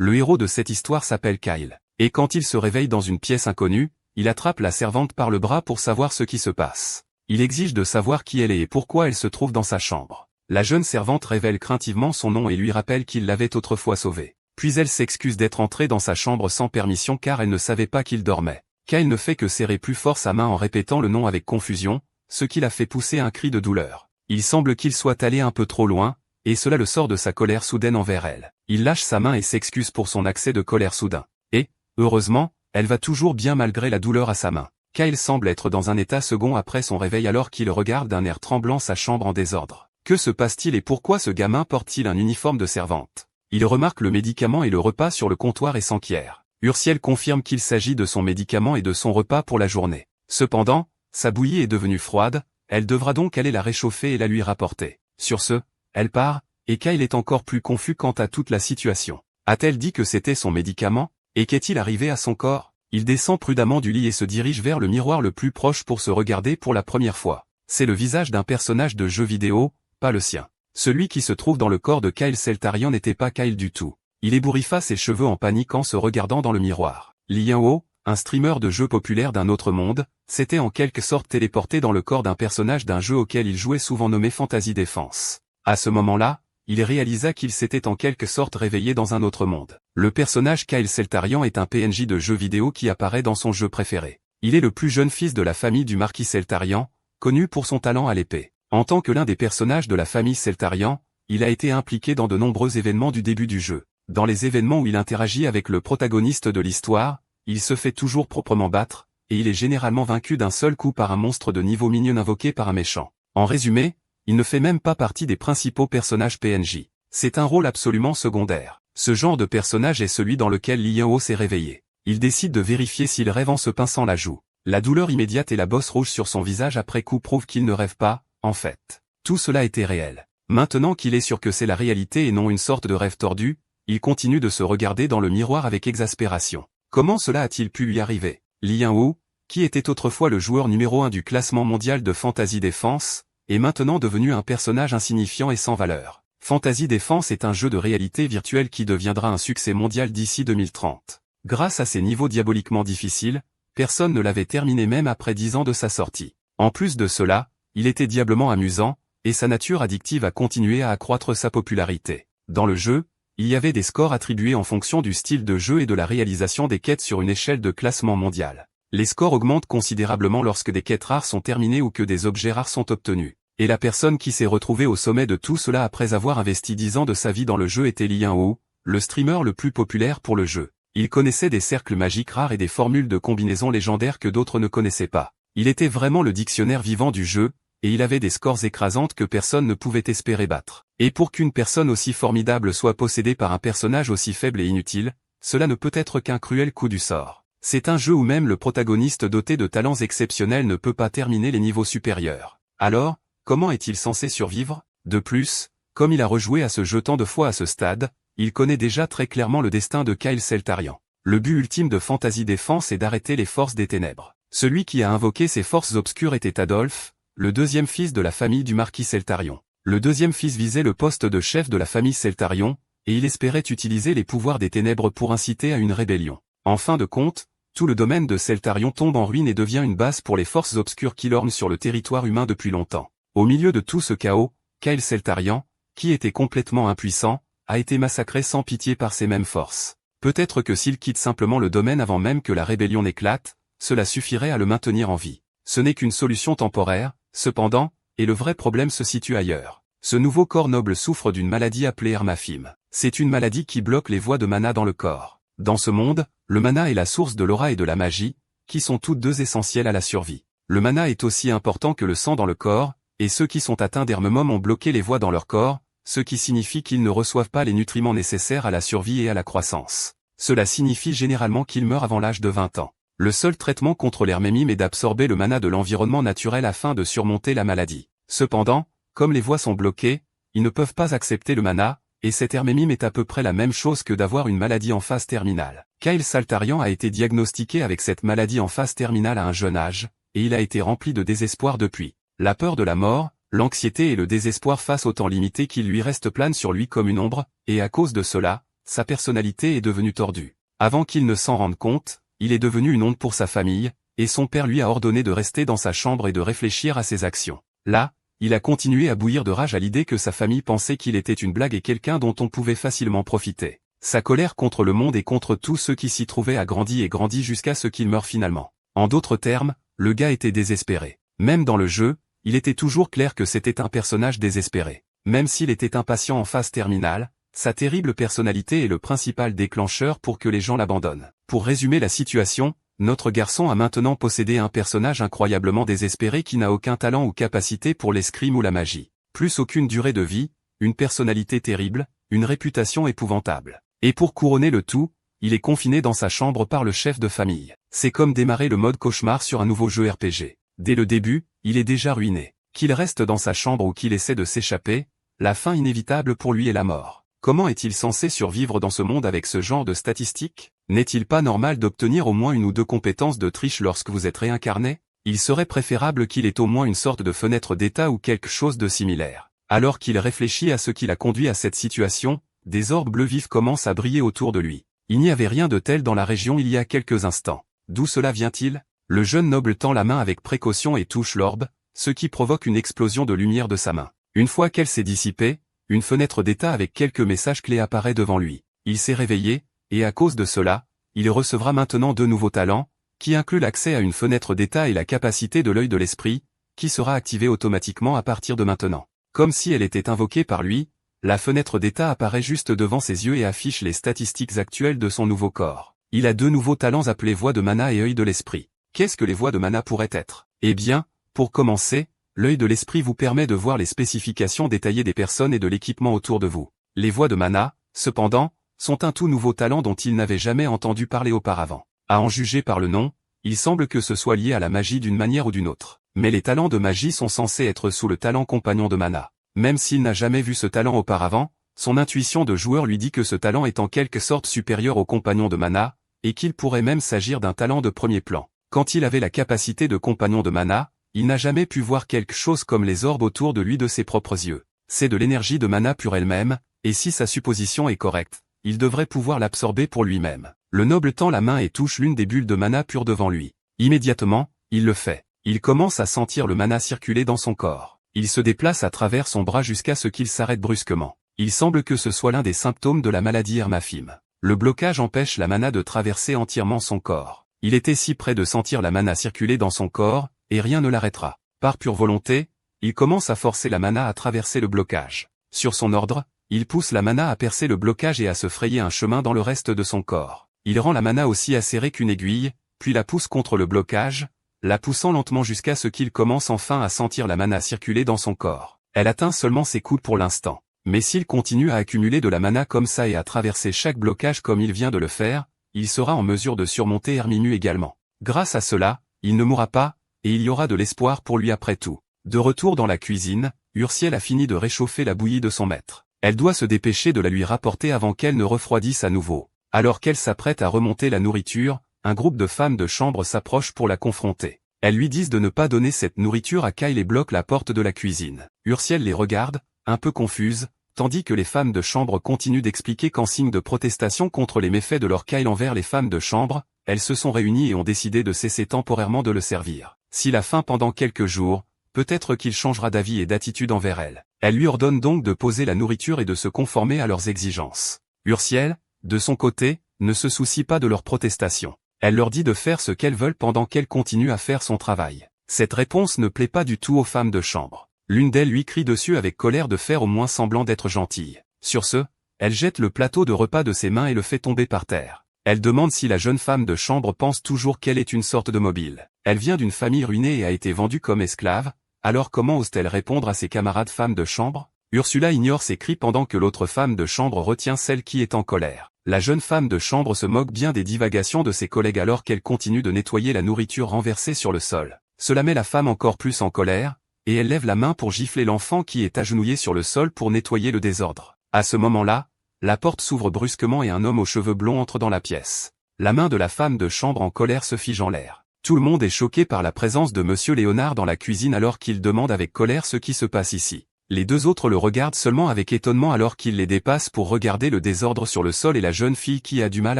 Le héros de cette histoire s'appelle Kyle. Et quand il se réveille dans une pièce inconnue, il attrape la servante par le bras pour savoir ce qui se passe. Il exige de savoir qui elle est et pourquoi elle se trouve dans sa chambre. La jeune servante révèle craintivement son nom et lui rappelle qu'il l'avait autrefois sauvée. Puis elle s'excuse d'être entrée dans sa chambre sans permission car elle ne savait pas qu'il dormait. Kyle ne fait que serrer plus fort sa main en répétant le nom avec confusion, ce qui l'a fait pousser un cri de douleur. Il semble qu'il soit allé un peu trop loin, et cela le sort de sa colère soudaine envers elle. Il lâche sa main et s'excuse pour son accès de colère soudain. Et, heureusement, elle va toujours bien malgré la douleur à sa main. Kyle semble être dans un état second après son réveil alors qu'il regarde d'un air tremblant sa chambre en désordre. Que se passe-t-il et pourquoi ce gamin porte-t-il un uniforme de servante? Il remarque le médicament et le repas sur le comptoir et s'enquiert. Ursiel confirme qu'il s'agit de son médicament et de son repas pour la journée. Cependant, sa bouillie est devenue froide, elle devra donc aller la réchauffer et la lui rapporter. Sur ce, elle part, et Kyle est encore plus confus quant à toute la situation. A-t-elle dit que c'était son médicament? Et qu'est-il arrivé à son corps? Il descend prudemment du lit et se dirige vers le miroir le plus proche pour se regarder pour la première fois. C'est le visage d'un personnage de jeu vidéo, pas le sien. Celui qui se trouve dans le corps de Kyle Celtarian n'était pas Kyle du tout. Il ébouriffa ses cheveux en panique en se regardant dans le miroir. Li Yanho, un streamer de jeux populaire d'un autre monde, s'était en quelque sorte téléporté dans le corps d'un personnage d'un jeu auquel il jouait souvent nommé Fantasy Défense. À ce moment-là, il réalisa qu'il s'était en quelque sorte réveillé dans un autre monde. Le personnage Kyle Celtarian est un PNJ de jeu vidéo qui apparaît dans son jeu préféré. Il est le plus jeune fils de la famille du marquis Celtarian, connu pour son talent à l'épée. En tant que l'un des personnages de la famille Celtarian, il a été impliqué dans de nombreux événements du début du jeu. Dans les événements où il interagit avec le protagoniste de l'histoire, il se fait toujours proprement battre, et il est généralement vaincu d'un seul coup par un monstre de niveau minion invoqué par un méchant. En résumé, il ne fait même pas partie des principaux personnages PNJ. C'est un rôle absolument secondaire. Ce genre de personnage est celui dans lequel Li Yanho s'est réveillé. Il décide de vérifier s'il rêve en se pinçant la joue. La douleur immédiate et la bosse rouge sur son visage après coup prouvent qu'il ne rêve pas, en fait. Tout cela était réel. Maintenant qu'il est sûr que c'est la réalité et non une sorte de rêve tordu, il continue de se regarder dans le miroir avec exaspération. Comment cela a-t-il pu lui arriver? Li Yanho, qui était autrefois le joueur numéro 1 du classement mondial de Fantasy Défense, est maintenant devenu un personnage insignifiant et sans valeur. Fantasy Défense est un jeu de réalité virtuelle qui deviendra un succès mondial d'ici 2030. Grâce à ses niveaux diaboliquement difficiles, personne ne l'avait terminé même après 10 ans de sa sortie. En plus de cela, il était diablement amusant, et sa nature addictive a continué à accroître sa popularité. Dans le jeu, il y avait des scores attribués en fonction du style de jeu et de la réalisation des quêtes sur une échelle de classement mondial. Les scores augmentent considérablement lorsque des quêtes rares sont terminées ou que des objets rares sont obtenus. Et la personne qui s'est retrouvée au sommet de tout cela après avoir investi 10 ans de sa vie dans le jeu était Li Yanho, le streamer le plus populaire pour le jeu. Il connaissait des cercles magiques rares et des formules de combinaisons légendaires que d'autres ne connaissaient pas. Il était vraiment le dictionnaire vivant du jeu, et il avait des scores écrasantes que personne ne pouvait espérer battre. Et pour qu'une personne aussi formidable soit possédée par un personnage aussi faible et inutile, cela ne peut être qu'un cruel coup du sort. C'est un jeu où même le protagoniste doté de talents exceptionnels ne peut pas terminer les niveaux supérieurs. Alors, comment est-il censé survivre? De plus, comme il a rejoué à ce jeu tant de fois à ce stade, il connaît déjà très clairement le destin de Kyle Celtarian. Le but ultime de Fantasy Défense est d'arrêter les forces des ténèbres. Celui qui a invoqué ces forces obscures était Adolphe, le deuxième fils de la famille du marquis Celtarian. Le deuxième fils visait le poste de chef de la famille Celtarian, et il espérait utiliser les pouvoirs des ténèbres pour inciter à une rébellion. En fin de compte, tout le domaine de Celtarian tombe en ruine et devient une base pour les forces obscures qui lorgnent sur le territoire humain depuis longtemps. Au milieu de tout ce chaos, Kyle Celtarian, qui était complètement impuissant, a été massacré sans pitié par ces mêmes forces. Peut-être que s'il quitte simplement le domaine avant même que la rébellion n'éclate, cela suffirait à le maintenir en vie. Ce n'est qu'une solution temporaire, cependant, et le vrai problème se situe ailleurs. Ce nouveau corps noble souffre d'une maladie appelée Hermaphime. C'est une maladie qui bloque les voies de mana dans le corps. Dans ce monde, le mana est la source de l'aura et de la magie, qui sont toutes deux essentielles à la survie. Le mana est aussi important que le sang dans le corps, et ceux qui sont atteints d'Hermemum ont bloqué les voies dans leur corps, ce qui signifie qu'ils ne reçoivent pas les nutriments nécessaires à la survie et à la croissance. Cela signifie généralement qu'ils meurent avant l'âge de 20 ans. Le seul traitement contre l'hermémime est d'absorber le mana de l'environnement naturel afin de surmonter la maladie. Cependant, comme les voies sont bloquées, ils ne peuvent pas accepter le mana, et cette hermémime est à peu près la même chose que d'avoir une maladie en phase terminale. Kyle Celtarian a été diagnostiqué avec cette maladie en phase terminale à un jeune âge, et il a été rempli de désespoir depuis. La peur de la mort, l'anxiété et le désespoir face au temps limité qui lui reste planent sur lui comme une ombre, et à cause de cela, sa personnalité est devenue tordue. Avant qu'il ne s'en rende compte, il est devenu une honte pour sa famille, et son père lui a ordonné de rester dans sa chambre et de réfléchir à ses actions. Là, il a continué à bouillir de rage à l'idée que sa famille pensait qu'il était une blague et quelqu'un dont on pouvait facilement profiter. Sa colère contre le monde et contre tous ceux qui s'y trouvaient a grandi et grandi jusqu'à ce qu'il meure finalement. En d'autres termes, le gars était désespéré. Même dans le jeu, il était toujours clair que c'était un personnage désespéré. Même s'il était impatient en phase terminale, sa terrible personnalité est le principal déclencheur pour que les gens l'abandonnent. Pour résumer la situation, notre garçon a maintenant possédé un personnage incroyablement désespéré qui n'a aucun talent ou capacité pour l'escrime ou la magie. Plus aucune durée de vie, une personnalité terrible, une réputation épouvantable. Et pour couronner le tout, il est confiné dans sa chambre par le chef de famille. C'est comme démarrer le mode cauchemar sur un nouveau jeu RPG. Dès le début, il est déjà ruiné. Qu'il reste dans sa chambre ou qu'il essaie de s'échapper, la fin inévitable pour lui est la mort. Comment est-il censé survivre dans ce monde avec ce genre de statistiques? N'est-il pas normal d'obtenir au moins une ou deux compétences de triche lorsque vous êtes réincarné? Il serait préférable qu'il ait au moins une sorte de fenêtre d'état ou quelque chose de similaire. Alors qu'il réfléchit à ce qui l'a conduit à cette situation, des orbes bleus vifs commencent à briller autour de lui. Il n'y avait rien de tel dans la région il y a quelques instants. D'où cela vient-il? Le jeune noble tend la main avec précaution et touche l'orbe, ce qui provoque une explosion de lumière de sa main. Une fois qu'elle s'est dissipée, une fenêtre d'état avec quelques messages clés apparaît devant lui. Il s'est réveillé, et à cause de cela, il recevra maintenant 2 nouveaux talents, qui incluent l'accès à une fenêtre d'état et la capacité de l'œil de l'esprit, qui sera activée automatiquement à partir de maintenant. Comme si elle était invoquée par lui, la fenêtre d'état apparaît juste devant ses yeux et affiche les statistiques actuelles de son nouveau corps. Il a 2 nouveaux talents appelés voix de mana et œil de l'esprit. Qu'est-ce que les voix de mana pourraient être? Eh bien, pour commencer, l'œil de l'esprit vous permet de voir les spécifications détaillées des personnes et de l'équipement autour de vous. Les voix de mana, cependant, sont un tout nouveau talent dont il n'avait jamais entendu parler auparavant. À en juger par le nom, il semble que ce soit lié à la magie d'une manière ou d'une autre. Mais les talents de magie sont censés être sous le talent compagnon de mana. Même s'il n'a jamais vu ce talent auparavant, son intuition de joueur lui dit que ce talent est en quelque sorte supérieur au compagnon de mana, et qu'il pourrait même s'agir d'un talent de premier plan. Quand il avait la capacité de compagnon de mana, il n'a jamais pu voir quelque chose comme les orbes autour de lui de ses propres yeux. C'est de l'énergie de mana pure elle-même, et si sa supposition est correcte, il devrait pouvoir l'absorber pour lui-même. Le noble tend la main et touche l'une des bulles de mana pure devant lui. Immédiatement, il le fait. Il commence à sentir le mana circuler dans son corps. Il se déplace à travers son bras jusqu'à ce qu'il s'arrête brusquement. Il semble que ce soit l'un des symptômes de la maladie Hermafim. Le blocage empêche la mana de traverser entièrement son corps. Il était si près de sentir la mana circuler dans son corps, et rien ne l'arrêtera. Par pure volonté, il commence à forcer la mana à traverser le blocage. Sur son ordre, il pousse la mana à percer le blocage et à se frayer un chemin dans le reste de son corps. Il rend la mana aussi acérée qu'une aiguille, puis la pousse contre le blocage, la poussant lentement jusqu'à ce qu'il commence enfin à sentir la mana circuler dans son corps. Elle atteint seulement ses coudes pour l'instant. Mais s'il continue à accumuler de la mana comme ça et à traverser chaque blocage comme il vient de le faire, il sera en mesure de surmonter Hermimu également. Grâce à cela, il ne mourra pas, et il y aura de l'espoir pour lui après tout. De retour dans la cuisine, Ursiel a fini de réchauffer la bouillie de son maître. Elle doit se dépêcher de la lui rapporter avant qu'elle ne refroidisse à nouveau. Alors qu'elle s'apprête à remonter la nourriture, un groupe de femmes de chambre s'approche pour la confronter. Elles lui disent de ne pas donner cette nourriture à Kyle et bloquent la porte de la cuisine. Ursiel les regarde, un peu confuse, tandis que les femmes de chambre continuent d'expliquer qu'en signe de protestation contre les méfaits de leur Kyle envers les femmes de chambre, elles se sont réunies et ont décidé de cesser temporairement de le servir. S'il a faim pendant quelques jours, peut-être qu'il changera d'avis et d'attitude envers elles. Elle lui ordonne donc de poser la nourriture et de se conformer à leurs exigences. Ursiel, de son côté, ne se soucie pas de leurs protestations. Elle leur dit de faire ce qu'elles veulent pendant qu'elle continue à faire son travail. Cette réponse ne plaît pas du tout aux femmes de chambre. L'une d'elles lui crie dessus avec colère de faire au moins semblant d'être gentille. Sur ce, elle jette le plateau de repas de ses mains et le fait tomber par terre. Elle demande si la jeune femme de chambre pense toujours qu'elle est une sorte de mobile. Elle vient d'une famille ruinée et a été vendue comme esclave, alors comment ose-t-elle répondre à ses camarades femmes de chambre? Ursula ignore ses cris pendant que l'autre femme de chambre retient celle qui est en colère. La jeune femme de chambre se moque bien des divagations de ses collègues alors qu'elle continue de nettoyer la nourriture renversée sur le sol. Cela met la femme encore plus en colère, et elle lève la main pour gifler l'enfant qui est agenouillé sur le sol pour nettoyer le désordre. À ce moment-là, la porte s'ouvre brusquement et un homme aux cheveux blonds entre dans la pièce. La main de la femme de chambre en colère se fige en l'air. Tout le monde est choqué par la présence de Monsieur Léonard dans la cuisine alors qu'il demande avec colère ce qui se passe ici. Les deux autres le regardent seulement avec étonnement alors qu'il les dépasse pour regarder le désordre sur le sol et la jeune fille qui a du mal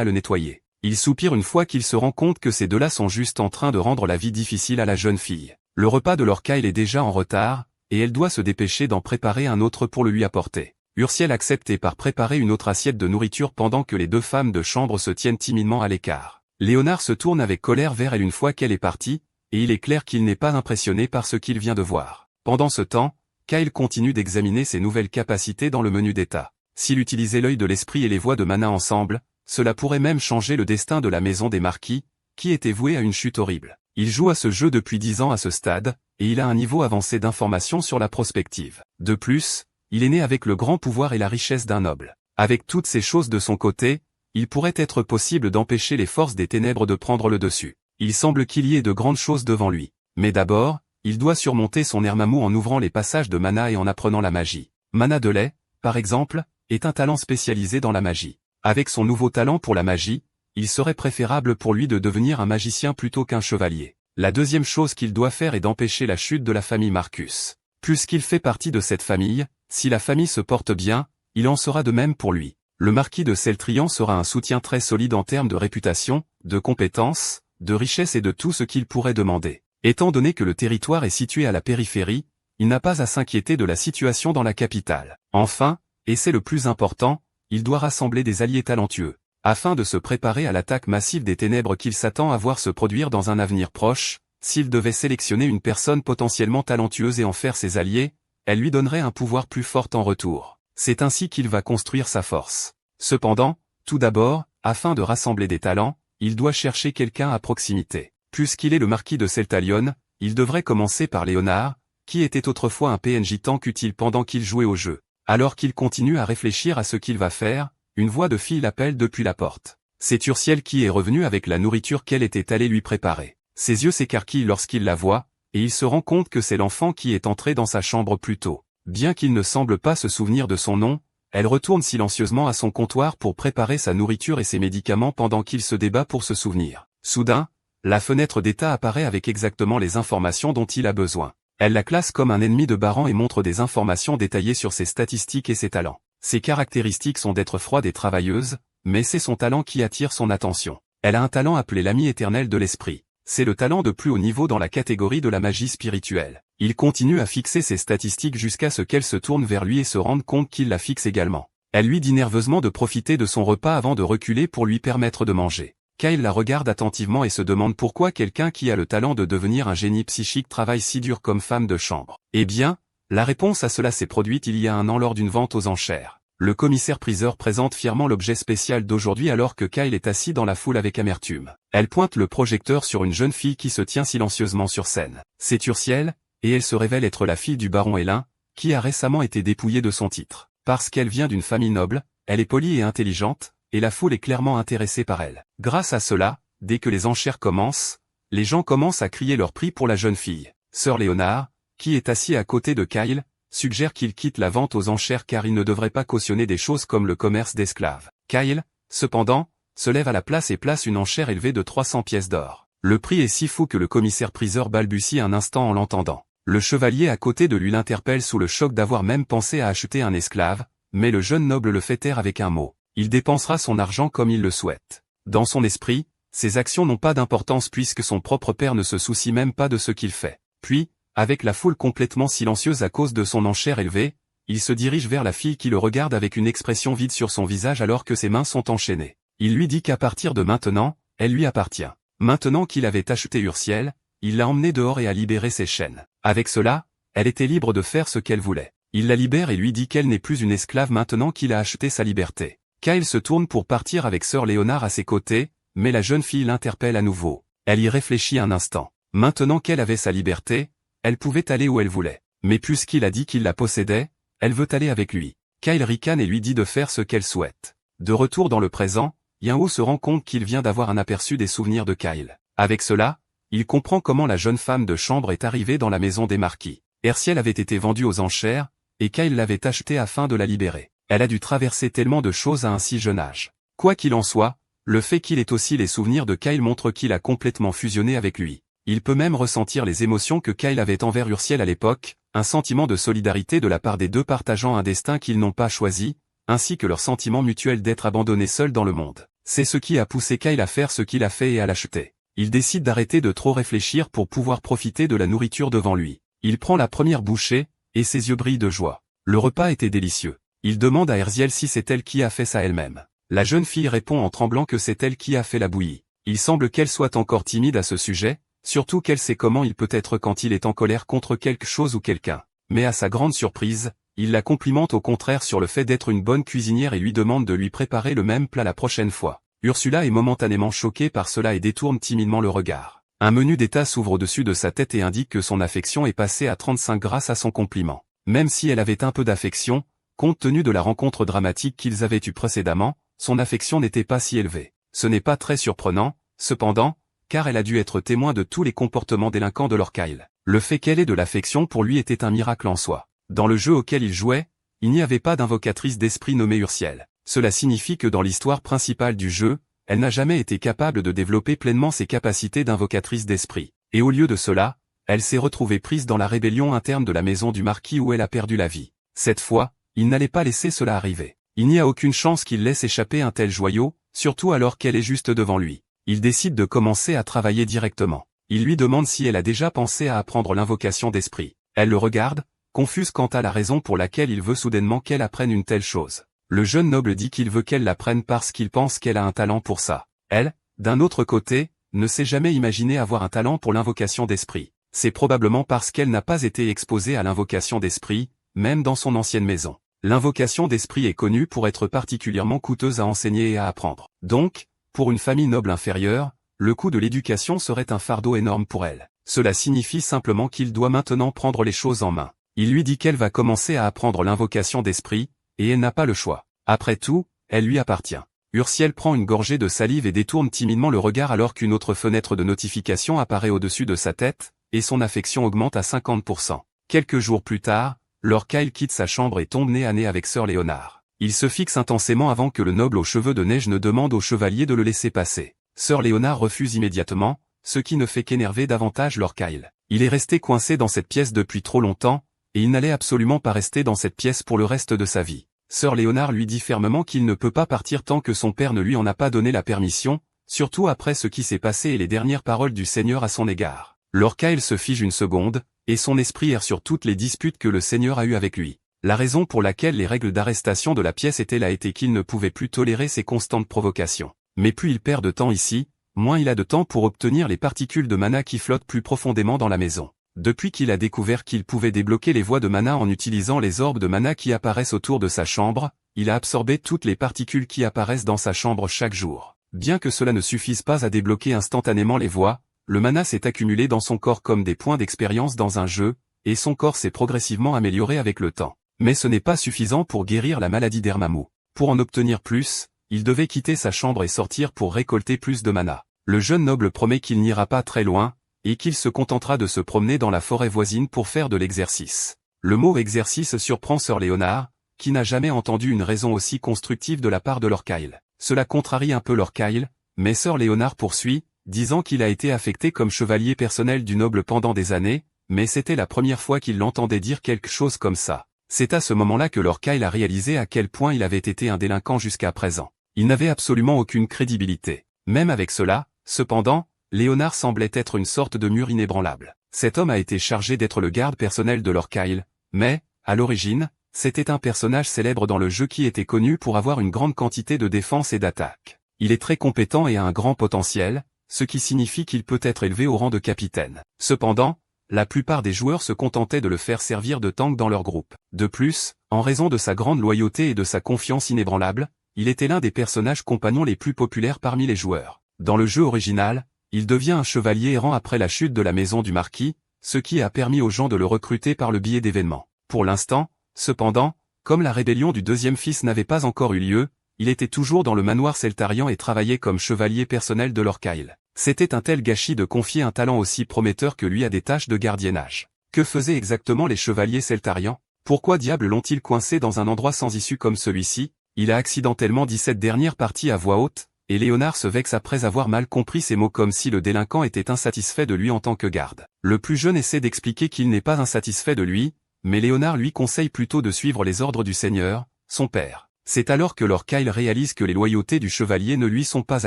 à le nettoyer. Il soupire une fois qu'il se rend compte que ces deux-là sont juste en train de rendre la vie difficile à la jeune fille. Le repas de leur Kyle est déjà en retard, et elle doit se dépêcher d'en préparer un autre pour le lui apporter. Ursiel accepte et part préparer une autre assiette de nourriture pendant que les deux femmes de chambre se tiennent timidement à l'écart. Léonard se tourne avec colère vers elle une fois qu'elle est partie, et il est clair qu'il n'est pas impressionné par ce qu'il vient de voir. Pendant ce temps, Kyle continue d'examiner ses nouvelles capacités dans le menu d'état. S'il utilisait l'œil de l'esprit et les voies de mana ensemble, cela pourrait même changer le destin de la maison des marquis, qui était vouée à une chute horrible. Il joue à ce jeu depuis 10 ans à ce stade, et il a un niveau avancé d'information sur la prospective. De plus, il est né avec le grand pouvoir et la richesse d'un noble. Avec toutes ces choses de son côté, il pourrait être possible d'empêcher les forces des ténèbres de prendre le dessus. Il semble qu'il y ait de grandes choses devant lui. Mais d'abord, il doit surmonter son Ermamou en ouvrant les passages de mana et en apprenant la magie. Mana de lait, par exemple, est un talent spécialisé dans la magie. Avec son nouveau talent pour la magie, il serait préférable pour lui de devenir un magicien plutôt qu'un chevalier. La deuxième chose qu'il doit faire est d'empêcher la chute de la famille Marcus. Puisqu'il fait partie de cette famille, si la famille se porte bien, il en sera de même pour lui. Le marquis de Celtrian sera un soutien très solide en termes de réputation, de compétences, de richesse et de tout ce qu'il pourrait demander. Étant donné que le territoire est situé à la périphérie, il n'a pas à s'inquiéter de la situation dans la capitale. Enfin, et c'est le plus important, il doit rassembler des alliés talentueux, afin de se préparer à l'attaque massive des ténèbres qu'il s'attend à voir se produire dans un avenir proche. S'il devait sélectionner une personne potentiellement talentueuse et en faire ses alliés, elle lui donnerait un pouvoir plus fort en retour. C'est ainsi qu'il va construire sa force. Cependant, tout d'abord, afin de rassembler des talents, il doit chercher quelqu'un à proximité. Puisqu'il est le marquis de Celtalion, il devrait commencer par Léonard, qui était autrefois un PNJ tank utile pendant qu'il jouait au jeu. Alors qu'il continue à réfléchir à ce qu'il va faire, une voix de fille l'appelle depuis la porte. C'est Ursiel qui est revenu avec la nourriture qu'elle était allée lui préparer. Ses yeux s'écarquillent lorsqu'il la voit, et il se rend compte que c'est l'enfant qui est entré dans sa chambre plus tôt. Bien qu'il ne semble pas se souvenir de son nom, elle retourne silencieusement à son comptoir pour préparer sa nourriture et ses médicaments pendant qu'il se débat pour se souvenir. Soudain, la fenêtre d'état apparaît avec exactement les informations dont il a besoin. Elle la classe comme un ennemi de Baran et montre des informations détaillées sur ses statistiques et ses talents. Ses caractéristiques sont d'être froide et travailleuse, mais c'est son talent qui attire son attention. Elle a un talent appelé l'ami éternel de l'esprit. C'est le talent de plus haut niveau dans la catégorie de la magie spirituelle. Il continue à fixer ses statistiques jusqu'à ce qu'elle se tourne vers lui et se rende compte qu'il la fixe également. Elle lui dit nerveusement de profiter de son repas avant de reculer pour lui permettre de manger. Kyle la regarde attentivement et se demande pourquoi quelqu'un qui a le talent de devenir un génie psychique travaille si dur comme femme de chambre. Eh bien, la réponse à cela s'est produite il y a un an lors d'une vente aux enchères. Le commissaire-priseur présente fièrement l'objet spécial d'aujourd'hui alors que Kyle est assis dans la foule avec amertume. Elle pointe le projecteur sur une jeune fille qui se tient silencieusement sur scène. C'est Ursiel, et elle se révèle être la fille du baron Hélin, qui a récemment été dépouillée de son titre. Parce qu'elle vient d'une famille noble, elle est polie et intelligente, et la foule est clairement intéressée par elle. Grâce à cela, dès que les enchères commencent, les gens commencent à crier leur prix pour la jeune fille. Sir Léonard, qui est assis à côté de Kyle, suggère qu'il quitte la vente aux enchères car il ne devrait pas cautionner des choses comme le commerce d'esclaves. Kyle, cependant, se lève à la place et place une enchère élevée de 300 pièces d'or. Le prix est si fou que le commissaire-priseur balbutie un instant en l'entendant. Le chevalier à côté de lui l'interpelle sous le choc d'avoir même pensé à acheter un esclave, mais le jeune noble le fait taire avec un mot. Il dépensera son argent comme il le souhaite. Dans son esprit, ses actions n'ont pas d'importance puisque son propre père ne se soucie même pas de ce qu'il fait. Puis, avec la foule complètement silencieuse à cause de son enchère élevée, il se dirige vers la fille qui le regarde avec une expression vide sur son visage alors que ses mains sont enchaînées. Il lui dit qu'à partir de maintenant, elle lui appartient. Maintenant qu'il avait acheté Ursiel, il l'a emmenée dehors et a libéré ses chaînes. Avec cela, elle était libre de faire ce qu'elle voulait. Il la libère et lui dit qu'elle n'est plus une esclave maintenant qu'il a acheté sa liberté. Kyle se tourne pour partir avec Sir Léonard à ses côtés, mais la jeune fille l'interpelle à nouveau. Elle y réfléchit un instant. Maintenant qu'elle avait sa liberté, elle pouvait aller où elle voulait. Mais puisqu'il a dit qu'il la possédait, elle veut aller avec lui. Kyle ricane et lui dit de faire ce qu'elle souhaite. De retour dans le présent, Yinho se rend compte qu'il vient d'avoir un aperçu des souvenirs de Kyle. Avec cela, il comprend comment la jeune femme de chambre est arrivée dans la maison des marquis. Ursiel avait été vendue aux enchères, et Kyle l'avait achetée afin de la libérer. Elle a dû traverser tellement de choses à un si jeune âge. Quoi qu'il en soit, le fait qu'il ait aussi les souvenirs de Kyle montre qu'il a complètement fusionné avec lui. Il peut même ressentir les émotions que Kyle avait envers Ursiel à l'époque, un sentiment de solidarité de la part des deux partageant un destin qu'ils n'ont pas choisi, ainsi que leur sentiment mutuel d'être abandonnés seuls dans le monde. C'est ce qui a poussé Kyle à faire ce qu'il a fait et à l'acheter. Il décide d'arrêter de trop réfléchir pour pouvoir profiter de la nourriture devant lui. Il prend la première bouchée, et ses yeux brillent de joie. Le repas était délicieux. Il demande à Herziel si c'est elle qui a fait ça elle-même. La jeune fille répond en tremblant que c'est elle qui a fait la bouillie. Il semble qu'elle soit encore timide à ce sujet, surtout qu'elle sait comment il peut être quand il est en colère contre quelque chose ou quelqu'un. Mais à sa grande surprise, il la complimente au contraire sur le fait d'être une bonne cuisinière et lui demande de lui préparer le même plat la prochaine fois. Ursula est momentanément choquée par cela et détourne timidement le regard. Un menu d'état s'ouvre au-dessus de sa tête et indique que son affection est passée à 35 grâce à son compliment. Même si elle avait un peu d'affection, compte tenu de la rencontre dramatique qu'ils avaient eue précédemment, son affection n'était pas si élevée. Ce n'est pas très surprenant, cependant, car elle a dû être témoin de tous les comportements délinquants de Lord Kyle. Le fait qu'elle ait de l'affection pour lui était un miracle en soi. Dans le jeu auquel il jouait, il n'y avait pas d'invocatrice d'esprit nommée Ursiel. Cela signifie que dans l'histoire principale du jeu, elle n'a jamais été capable de développer pleinement ses capacités d'invocatrice d'esprit. Et au lieu de cela, elle s'est retrouvée prise dans la rébellion interne de la maison du marquis où elle a perdu la vie. Cette fois, il n'allait pas laisser cela arriver. Il n'y a aucune chance qu'il laisse échapper un tel joyau, surtout alors qu'elle est juste devant lui. Il décide de commencer à travailler directement. Il lui demande si elle a déjà pensé à apprendre l'invocation d'esprit. Elle le regarde, confuse quant à la raison pour laquelle il veut soudainement qu'elle apprenne une telle chose. Le jeune noble dit qu'il veut qu'elle l'apprenne parce qu'il pense qu'elle a un talent pour ça. Elle, d'un autre côté, ne s'est jamais imaginé avoir un talent pour l'invocation d'esprit. C'est probablement parce qu'elle n'a pas été exposée à l'invocation d'esprit, même dans son ancienne maison. L'invocation d'esprit est connue pour être particulièrement coûteuse à enseigner et à apprendre. Donc, pour une famille noble inférieure, le coût de l'éducation serait un fardeau énorme pour elle. Cela signifie simplement qu'il doit maintenant prendre les choses en main. Il lui dit qu'elle va commencer à apprendre l'invocation d'esprit, et elle n'a pas le choix. Après tout, elle lui appartient. Ursiel prend une gorgée de salive et détourne timidement le regard alors qu'une autre fenêtre de notification apparaît au-dessus de sa tête, et son affection augmente à 50%. Quelques jours plus tard, Lord Kyle quitte sa chambre et tombe nez à nez avec Sir Léonard. Il se fixe intensément avant que le noble aux cheveux de neige ne demande au chevalier de le laisser passer. Sir Léonard refuse immédiatement, ce qui ne fait qu'énerver davantage Lord Kyle. Il est resté coincé dans cette pièce depuis trop longtemps, et il n'allait absolument pas rester dans cette pièce pour le reste de sa vie. Sir Léonard lui dit fermement qu'il ne peut pas partir tant que son père ne lui en a pas donné la permission, surtout après ce qui s'est passé et les dernières paroles du Seigneur à son égard. Lord Kyle se fige une seconde, et son esprit erre sur toutes les disputes que le Seigneur a eues avec lui. La raison pour laquelle les règles d'arrestation de la pièce étaient là était qu'il ne pouvait plus tolérer ces constantes provocations. Mais plus il perd de temps ici, moins il a de temps pour obtenir les particules de mana qui flottent plus profondément dans la maison. Depuis qu'il a découvert qu'il pouvait débloquer les voies de mana en utilisant les orbes de mana qui apparaissent autour de sa chambre, il a absorbé toutes les particules qui apparaissent dans sa chambre chaque jour. Bien que cela ne suffise pas à débloquer instantanément les voies, le mana s'est accumulé dans son corps comme des points d'expérience dans un jeu, et son corps s'est progressivement amélioré avec le temps. Mais ce n'est pas suffisant pour guérir la maladie d'Ermamou. Pour en obtenir plus, il devait quitter sa chambre et sortir pour récolter plus de mana. Le jeune noble promet qu'il n'ira pas très loin, et qu'il se contentera de se promener dans la forêt voisine pour faire de l'exercice. Le mot exercice surprend Sir Léonard, qui n'a jamais entendu une raison aussi constructive de la part de Lord Kyle. Cela contrarie un peu Lord Kyle, mais Sir Léonard poursuit, disant qu'il a été affecté comme chevalier personnel du noble pendant des années, mais c'était la première fois qu'il l'entendait dire quelque chose comme ça. C'est à ce moment-là que Lord Kyle a réalisé à quel point il avait été un délinquant jusqu'à présent. Il n'avait absolument aucune crédibilité. Même avec cela, cependant, Léonard semblait être une sorte de mur inébranlable. Cet homme a été chargé d'être le garde personnel de Lord Kyle, mais, à l'origine, c'était un personnage célèbre dans le jeu qui était connu pour avoir une grande quantité de défense et d'attaque. Il est très compétent et a un grand potentiel, ce qui signifie qu'il peut être élevé au rang de capitaine. Cependant, la plupart des joueurs se contentaient de le faire servir de tank dans leur groupe. De plus, en raison de sa grande loyauté et de sa confiance inébranlable, il était l'un des personnages compagnons les plus populaires parmi les joueurs. Dans le jeu original, il devient un chevalier errant après la chute de la maison du marquis, ce qui a permis aux gens de le recruter par le biais d'événements. Pour l'instant, cependant, comme la rébellion du deuxième fils n'avait pas encore eu lieu, il était toujours dans le manoir Seltarian et travaillait comme chevalier personnel de Lord Kyle. C'était un tel gâchis de confier un talent aussi prometteur que lui à des tâches de gardiennage. Que faisaient exactement les chevaliers Seltarian? Pourquoi diable l'ont-ils coincé dans un endroit sans issue comme celui-ci? Il a accidentellement dit cette dernière partie à voix haute, et Léonard se vexe après avoir mal compris ces mots comme si le délinquant était insatisfait de lui en tant que garde. Le plus jeune essaie d'expliquer qu'il n'est pas insatisfait de lui, mais Léonard lui conseille plutôt de suivre les ordres du Seigneur, son père. C'est alors que Lord Kyle réalise que les loyautés du chevalier ne lui sont pas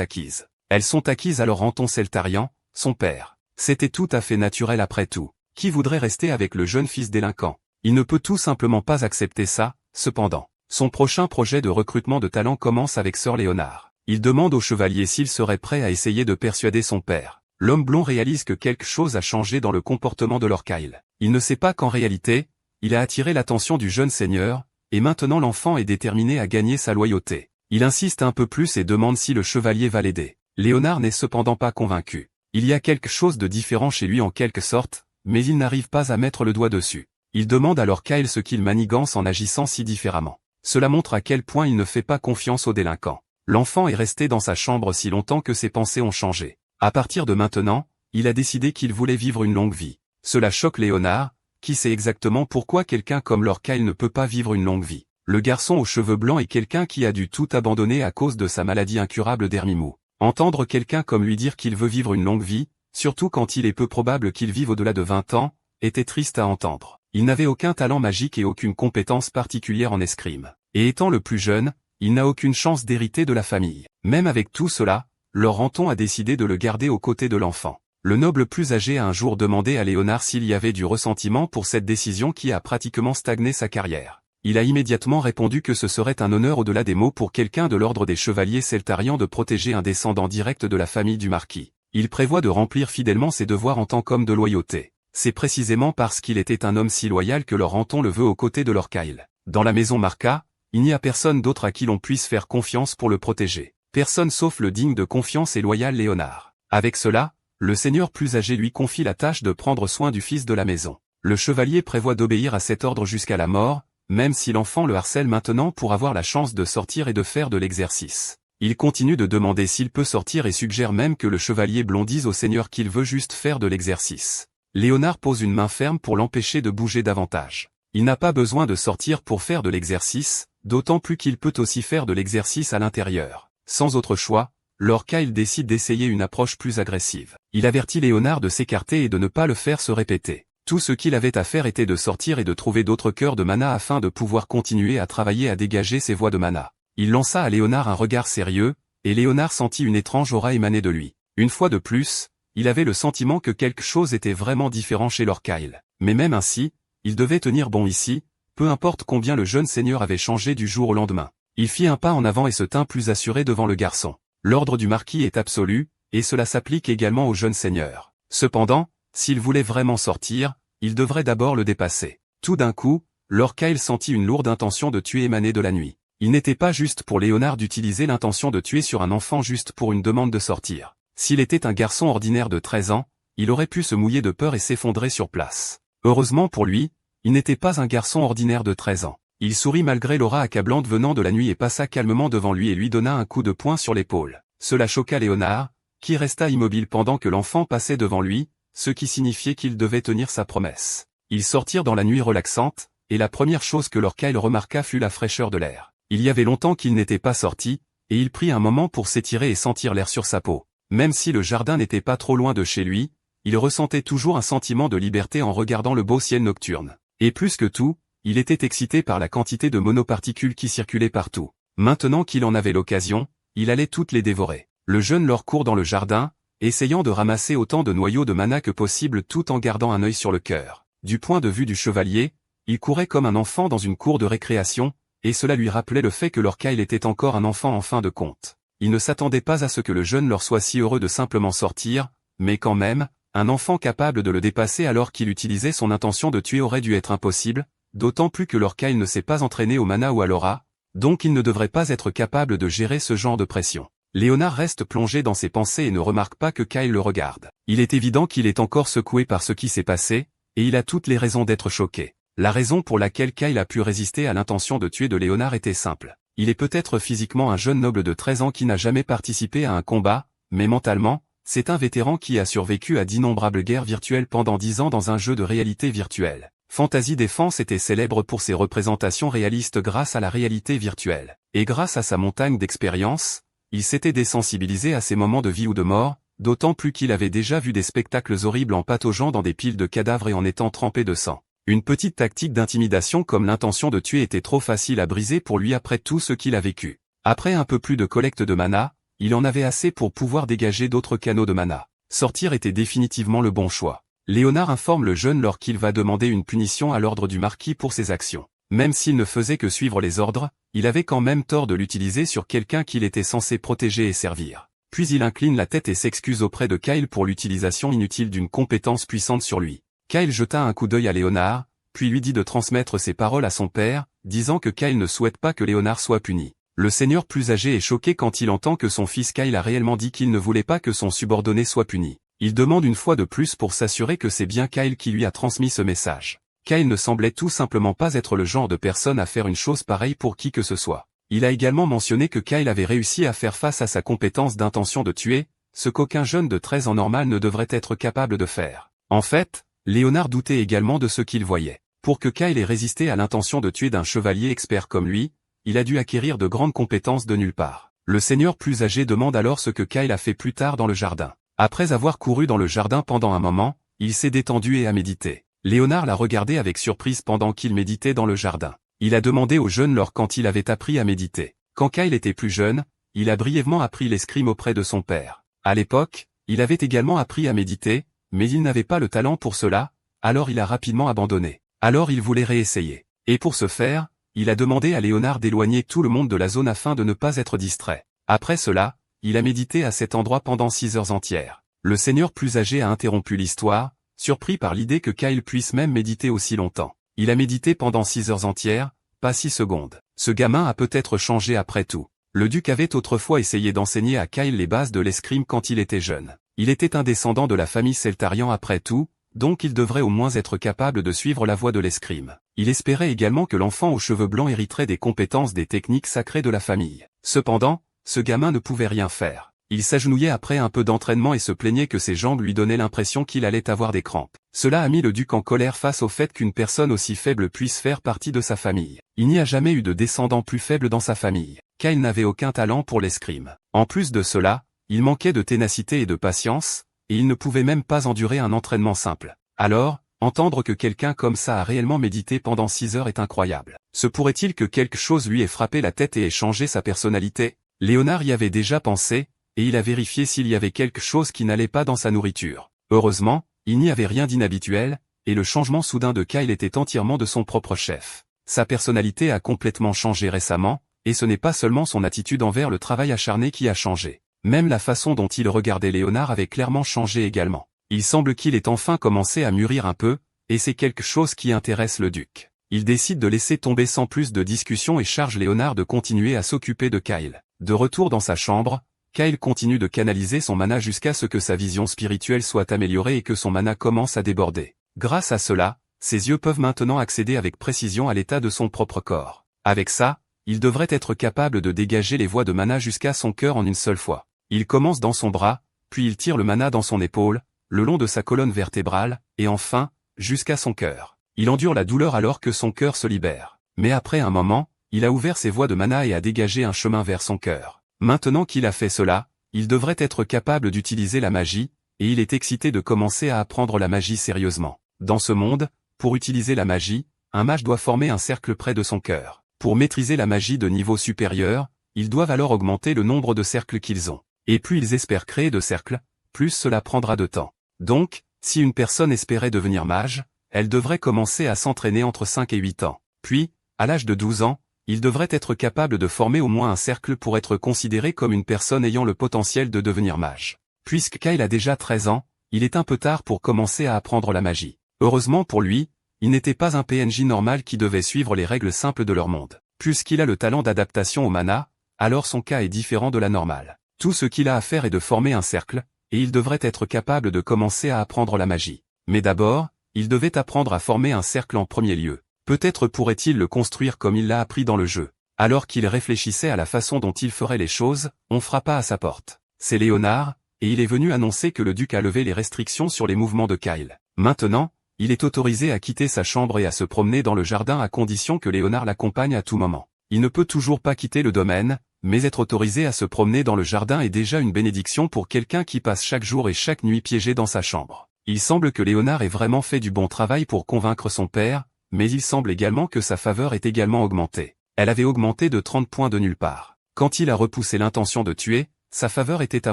acquises. Elles sont acquises à leur Anton Seltarian, son père. C'était tout à fait naturel après tout. Qui voudrait rester avec le jeune fils délinquant? Il ne peut tout simplement pas accepter ça, cependant. Son prochain projet de recrutement de talent commence avec Sir Léonard. Il demande au chevalier s'il serait prêt à essayer de persuader son père. L'homme blond réalise que quelque chose a changé dans le comportement de Lord Kyle. Il ne sait pas qu'en réalité, il a attiré l'attention du jeune seigneur, et maintenant l'enfant est déterminé à gagner sa loyauté. Il insiste un peu plus et demande si le chevalier va l'aider. Léonard n'est cependant pas convaincu. Il y a quelque chose de différent chez lui en quelque sorte, mais il n'arrive pas à mettre le doigt dessus. Il demande alors Kyle ce qu'il manigance en agissant si différemment. Cela montre à quel point il ne fait pas confiance aux délinquants. L'enfant est resté dans sa chambre si longtemps que ses pensées ont changé. À partir de maintenant, il a décidé qu'il voulait vivre une longue vie. Cela choque Léonard, qui sait exactement pourquoi quelqu'un comme Lord Kyle ne peut pas vivre une longue vie. Le garçon aux cheveux blancs est quelqu'un qui a dû tout abandonner à cause de sa maladie incurable d'Hermimou. Entendre quelqu'un comme lui dire qu'il veut vivre une longue vie, surtout quand il est peu probable qu'il vive au-delà de 20 ans, était triste à entendre. Il n'avait aucun talent magique et aucune compétence particulière en escrime. Et étant le plus jeune, il n'a aucune chance d'hériter de la famille. Même avec tout cela, Lord Anton a décidé de le garder aux côtés de l'enfant. Le noble plus âgé a un jour demandé à Léonard s'il y avait du ressentiment pour cette décision qui a pratiquement stagné sa carrière. Il a immédiatement répondu que ce serait un honneur au-delà des mots pour quelqu'un de l'ordre des chevaliers Seltarians de protéger un descendant direct de la famille du marquis. Il prévoit de remplir fidèlement ses devoirs en tant qu'homme de loyauté. C'est précisément parce qu'il était un homme si loyal que Lord Anton le veut aux côtés de Lord Kyle. Dans la maison Marca, il n'y a personne d'autre à qui l'on puisse faire confiance pour le protéger. Personne sauf le digne de confiance et loyal Léonard. Avec cela, le seigneur plus âgé lui confie la tâche de prendre soin du fils de la maison. Le chevalier prévoit d'obéir à cet ordre jusqu'à la mort, même si l'enfant le harcèle maintenant pour avoir la chance de sortir et de faire de l'exercice. Il continue de demander s'il peut sortir et suggère même que le chevalier blond dise au seigneur qu'il veut juste faire de l'exercice. Léonard pose une main ferme pour l'empêcher de bouger davantage. Il n'a pas besoin de sortir pour faire de l'exercice, d'autant plus qu'il peut aussi faire de l'exercice à l'intérieur. Sans autre choix, Lord Kyle décide d'essayer une approche plus agressive. Il avertit Léonard de s'écarter et de ne pas le faire se répéter. Tout ce qu'il avait à faire était de sortir et de trouver d'autres cœurs de mana afin de pouvoir continuer à travailler à dégager ses voies de mana. Il lança à Léonard un regard sérieux, et Léonard sentit une étrange aura émaner de lui. Une fois de plus, il avait le sentiment que quelque chose était vraiment différent chez Lord Kyle. Mais même ainsi, il devait tenir bon ici, peu importe combien le jeune seigneur avait changé du jour au lendemain. Il fit un pas en avant et se tint plus assuré devant le garçon. L'ordre du marquis est absolu, et cela s'applique également au jeune seigneur. Cependant, s'il voulait vraiment sortir, il devrait d'abord le dépasser. Tout d'un coup, Lord Kyle sentit une lourde intention de tuer émaner de la nuit. Il n'était pas juste pour Léonard d'utiliser l'intention de tuer sur un enfant juste pour une demande de sortir. S'il était un garçon ordinaire de 13 ans, il aurait pu se mouiller de peur et s'effondrer sur place. Heureusement pour lui, il n'était pas un garçon ordinaire de 13 ans. Il sourit malgré l'aura accablante venant de la nuit et passa calmement devant lui et lui donna un coup de poing sur l'épaule. Cela choqua Léonard, qui resta immobile pendant que l'enfant passait devant lui, ce qui signifiait qu'il devait tenir sa promesse. Ils sortirent dans la nuit relaxante, et la première chose que Lord Kyle remarqua fut la fraîcheur de l'air. Il y avait longtemps qu'il n'était pas sorti, et il prit un moment pour s'étirer et sentir l'air sur sa peau. Même si le jardin n'était pas trop loin de chez lui, il ressentait toujours un sentiment de liberté en regardant le beau ciel nocturne. Et plus que tout, il était excité par la quantité de monoparticules qui circulaient partout. Maintenant qu'il en avait l'occasion, il allait toutes les dévorer. Le jeune Lord court dans le jardin, essayant de ramasser autant de noyaux de mana que possible tout en gardant un œil sur le cœur. Du point de vue du chevalier, il courait comme un enfant dans une cour de récréation, et cela lui rappelait le fait que Lord Kyle était encore un enfant en fin de compte. Il ne s'attendait pas à ce que le jeune Lord soit si heureux de simplement sortir, mais quand même, un enfant capable de le dépasser alors qu'il utilisait son intention de tuer aurait dû être impossible, d'autant plus que Lord Kyle ne s'est pas entraîné au mana ou à l'aura, donc il ne devrait pas être capable de gérer ce genre de pression. Léonard reste plongé dans ses pensées et ne remarque pas que Kyle le regarde. Il est évident qu'il est encore secoué par ce qui s'est passé, et il a toutes les raisons d'être choqué. La raison pour laquelle Kyle a pu résister à l'intention de tuer de Léonard était simple. Il est peut-être physiquement un jeune noble de 13 ans qui n'a jamais participé à un combat, mais mentalement, c'est un vétéran qui a survécu à d'innombrables guerres virtuelles pendant 10 ans dans un jeu de réalité virtuelle. Fantasy Défense était célèbre pour ses représentations réalistes grâce à la réalité virtuelle. Et grâce à sa montagne d'expérience, il s'était désensibilisé à ces moments de vie ou de mort, d'autant plus qu'il avait déjà vu des spectacles horribles en pataugeant dans des piles de cadavres et en étant trempé de sang. Une petite tactique d'intimidation comme l'intention de tuer était trop facile à briser pour lui après tout ce qu'il a vécu. Après un peu plus de collecte de mana, il en avait assez pour pouvoir dégager d'autres canaux de mana. Sortir était définitivement le bon choix. Léonard informe le jeune lorsqu'il va demander une punition à l'ordre du marquis pour ses actions. Même s'il ne faisait que suivre les ordres, il avait quand même tort de l'utiliser sur quelqu'un qu'il était censé protéger et servir. Puis il incline la tête et s'excuse auprès de Kyle pour l'utilisation inutile d'une compétence puissante sur lui. Kyle jeta un coup d'œil à Léonard, puis lui dit de transmettre ses paroles à son père, disant que Kyle ne souhaite pas que Léonard soit puni. Le seigneur plus âgé est choqué quand il entend que son fils Kyle a réellement dit qu'il ne voulait pas que son subordonné soit puni. Il demande une fois de plus pour s'assurer que c'est bien Kyle qui lui a transmis ce message. Kyle ne semblait tout simplement pas être le genre de personne à faire une chose pareille pour qui que ce soit. Il a également mentionné que Kyle avait réussi à faire face à sa compétence d'intention de tuer, ce qu'aucun jeune de 13 ans normal ne devrait être capable de faire. En fait, Léonard doutait également de ce qu'il voyait. Pour que Kyle ait résisté à l'intention de tuer d'un chevalier expert comme lui, il a dû acquérir de grandes compétences de nulle part. Le seigneur plus âgé demande alors ce que Kyle a fait plus tard dans le jardin. Après avoir couru dans le jardin pendant un moment, il s'est détendu et a médité. Léonard l'a regardé avec surprise pendant qu'il méditait dans le jardin. Il a demandé au jeune lord quand il avait appris à méditer. Quand Kyle était plus jeune, il a brièvement appris l'escrime auprès de son père. À l'époque, il avait également appris à méditer, mais il n'avait pas le talent pour cela, alors il a rapidement abandonné. Alors il voulait réessayer. Et pour ce faire, il a demandé à Léonard d'éloigner tout le monde de la zone afin de ne pas être distrait. Après cela, il a médité à cet endroit pendant 6 heures entières. Le seigneur plus âgé a interrompu l'histoire, surpris par l'idée que Kyle puisse même méditer aussi longtemps. Il a médité pendant 6 heures entières, pas 6 secondes. Ce gamin a peut-être changé après tout. Le duc avait autrefois essayé d'enseigner à Kyle les bases de l'escrime quand il était jeune. Il était un descendant de la famille Celtarian après tout, donc il devrait au moins être capable de suivre la voie de l'escrime. Il espérait également que l'enfant aux cheveux blancs hériterait des compétences des techniques sacrées de la famille. Cependant, ce gamin ne pouvait rien faire. Il s'agenouillait après un peu d'entraînement et se plaignait que ses jambes lui donnaient l'impression qu'il allait avoir des crampes. Cela a mis le duc en colère face au fait qu'une personne aussi faible puisse faire partie de sa famille. Il n'y a jamais eu de descendant plus faible dans sa famille. Kyle n'avait aucun talent pour l'escrime. En plus de cela, il manquait de ténacité et de patience, et il ne pouvait même pas endurer un entraînement simple. Alors, entendre que quelqu'un comme ça a réellement médité pendant 6 heures est incroyable. Se pourrait-il que quelque chose lui ait frappé la tête et ait changé sa personnalité? Léonard y avait déjà pensé, et il a vérifié s'il y avait quelque chose qui n'allait pas dans sa nourriture. Heureusement, il n'y avait rien d'inhabituel, et le changement soudain de Kyle était entièrement de son propre chef. Sa personnalité a complètement changé récemment, et ce n'est pas seulement son attitude envers le travail acharné qui a changé. Même la façon dont il regardait Léonard avait clairement changé également. Il semble qu'il ait enfin commencé à mûrir un peu, et c'est quelque chose qui intéresse le duc. Il décide de laisser tomber sans plus de discussion et charge Léonard de continuer à s'occuper de Kyle. De retour dans sa chambre, Kyle continue de canaliser son mana jusqu'à ce que sa vision spirituelle soit améliorée et que son mana commence à déborder. Grâce à cela, ses yeux peuvent maintenant accéder avec précision à l'état de son propre corps. Avec ça, il devrait être capable de dégager les voies de mana jusqu'à son cœur en une seule fois. Il commence dans son bras, puis il tire le mana dans son épaule, le long de sa colonne vertébrale, et enfin, jusqu'à son cœur. Il endure la douleur alors que son cœur se libère. Mais après un moment, il a ouvert ses voies de mana et a dégagé un chemin vers son cœur. Maintenant qu'il a fait cela, il devrait être capable d'utiliser la magie, et il est excité de commencer à apprendre la magie sérieusement. Dans ce monde, pour utiliser la magie, un mage doit former un cercle près de son cœur. Pour maîtriser la magie de niveau supérieur, ils doivent alors augmenter le nombre de cercles qu'ils ont. Et plus ils espèrent créer de cercles, plus cela prendra de temps. Donc, si une personne espérait devenir mage, elle devrait commencer à s'entraîner entre 5 et 8 ans. Puis, à l'âge de 12 ans, il devrait être capable de former au moins un cercle pour être considéré comme une personne ayant le potentiel de devenir mage. Puisque Kyle a déjà 13 ans, il est un peu tard pour commencer à apprendre la magie. Heureusement pour lui, il n'était pas un PNJ normal qui devait suivre les règles simples de leur monde. Puisqu'il a le talent d'adaptation au mana, alors son cas est différent de la normale. Tout ce qu'il a à faire est de former un cercle, et il devrait être capable de commencer à apprendre la magie. Mais d'abord, il devait apprendre à former un cercle en premier lieu. Peut-être pourrait-il le construire comme il l'a appris dans le jeu. Alors qu'il réfléchissait à la façon dont il ferait les choses, on frappa à sa porte. C'est Léonard, et il est venu annoncer que le duc a levé les restrictions sur les mouvements de Kyle. Maintenant, il est autorisé à quitter sa chambre et à se promener dans le jardin à condition que Léonard l'accompagne à tout moment. Il ne peut toujours pas quitter le domaine, mais être autorisé à se promener dans le jardin est déjà une bénédiction pour quelqu'un qui passe chaque jour et chaque nuit piégé dans sa chambre. Il semble que Léonard ait vraiment fait du bon travail pour convaincre son père, mais il semble également que sa faveur ait également augmenté. Elle avait augmenté de 30 points de nulle part. Quand il a repoussé l'intention de tuer, sa faveur était à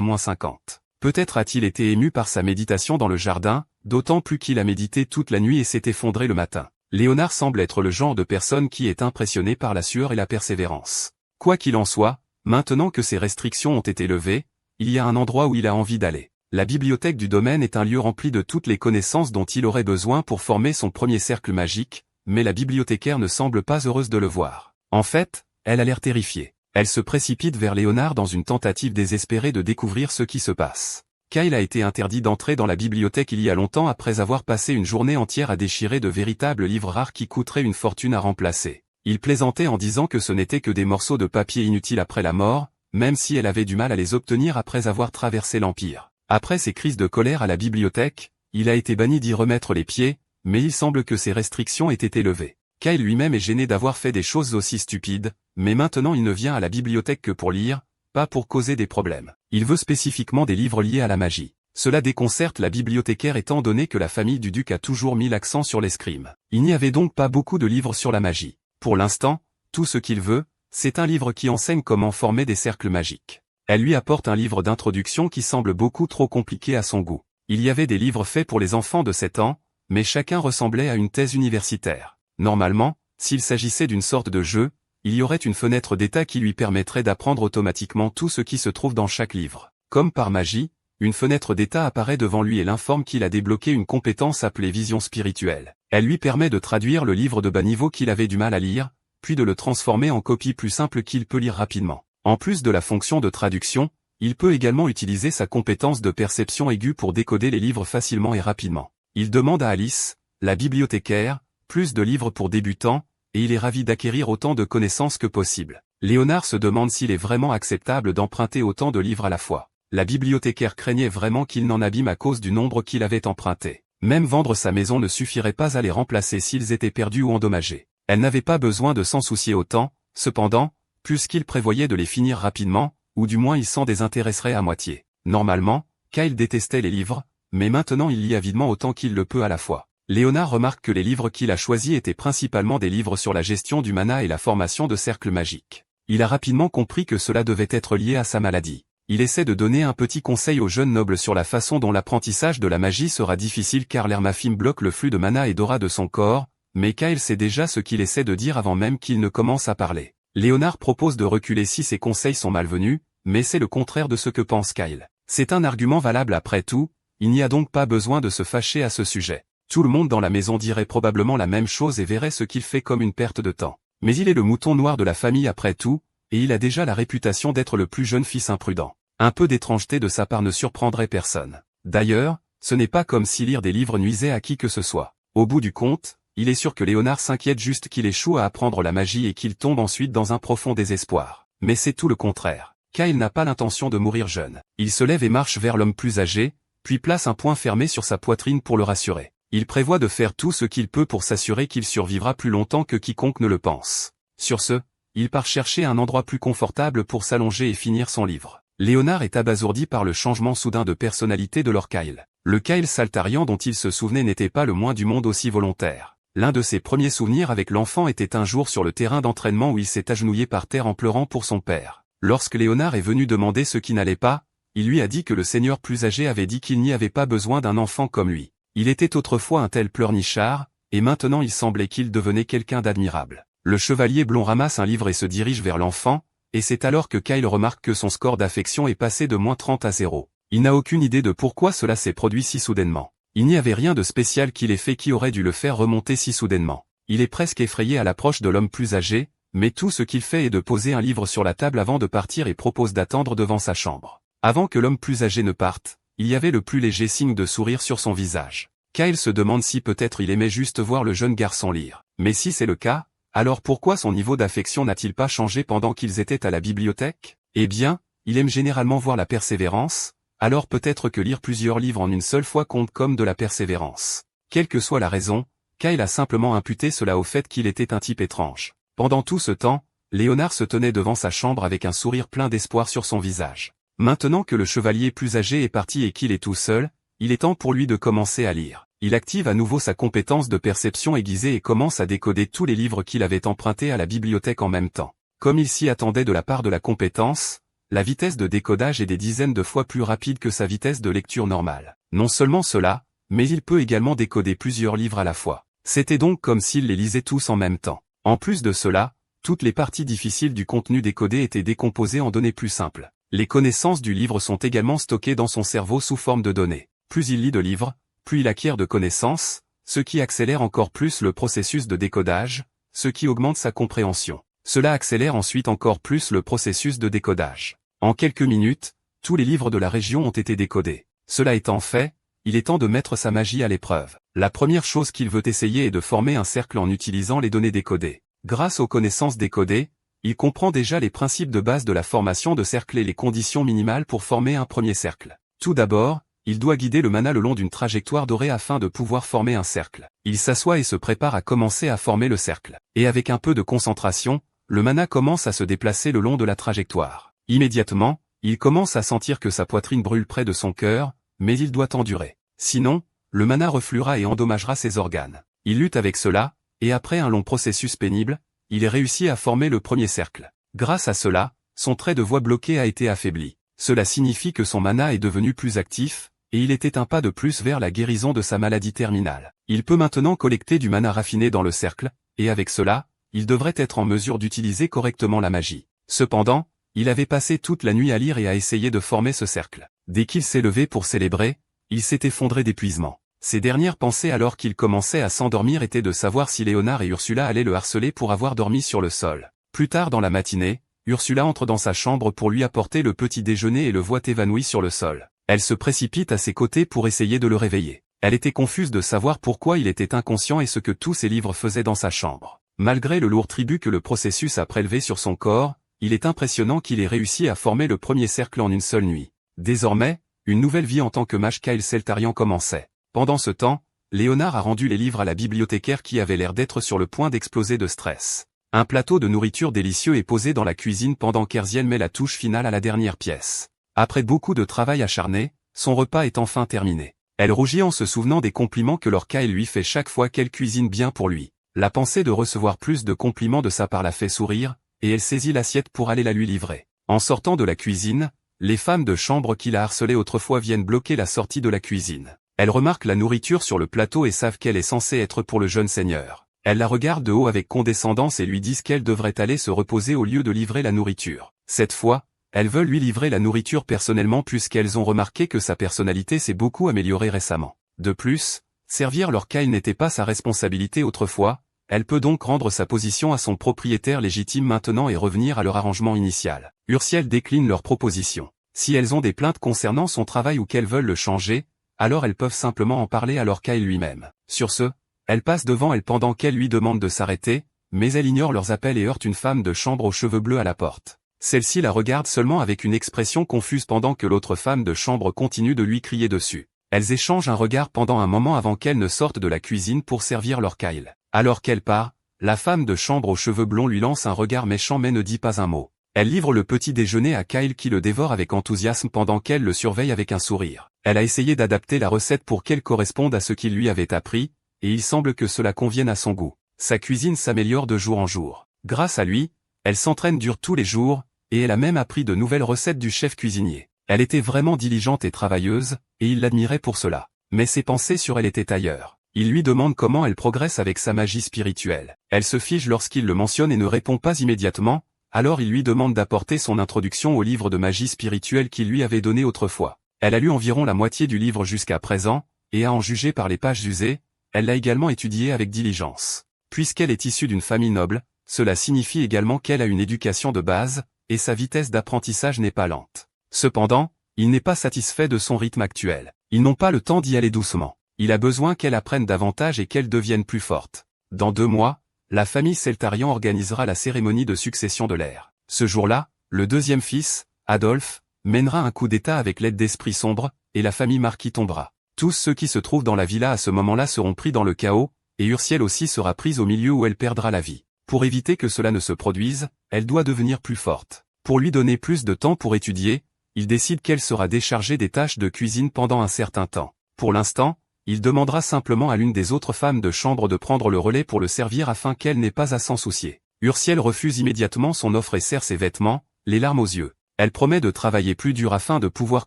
-50. Peut-être a-t-il été ému par sa méditation dans le jardin, d'autant plus qu'il a médité toute la nuit et s'est effondré le matin. Léonard semble être le genre de personne qui est impressionné par la sueur et la persévérance. Quoi qu'il en soit, maintenant que ces restrictions ont été levées, il y a un endroit où il a envie d'aller. La bibliothèque du domaine est un lieu rempli de toutes les connaissances dont il aurait besoin pour former son premier cercle magique, mais la bibliothécaire ne semble pas heureuse de le voir. En fait, elle a l'air terrifiée. Elle se précipite vers Léonard dans une tentative désespérée de découvrir ce qui se passe. Kyle a été interdit d'entrer dans la bibliothèque il y a longtemps après avoir passé une journée entière à déchirer de véritables livres rares qui coûteraient une fortune à remplacer. Il plaisantait en disant que ce n'étaient que des morceaux de papier inutiles après la mort, même si elle avait du mal à les obtenir après avoir traversé l'Empire. Après ses crises de colère à la bibliothèque, il a été banni d'y remettre les pieds, mais il semble que ces restrictions aient été levées. Kyle lui-même est gêné d'avoir fait des choses aussi stupides, mais maintenant il ne vient à la bibliothèque que pour lire, pas pour causer des problèmes. Il veut spécifiquement des livres liés à la magie. Cela déconcerte la bibliothécaire étant donné que la famille du duc a toujours mis l'accent sur l'escrime. Il n'y avait donc pas beaucoup de livres sur la magie. Pour l'instant, tout ce qu'il veut, c'est un livre qui enseigne comment former des cercles magiques. Elle lui apporte un livre d'introduction qui semble beaucoup trop compliqué à son goût. Il y avait des livres faits pour les enfants de 7 ans, mais chacun ressemblait à une thèse universitaire. Normalement, s'il s'agissait d'une sorte de jeu, il y aurait une fenêtre d'état qui lui permettrait d'apprendre automatiquement tout ce qui se trouve dans chaque livre. Comme par magie, une fenêtre d'état apparaît devant lui et l'informe qu'il a débloqué une compétence appelée vision spirituelle. Elle lui permet de traduire le livre de bas niveau qu'il avait du mal à lire, puis de le transformer en copie plus simple qu'il peut lire rapidement. En plus de la fonction de traduction, il peut également utiliser sa compétence de perception aiguë pour décoder les livres facilement et rapidement. Il demande à Alice, la bibliothécaire, plus de livres pour débutants, et il est ravi d'acquérir autant de connaissances que possible. Léonard se demande s'il est vraiment acceptable d'emprunter autant de livres à la fois. La bibliothécaire craignait vraiment qu'il n'en abîme à cause du nombre qu'il avait emprunté. Même vendre sa maison ne suffirait pas à les remplacer s'ils étaient perdus ou endommagés. Elle n'avait pas besoin de s'en soucier autant, cependant, puisqu'il prévoyait de les finir rapidement, ou du moins il s'en désintéresserait à moitié. Normalement, Kyle détestait les livres, mais maintenant il lit avidement autant qu'il le peut à la fois. Léonard remarque que les livres qu'il a choisis étaient principalement des livres sur la gestion du mana et la formation de cercles magiques. Il a rapidement compris que cela devait être lié à sa maladie. Il essaie de donner un petit conseil au jeune noble sur la façon dont l'apprentissage de la magie sera difficile car l'hermafime bloque le flux de mana et d'aura de son corps, mais Kyle sait déjà ce qu'il essaie de dire avant même qu'il ne commence à parler. Léonard propose de reculer si ses conseils sont malvenus, mais c'est le contraire de ce que pense Kyle. C'est un argument valable après tout, il n'y a donc pas besoin de se fâcher à ce sujet. Tout le monde dans la maison dirait probablement la même chose et verrait ce qu'il fait comme une perte de temps. Mais il est le mouton noir de la famille après tout, et il a déjà la réputation d'être le plus jeune fils imprudent. Un peu d'étrangeté de sa part ne surprendrait personne. D'ailleurs, ce n'est pas comme si lire des livres nuisait à qui que ce soit. Au bout du compte, il est sûr que Léonard s'inquiète juste qu'il échoue à apprendre la magie et qu'il tombe ensuite dans un profond désespoir. Mais c'est tout le contraire. Kyle n'a pas l'intention de mourir jeune. Il se lève et marche vers l'homme plus âgé, puis place un poing fermé sur sa poitrine pour le rassurer. Il prévoit de faire tout ce qu'il peut pour s'assurer qu'il survivra plus longtemps que quiconque ne le pense. Sur ce, il part chercher un endroit plus confortable pour s'allonger et finir son livre. Léonard est abasourdi par le changement soudain de personnalité de leur Kyle. Le Kyle Saltarian dont il se souvenait n'était pas le moins du monde aussi volontaire. L'un de ses premiers souvenirs avec l'enfant était un jour sur le terrain d'entraînement où il s'est agenouillé par terre en pleurant pour son père. Lorsque Léonard est venu demander ce qui n'allait pas, il lui a dit que le seigneur plus âgé avait dit qu'il n'y avait pas besoin d'un enfant comme lui. Il était autrefois un tel pleurnichard, et maintenant il semblait qu'il devenait quelqu'un d'admirable. Le chevalier blond ramasse un livre et se dirige vers l'enfant, et c'est alors que Kyle remarque que son score d'affection est passé de -30 à 0. Il n'a aucune idée de pourquoi cela s'est produit si soudainement. Il n'y avait rien de spécial qui l'ait fait qui aurait dû le faire remonter si soudainement. Il est presque effrayé à l'approche de l'homme plus âgé, mais tout ce qu'il fait est de poser un livre sur la table avant de partir et propose d'attendre devant sa chambre. Avant que l'homme plus âgé ne parte, il y avait le plus léger signe de sourire sur son visage. Kyle se demande si peut-être il aimait juste voir le jeune garçon lire. Mais si c'est le cas, alors pourquoi son niveau d'affection n'a-t-il pas changé pendant qu'ils étaient à la bibliothèque? Eh bien, il aime généralement voir la persévérance, alors peut-être que lire plusieurs livres en une seule fois compte comme de la persévérance. Quelle que soit la raison, Kyle a simplement imputé cela au fait qu'il était un type étrange. Pendant tout ce temps, Léonard se tenait devant sa chambre avec un sourire plein d'espoir sur son visage. Maintenant que le chevalier plus âgé est parti et qu'il est tout seul, il est temps pour lui de commencer à lire. Il active à nouveau sa compétence de perception aiguisée et commence à décoder tous les livres qu'il avait empruntés à la bibliothèque en même temps. Comme il s'y attendait de la part de la compétence, la vitesse de décodage est des dizaines de fois plus rapide que sa vitesse de lecture normale. Non seulement cela, mais il peut également décoder plusieurs livres à la fois. C'était donc comme s'il les lisait tous en même temps. En plus de cela, toutes les parties difficiles du contenu décodé étaient décomposées en données plus simples. Les connaissances du livre sont également stockées dans son cerveau sous forme de données. Plus il lit de livres, plus il acquiert de connaissances, ce qui accélère encore plus le processus de décodage, ce qui augmente sa compréhension. Cela accélère ensuite encore plus le processus de décodage. En quelques minutes, tous les livres de la région ont été décodés. Cela étant fait, il est temps de mettre sa magie à l'épreuve. La première chose qu'il veut essayer est de former un cercle en utilisant les données décodées. Grâce aux connaissances décodées, il comprend déjà les principes de base de la formation de cercles et les conditions minimales pour former un premier cercle. Tout d'abord, il doit guider le mana le long d'une trajectoire dorée afin de pouvoir former un cercle. Il s'assoit et se prépare à commencer à former le cercle. Et avec un peu de concentration, le mana commence à se déplacer le long de la trajectoire. Immédiatement, il commence à sentir que sa poitrine brûle près de son cœur, mais il doit endurer. Sinon, le mana refluera et endommagera ses organes. Il lutte avec cela, et après un long processus pénible, il est réussi à former le premier cercle. Grâce à cela, son trait de voix bloqué a été affaibli. Cela signifie que son mana est devenu plus actif, et il était un pas de plus vers la guérison de sa maladie terminale. Il peut maintenant collecter du mana raffiné dans le cercle, et avec cela, il devrait être en mesure d'utiliser correctement la magie. Cependant, il avait passé toute la nuit à lire et à essayer de former ce cercle. Dès qu'il s'est levé pour célébrer, il s'est effondré d'épuisement. Ses dernières pensées alors qu'il commençait à s'endormir étaient de savoir si Léonard et Ursula allaient le harceler pour avoir dormi sur le sol. Plus tard dans la matinée, Ursula entre dans sa chambre pour lui apporter le petit déjeuner et le voit évanoui sur le sol. Elle se précipite à ses côtés pour essayer de le réveiller. Elle était confuse de savoir pourquoi il était inconscient et ce que tous ces livres faisaient dans sa chambre. Malgré le lourd tribut que le processus a prélevé sur son corps, il est impressionnant qu'il ait réussi à former le premier cercle en une seule nuit. Désormais, une nouvelle vie en tant que mage Kyle Celtarian commençait. Pendant ce temps, Léonard a rendu les livres à la bibliothécaire qui avait l'air d'être sur le point d'exploser de stress. Un plateau de nourriture délicieux est posé dans la cuisine pendant qu'Erziel met la touche finale à la dernière pièce. Après beaucoup de travail acharné, son repas est enfin terminé. Elle rougit en se souvenant des compliments que Lord Kyle lui fait chaque fois qu'elle cuisine bien pour lui. La pensée de recevoir plus de compliments de sa part la fait sourire, et elle saisit l'assiette pour aller la lui livrer. En sortant de la cuisine, les femmes de chambre qui la harcelaient autrefois viennent bloquer la sortie de la cuisine. Elles remarquent la nourriture sur le plateau et savent qu'elle est censée être pour le jeune seigneur. Elles la regardent de haut avec condescendance et lui disent qu'elle devrait aller se reposer au lieu de livrer la nourriture. Cette fois, elles veulent lui livrer la nourriture personnellement puisqu'elles ont remarqué que sa personnalité s'est beaucoup améliorée récemment. De plus, servir Lord Kyle n'était pas sa responsabilité autrefois, elle peut donc rendre sa position à son propriétaire légitime maintenant et revenir à leur arrangement initial. Ursiel décline leur proposition. Si elles ont des plaintes concernant son travail ou qu'elles veulent le changer, alors elles peuvent simplement en parler à Lord Kyle lui-même. Sur ce, elle passe devant elle pendant qu'elle lui demande de s'arrêter, mais elle ignore leurs appels et heurte une femme de chambre aux cheveux bleus à la porte. Celle-ci la regarde seulement avec une expression confuse pendant que l'autre femme de chambre continue de lui crier dessus. Elles échangent un regard pendant un moment avant qu'elle ne sorte de la cuisine pour servir Lord Kyle. Alors qu'elle part, la femme de chambre aux cheveux blonds lui lance un regard méchant mais ne dit pas un mot. Elle livre le petit déjeuner à Kyle qui le dévore avec enthousiasme pendant qu'elle le surveille avec un sourire. Elle a essayé d'adapter la recette pour qu'elle corresponde à ce qu'il lui avait appris, et il semble que cela convienne à son goût. Sa cuisine s'améliore de jour en jour. Grâce à lui, elle s'entraîne dur tous les jours, et elle a même appris de nouvelles recettes du chef cuisinier. Elle était vraiment diligente et travailleuse, et il l'admirait pour cela. Mais ses pensées sur elle étaient ailleurs. Il lui demande comment elle progresse avec sa magie spirituelle. Elle se fige lorsqu'il le mentionne et ne répond pas immédiatement, alors il lui demande d'apporter son introduction au livre de magie spirituelle qu'il lui avait donné autrefois. Elle a lu environ la moitié du livre jusqu'à présent, et à en juger par les pages usées, elle l'a également étudié avec diligence. Puisqu'elle est issue d'une famille noble, cela signifie également qu'elle a une éducation de base, et sa vitesse d'apprentissage n'est pas lente. Cependant, il n'est pas satisfait de son rythme actuel. Ils n'ont pas le temps d'y aller doucement. Il a besoin qu'elle apprenne davantage et qu'elle devienne plus forte. Dans 2 mois, la famille Celtarian organisera la cérémonie de succession de l'ère. Ce jour-là, le deuxième fils, Adolphe, mènera un coup d'état avec l'aide d'esprits sombres, et la famille Marquis tombera. Tous ceux qui se trouvent dans la villa à ce moment-là seront pris dans le chaos, et Ursiel aussi sera prise au milieu où elle perdra la vie. Pour éviter que cela ne se produise, elle doit devenir plus forte. Pour lui donner plus de temps pour étudier, il décide qu'elle sera déchargée des tâches de cuisine pendant un certain temps. Pour l'instant, il demandera simplement à l'une des autres femmes de chambre de prendre le relais pour le servir afin qu'elle n'ait pas à s'en soucier. Ursiel refuse immédiatement son offre et serre ses vêtements, les larmes aux yeux. Elle promet de travailler plus dur afin de pouvoir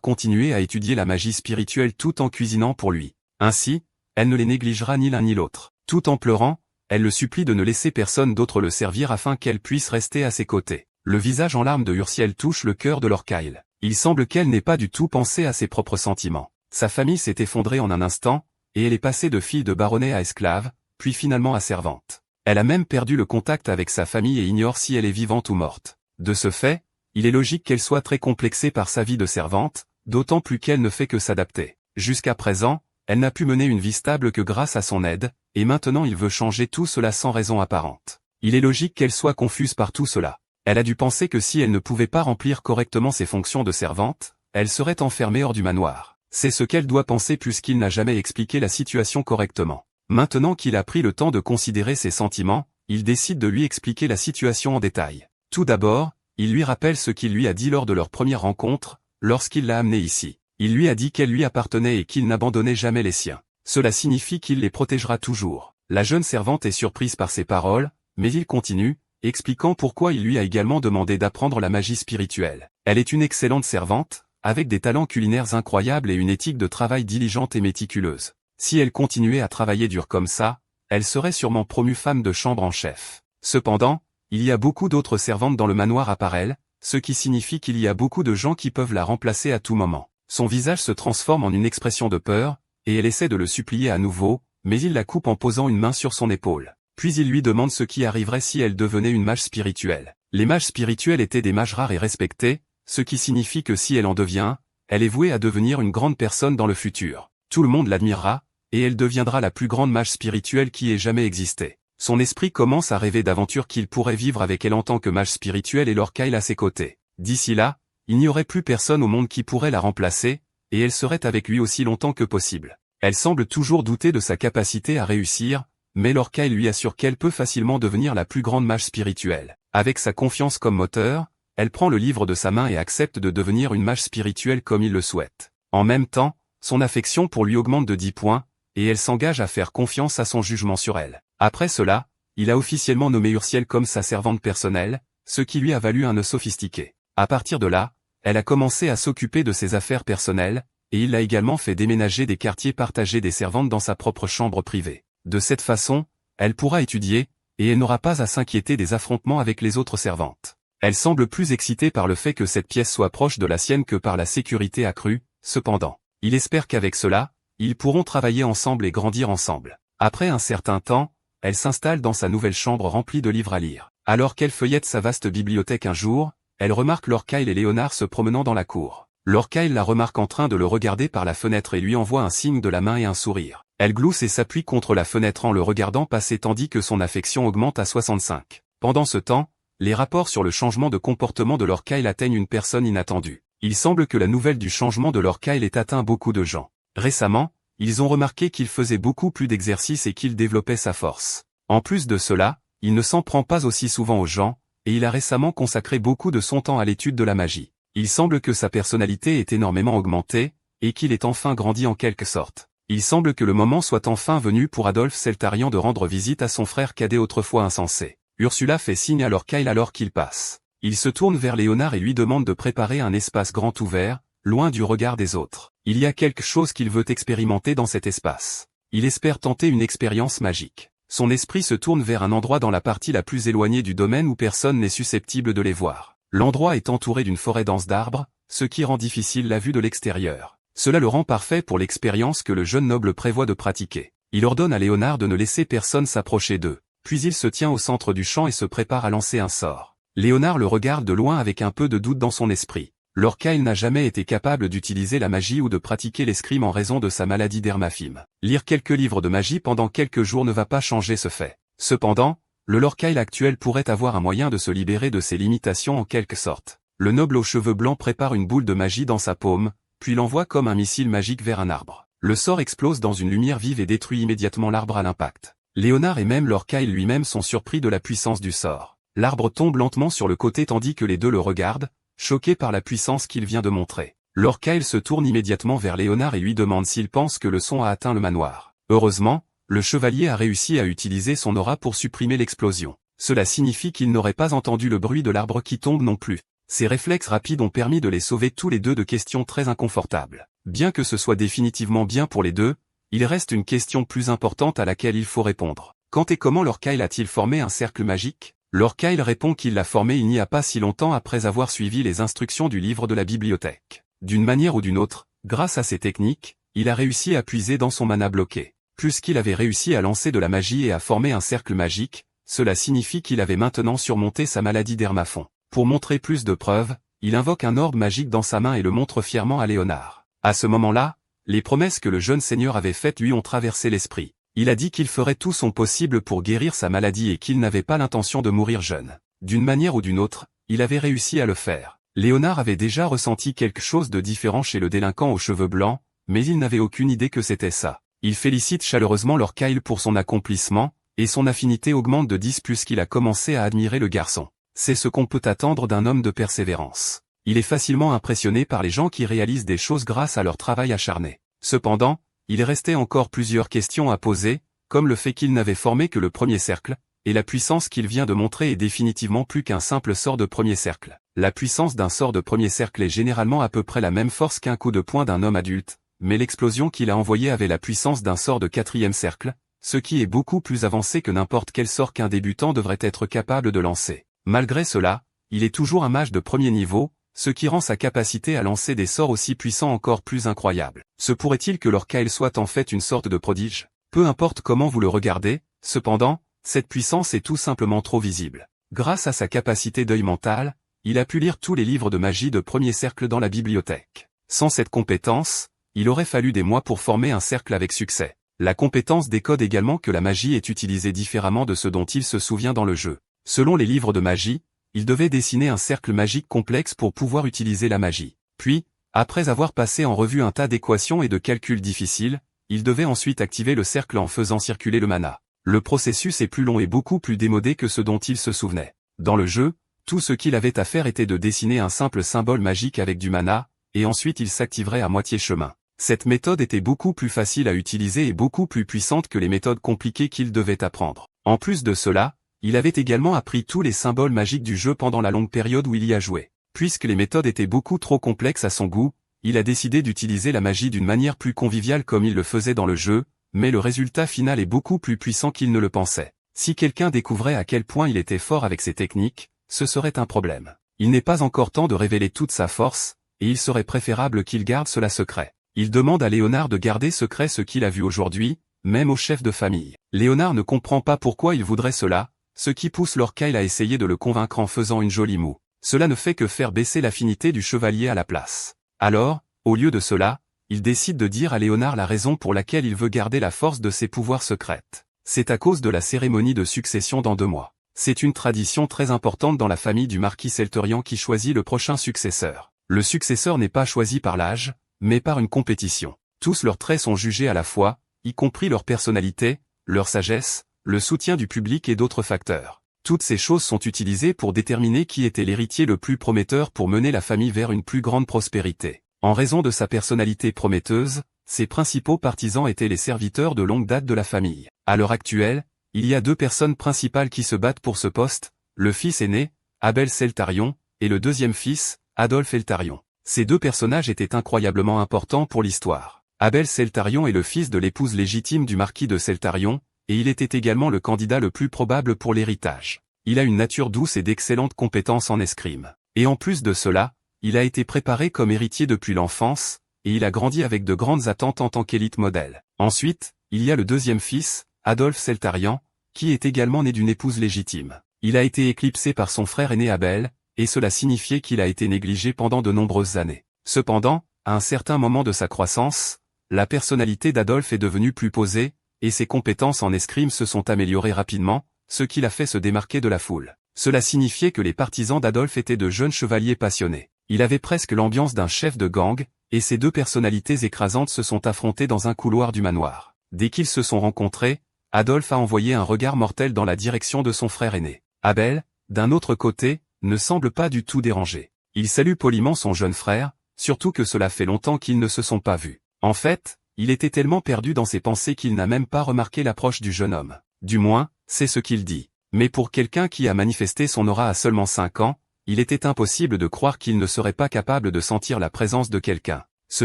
continuer à étudier la magie spirituelle tout en cuisinant pour lui. Ainsi, elle ne les négligera ni l'un ni l'autre. Tout en pleurant, elle le supplie de ne laisser personne d'autre le servir afin qu'elle puisse rester à ses côtés. Le visage en larmes de Ursiel touche le cœur de Lord Kyle. Il semble qu'elle n'ait pas du tout pensé à ses propres sentiments. Sa famille s'est effondrée en un instant, et elle est passée de fille de baronnet à esclave, puis finalement à servante. Elle a même perdu le contact avec sa famille et ignore si elle est vivante ou morte. De ce fait, il est logique qu'elle soit très complexée par sa vie de servante, d'autant plus qu'elle ne fait que s'adapter. Jusqu'à présent, elle n'a pu mener une vie stable que grâce à son aide, et maintenant il veut changer tout cela sans raison apparente. Il est logique qu'elle soit confuse par tout cela. Elle a dû penser que si elle ne pouvait pas remplir correctement ses fonctions de servante, elle serait enfermée hors du manoir. C'est ce qu'elle doit penser puisqu'il n'a jamais expliqué la situation correctement. Maintenant qu'il a pris le temps de considérer ses sentiments, il décide de lui expliquer la situation en détail. Tout d'abord, il lui rappelle ce qu'il lui a dit lors de leur première rencontre, lorsqu'il l'a amenée ici. Il lui a dit qu'elle lui appartenait et qu'il n'abandonnait jamais les siens. Cela signifie qu'il les protégera toujours. La jeune servante est surprise par ces paroles, mais il continue, expliquant pourquoi il lui a également demandé d'apprendre la magie spirituelle. Elle est une excellente servante, avec des talents culinaires incroyables et une éthique de travail diligente et méticuleuse. Si elle continuait à travailler dur comme ça, elle serait sûrement promue femme de chambre en chef. Cependant, il y a beaucoup d'autres servantes dans le manoir à part elle, ce qui signifie qu'il y a beaucoup de gens qui peuvent la remplacer à tout moment. Son visage se transforme en une expression de peur, et elle essaie de le supplier à nouveau, mais il la coupe en posant une main sur son épaule. Puis il lui demande ce qui arriverait si elle devenait une mage spirituelle. Les mages spirituels étaient des mages rares et respectés, ce qui signifie que si elle en devient, elle est vouée à devenir une grande personne dans le futur. Tout le monde l'admirera, et elle deviendra la plus grande mage spirituelle qui ait jamais existé. Son esprit commence à rêver d'aventures qu'il pourrait vivre avec elle en tant que mage spirituel et Lord Kyle à ses côtés. D'ici là, il n'y aurait plus personne au monde qui pourrait la remplacer, et elle serait avec lui aussi longtemps que possible. Elle semble toujours douter de sa capacité à réussir, mais Lord Kyle lui assure qu'elle peut facilement devenir la plus grande mage spirituelle. Avec sa confiance comme moteur, elle prend le livre de sa main et accepte de devenir une mage spirituelle comme il le souhaite. En même temps, son affection pour lui augmente de 10 points, et elle s'engage à faire confiance à son jugement sur elle. Après cela, il a officiellement nommé Ursiel comme sa servante personnelle, ce qui lui a valu un nœud sophistiqué. À partir de là, elle a commencé à s'occuper de ses affaires personnelles, et il l'a également fait déménager des quartiers partagés des servantes dans sa propre chambre privée. De cette façon, elle pourra étudier, et elle n'aura pas à s'inquiéter des affrontements avec les autres servantes. Elle semble plus excitée par le fait que cette pièce soit proche de la sienne que par la sécurité accrue, cependant. Il espère qu'avec cela, ils pourront travailler ensemble et grandir ensemble. Après un certain temps, elle s'installe dans sa nouvelle chambre remplie de livres à lire. Alors qu'elle feuillette sa vaste bibliothèque un jour, elle remarque Lord Kyle et Léonard se promenant dans la cour. Lord Kyle la remarque en train de le regarder par la fenêtre et lui envoie un signe de la main et un sourire. Elle glousse et s'appuie contre la fenêtre en le regardant passer tandis que son affection augmente à 65. Pendant ce temps, les rapports sur le changement de comportement de Lord Kyle atteignent une personne inattendue. Il semble que la nouvelle du changement de Lord Kyle ait atteint beaucoup de gens. Récemment, ils ont remarqué qu'il faisait beaucoup plus d'exercices et qu'il développait sa force. En plus de cela, il ne s'en prend pas aussi souvent aux gens, et il a récemment consacré beaucoup de son temps à l'étude de la magie. Il semble que sa personnalité ait énormément augmenté, et qu'il ait enfin grandi en quelque sorte. Il semble que le moment soit enfin venu pour Adolphe Seltarian de rendre visite à son frère cadet autrefois insensé. Ursula fait signe à Lord Kyle alors qu'il passe. Il se tourne vers Léonard et lui demande de préparer un espace grand ouvert, loin du regard des autres. Il y a quelque chose qu'il veut expérimenter dans cet espace. Il espère tenter une expérience magique. Son esprit se tourne vers un endroit dans la partie la plus éloignée du domaine où personne n'est susceptible de les voir. L'endroit est entouré d'une forêt dense d'arbres, ce qui rend difficile la vue de l'extérieur. Cela le rend parfait pour l'expérience que le jeune noble prévoit de pratiquer. Il ordonne à Léonard de ne laisser personne s'approcher d'eux. Puis il se tient au centre du champ et se prépare à lancer un sort. Léonard le regarde de loin avec un peu de doute dans son esprit. Lord Kyle n'a jamais été capable d'utiliser la magie ou de pratiquer l'escrime en raison de sa maladie d'Hermafime. Lire quelques livres de magie pendant quelques jours ne va pas changer ce fait. Cependant, le Lord Kyle actuel pourrait avoir un moyen de se libérer de ses limitations en quelque sorte. Le noble aux cheveux blancs prépare une boule de magie dans sa paume, puis l'envoie comme un missile magique vers un arbre. Le sort explose dans une lumière vive et détruit immédiatement l'arbre à l'impact. Léonard et même Lord Kyle lui-même sont surpris de la puissance du sort. L'arbre tombe lentement sur le côté tandis que les deux le regardent, choqués par la puissance qu'il vient de montrer. Lord Kyle se tourne immédiatement vers Léonard et lui demande s'il pense que le son a atteint le manoir. Heureusement, le chevalier a réussi à utiliser son aura pour supprimer l'explosion. Cela signifie qu'il n'aurait pas entendu le bruit de l'arbre qui tombe non plus. Ses réflexes rapides ont permis de les sauver tous les deux de questions très inconfortables. Bien que ce soit définitivement bien pour les deux, il reste une question plus importante à laquelle il faut répondre. Quand et comment Lord Kyle a-t-il formé un cercle magique? Lord Kyle répond qu'il l'a formé il n'y a pas si longtemps après avoir suivi les instructions du livre de la bibliothèque. D'une manière ou d'une autre, grâce à ces techniques, il a réussi à puiser dans son mana bloqué. Puisqu'il avait réussi à lancer de la magie et à former un cercle magique, cela signifie qu'il avait maintenant surmonté sa maladie d'Hermafon. Pour montrer plus de preuves, il invoque un orbe magique dans sa main et le montre fièrement à Léonard. À ce moment-là, les promesses que le jeune seigneur avait faites lui ont traversé l'esprit. Il a dit qu'il ferait tout son possible pour guérir sa maladie et qu'il n'avait pas l'intention de mourir jeune. D'une manière ou d'une autre, il avait réussi à le faire. Léonard avait déjà ressenti quelque chose de différent chez le délinquant aux cheveux blancs, mais il n'avait aucune idée que c'était ça. Il félicite chaleureusement Lord Kyle pour son accomplissement, et son affinité augmente de 10 puisqu'il a commencé à admirer le garçon. C'est ce qu'on peut attendre d'un homme de persévérance. Il est facilement impressionné par les gens qui réalisent des choses grâce à leur travail acharné. Cependant, il restait encore plusieurs questions à poser, comme le fait qu'il n'avait formé que le premier cercle, et la puissance qu'il vient de montrer est définitivement plus qu'un simple sort de premier cercle. La puissance d'un sort de premier cercle est généralement à peu près la même force qu'un coup de poing d'un homme adulte, mais l'explosion qu'il a envoyée avait la puissance d'un sort de quatrième cercle, ce qui est beaucoup plus avancé que n'importe quel sort qu'un débutant devrait être capable de lancer. Malgré cela, il est toujours un mage de premier niveau, ce qui rend sa capacité à lancer des sorts aussi puissants encore plus incroyable. Se pourrait-il que Lord Kyle soit en fait une sorte de prodige? Peu importe comment vous le regardez, cependant, cette puissance est tout simplement trop visible. Grâce à sa capacité d'œil mental, il a pu lire tous les livres de magie de premier cercle dans la bibliothèque. Sans cette compétence, il aurait fallu des mois pour former un cercle avec succès. La compétence décode également que la magie est utilisée différemment de ce dont il se souvient dans le jeu. Selon les livres de magie, il devait dessiner un cercle magique complexe pour pouvoir utiliser la magie. Puis, après avoir passé en revue un tas d'équations et de calculs difficiles, il devait ensuite activer le cercle en faisant circuler le mana. Le processus est plus long et beaucoup plus démodé que ce dont il se souvenait. Dans le jeu, tout ce qu'il avait à faire était de dessiner un simple symbole magique avec du mana, et ensuite il s'activerait à moitié chemin. Cette méthode était beaucoup plus facile à utiliser et beaucoup plus puissante que les méthodes compliquées qu'il devait apprendre. En plus de cela, il avait également appris tous les symboles magiques du jeu pendant la longue période où il y a joué. Puisque les méthodes étaient beaucoup trop complexes à son goût, il a décidé d'utiliser la magie d'une manière plus conviviale comme il le faisait dans le jeu, mais le résultat final est beaucoup plus puissant qu'il ne le pensait. Si quelqu'un découvrait à quel point il était fort avec ses techniques, ce serait un problème. Il n'est pas encore temps de révéler toute sa force, et il serait préférable qu'il garde cela secret. Il demande à Léonard de garder secret ce qu'il a vu aujourd'hui, même au chef de famille. Léonard ne comprend pas pourquoi il voudrait cela, ce qui pousse Lord Kyle à essayer de le convaincre en faisant une jolie moue. Cela ne fait que faire baisser l'affinité du chevalier à la place. Alors, au lieu de cela, il décide de dire à Léonard la raison pour laquelle il veut garder la force de ses pouvoirs secrets. C'est à cause de la cérémonie de succession dans 2 mois. C'est une tradition très importante dans la famille du marquis Selterian qui choisit le prochain successeur. Le successeur n'est pas choisi par l'âge, mais par une compétition. Tous leurs traits sont jugés à la fois, y compris leur personnalité, leur sagesse, le soutien du public et d'autres facteurs. Toutes ces choses sont utilisées pour déterminer qui était l'héritier le plus prometteur pour mener la famille vers une plus grande prospérité. En raison de sa personnalité prometteuse, ses principaux partisans étaient les serviteurs de longue date de la famille. À l'heure actuelle, il y a 2 personnes principales qui se battent pour ce poste, le fils aîné, Abel Seltarion, et le deuxième fils, Adolphe Eltarion. Ces 2 personnages étaient incroyablement importants pour l'histoire. Abel Seltarion est le fils de l'épouse légitime du marquis de Seltarion, et il était également le candidat le plus probable pour l'héritage. Il a une nature douce et d'excellentes compétences en escrime. Et en plus de cela, il a été préparé comme héritier depuis l'enfance, et il a grandi avec de grandes attentes en tant qu'élite modèle. Ensuite, il y a le deuxième fils, Adolphe Seltarian, qui est également né d'une épouse légitime. Il a été éclipsé par son frère aîné Abel, et cela signifiait qu'il a été négligé pendant de nombreuses années. Cependant, à un certain moment de sa croissance, la personnalité d'Adolphe est devenue plus posée, et ses compétences en escrime se sont améliorées rapidement, ce qui l'a fait se démarquer de la foule. Cela signifiait que les partisans d'Adolphe étaient de jeunes chevaliers passionnés. Il avait presque l'ambiance d'un chef de gang, et ces 2 personnalités écrasantes se sont affrontées dans un couloir du manoir. Dès qu'ils se sont rencontrés, Adolphe a envoyé un regard mortel dans la direction de son frère aîné. Abel, d'un autre côté, ne semble pas du tout dérangé. Il salue poliment son jeune frère, surtout que cela fait longtemps qu'ils ne se sont pas vus. En fait, il était tellement perdu dans ses pensées qu'il n'a même pas remarqué l'approche du jeune homme. Du moins, c'est ce qu'il dit. Mais pour quelqu'un qui a manifesté son aura à seulement 5 ans, il était impossible de croire qu'il ne serait pas capable de sentir la présence de quelqu'un. Ce